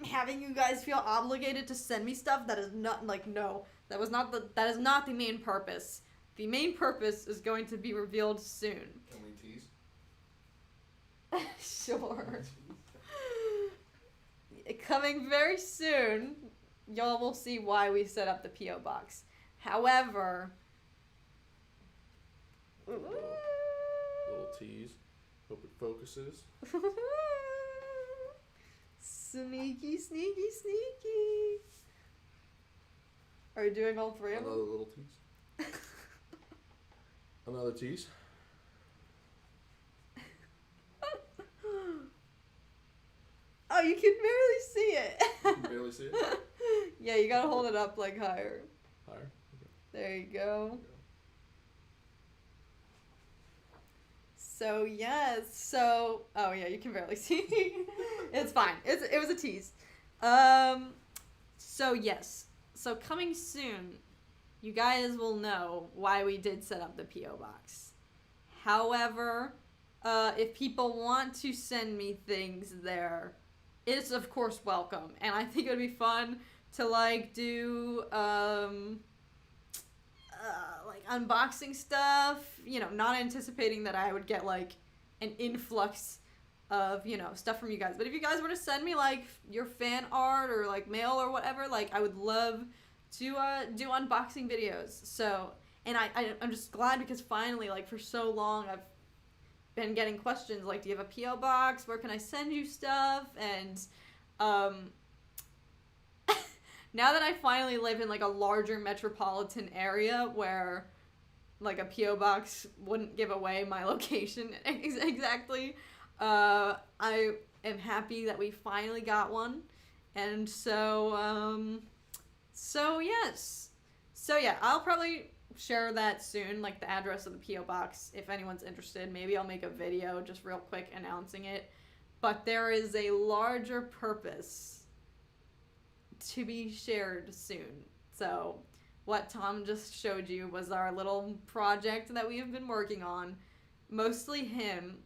having you guys feel obligated to send me stuff. That is not, like, no. That is not the main purpose. The main purpose is going to be revealed soon. Can we tease? Sure. Coming very soon, y'all will see why we set up the P.O. box. However... Little tease. Hope it focuses. Sneaky, sneaky, sneaky. Are you doing all three of them? Another little tease. Another tease. Oh, you can barely see it. You can barely see it? Yeah, you gotta hold it up, like, higher. Higher? Okay. There you go. So, yes. So, oh, yeah, you can barely see. It's fine. It was a tease. So, yes. So, coming soon, you guys will know why we did set up the P.O. box. However, if people want to send me things there, is of course welcome. And I think it would be fun to like do like unboxing stuff, you know, not anticipating that I would get like an influx of, you know, stuff from you guys. But if you guys were to send me like your fan art or like mail or whatever, like I would love to do unboxing videos. So, and I'm just glad because finally, like for so long I've been getting questions like, do you have a P.O. box? Where can I send you stuff? And now that I finally live in like a larger metropolitan area where like a P.O. box wouldn't give away my location exactly, I am happy that we finally got one. And so yes. So yeah, I'll probably share that soon, like the address of the P.O. box, if anyone's interested. Maybe I'll make a video just real quick announcing it. But there is a larger purpose to be shared soon. So what Tom just showed you was our little project that we have been working on. Mostly him.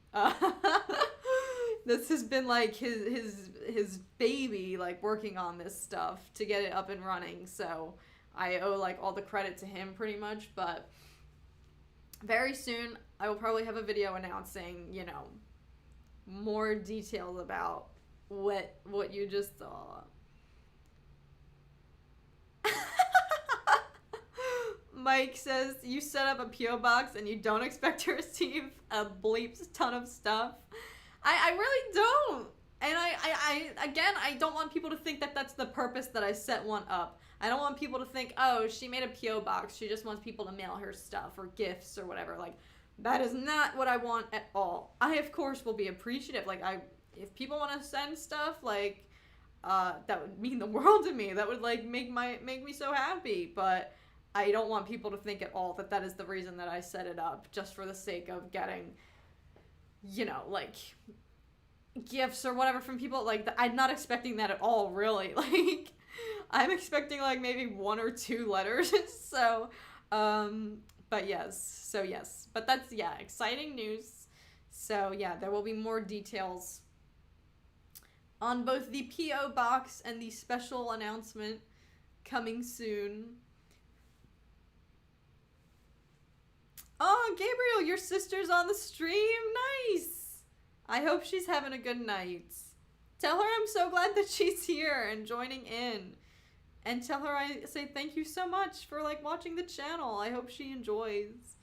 This has been like his baby, like working on this stuff to get it up and running. So I owe like all the credit to him pretty much. But very soon I will probably have a video announcing, you know, more details about what you just saw. Mike says, you set up a P.O. box and you don't expect to receive a bleeps ton of stuff. I really don't. And I don't want people to think that that's the purpose that I set one up. I don't want people to think, oh, she made a P.O. box. She just wants people to mail her stuff or gifts or whatever. Like, that is not what I want at all. I, of course, will be appreciative. Like, if people want to send stuff, like, that would mean the world to me. That would, like, make me so happy. But I don't want people to think at all that that is the reason that I set it up, just for the sake of getting, you know, like, gifts or whatever from people. Like, I'm not expecting that at all, really. Like, I'm expecting, like, maybe 1 or 2 letters. So, but yes. So, yes. But that's, yeah, exciting news. So, yeah, there will be more details on both the P.O. box and the special announcement coming soon. Oh, Gabriel, your sister's on the stream. Nice. I hope she's having a good night. Tell her I'm so glad that she's here and joining in. And tell her I say thank you so much for, like, watching the channel. I hope she enjoys.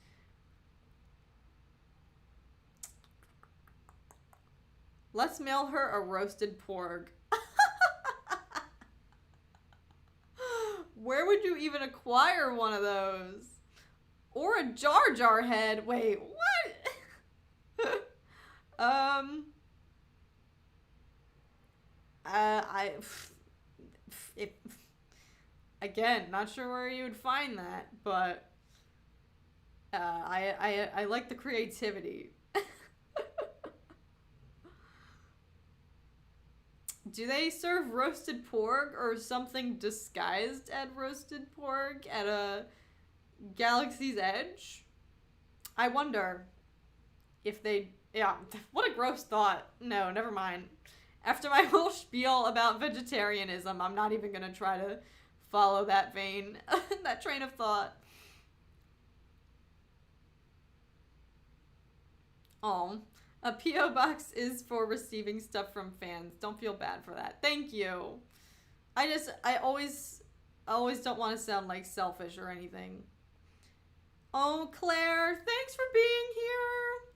Let's mail her a roasted porg. Where would you even acquire one of those? Or a Jar Jar head. Wait, what? Again, not sure where you would find that, but I like the creativity. Do they serve roasted porg or something disguised as roasted porg at a Galaxy's Edge? I wonder if they... Yeah, what a gross thought. No, never mind. After my whole spiel about vegetarianism, I'm not even going to try to follow that vein, that train of thought. Oh, a P.O. box is for receiving stuff from fans. Don't feel bad for that. Thank you. I always don't want to sound like selfish or anything. Oh, Claire, thanks for being here.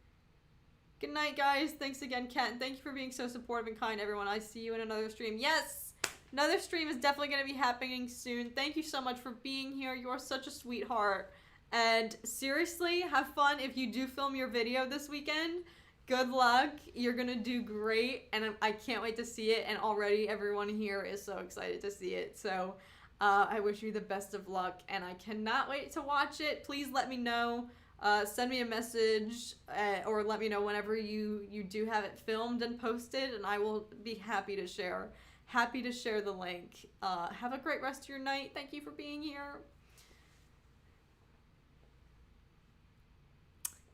Good night, guys. Thanks again, Kat. And thank you for being so supportive and kind, everyone. I see you in another stream. Yes, another stream is definitely going to be happening soon. Thank you so much for being here. You are such a sweetheart. And seriously, have fun if you do film your video this weekend. Good luck. You're going to do great. And I can't wait to see it. And already everyone here is so excited to see it. So I wish you the best of luck. And I cannot wait to watch it. Please let me know. Send me a message or let me know whenever you do have it filmed and posted, and I will be happy to share the link. Have a great rest of your night. Thank you for being here.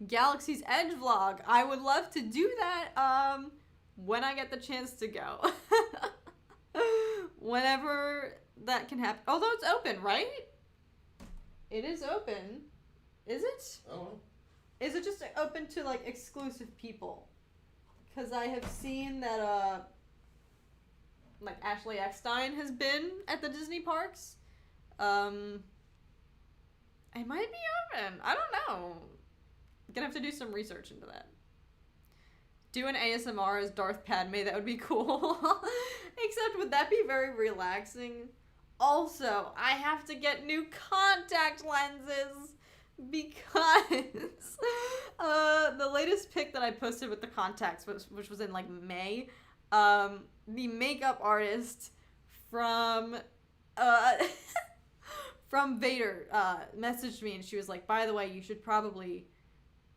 Galaxy's Edge vlog. I would love to do that when I get the chance to go. whenever that can happen. Although it's open, right? It is open. Is it? I don't know. Is it just open to, like, exclusive people? Because I have seen that, like, Ashley Eckstein has been at the Disney parks. It might be open. I don't know. Gonna have to do some research into that. Do an ASMR as Darth Padme. That would be cool. Except, would that be very relaxing? Also, I have to get new contact lenses because the latest pic that I posted with the contacts, which was in like May, the makeup artist from from Vader messaged me, and she was like, by the way,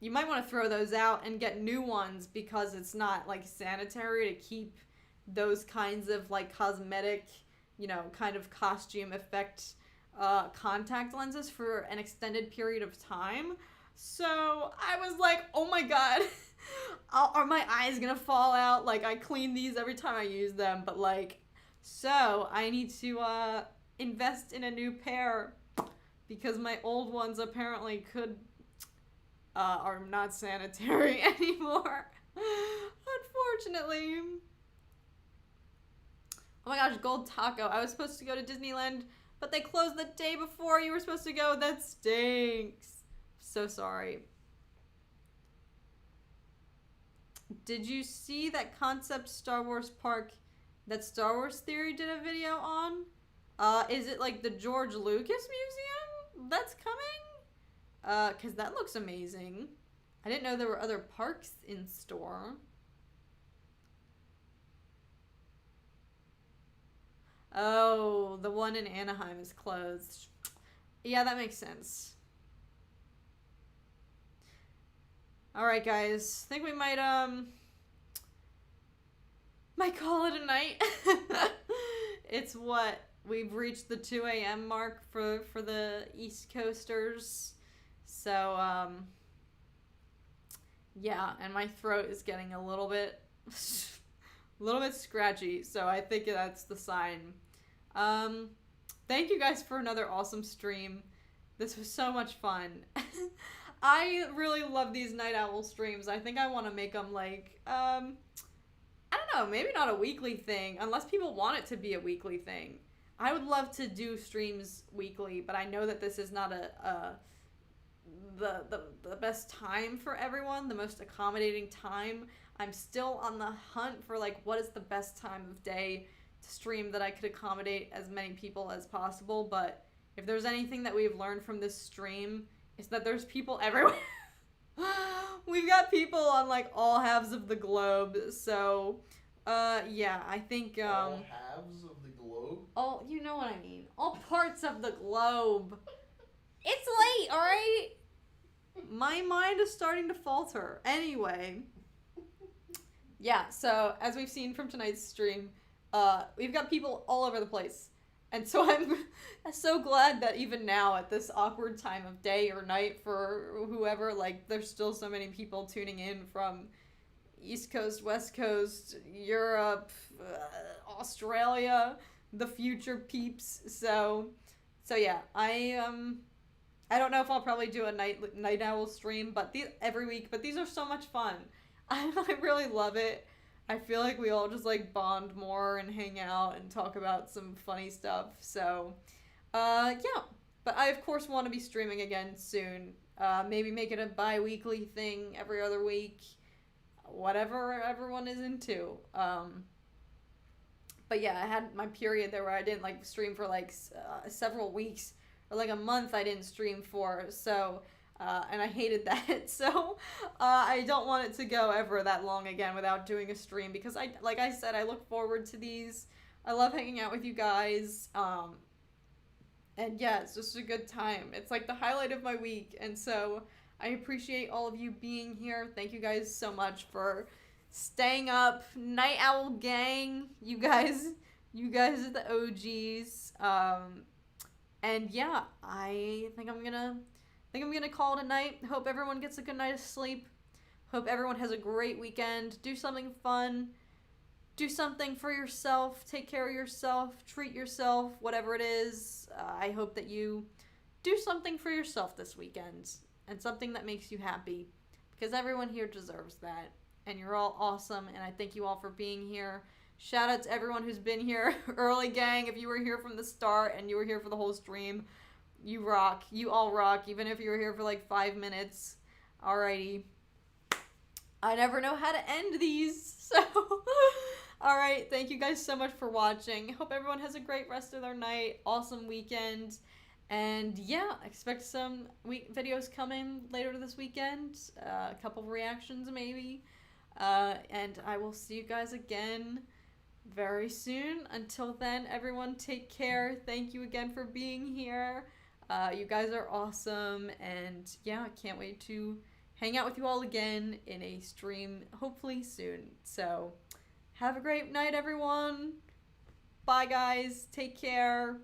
you might want to throw those out and get new ones because it's not like sanitary to keep those kinds of like cosmetic, you know, kind of costume effect contact lenses for an extended period of time. So I was like, oh my god, are my eyes gonna fall out? Like, I clean these every time I use them, but like, so I need to invest in a new pair because my old ones apparently are not sanitary anymore. Unfortunately. Oh my gosh, Gold Taco. I was supposed to go to Disneyland, but they closed the day before you were supposed to go. That stinks. So sorry. Did you see that concept Star Wars park that Star Wars Theory did a video on? Is it like the George Lucas Museum that's coming? Because that looks amazing. I didn't know there were other parks in store. Oh, the one in Anaheim is closed. Yeah, that makes sense. Alright, guys. I think we might call it a night. It's what? We've reached the 2 a.m. mark for the East Coasters. So, yeah, and my throat is getting a little bit scratchy, so I think that's the sign. Thank you guys for another awesome stream. This was so much fun. I really love these Night Owl streams. I think I want to make them like, I don't know, maybe not a weekly thing, unless people want it to be a weekly thing. I would love to do streams weekly, but I know that this is not the best time for everyone, the most accommodating time. I'm still on the hunt for like what is the best time of day to stream that I could accommodate as many people as possible, but if there's anything that we've learned from this stream, it's that there's people everywhere. We've got people on like all halves of the globe, so yeah, I think all halves of the globe? All, you know what I mean. All parts of the globe. It's late, alright? My mind is starting to falter. Anyway. Yeah, so as we've seen from tonight's stream, we've got people all over the place. And so I'm so glad that even now at this awkward time of day or night for whoever, like, there's still so many people tuning in from East Coast, West Coast, Europe, Australia, the future peeps. So yeah, I don't know if I'll probably do a night owl stream, but every week, but these are so much fun. I really love it. I feel like we all just like bond more and hang out and talk about some funny stuff. So, yeah. But I of course want to be streaming again soon. Maybe make it a bi-weekly thing every other week. Whatever everyone is into. But yeah, I had my period there where I didn't like stream for like several weeks or like a month I didn't stream for. So, and I hated that. So, I don't want it to go ever that long again without doing a stream because like I said, I look forward to these. I love hanging out with you guys. And yeah, it's just a good time. It's like the highlight of my week. And so I appreciate all of you being here. Thank you guys so much for staying up. Night Owl Gang. You guys are the OGs. And yeah, I think I'm gonna call it a night. Hope everyone gets a good night of sleep. Hope everyone has a great weekend. Do something fun. do something for yourself, take care of yourself, treat yourself, whatever it is. I hope that you do something for yourself this weekend and something that makes you happy, because everyone here deserves that. And you're all awesome, and I thank you all for being here. Shout out to everyone who's been here early, gang. If you were here from the start and you were here for the whole stream, you rock. You all rock, even if you were here for like 5 minutes. Alrighty. I never know how to end these, so... Alright, thank you guys so much for watching. Hope everyone has a great rest of their night. Awesome weekend. And yeah, expect some videos coming later this weekend. A couple of reactions maybe. And I will see you guys again very soon. Until then, everyone take care. Thank you again for being here. You guys are awesome. And yeah, I can't wait to hang out with you all again in a stream hopefully soon. So have a great night, everyone. Bye, guys. Take care.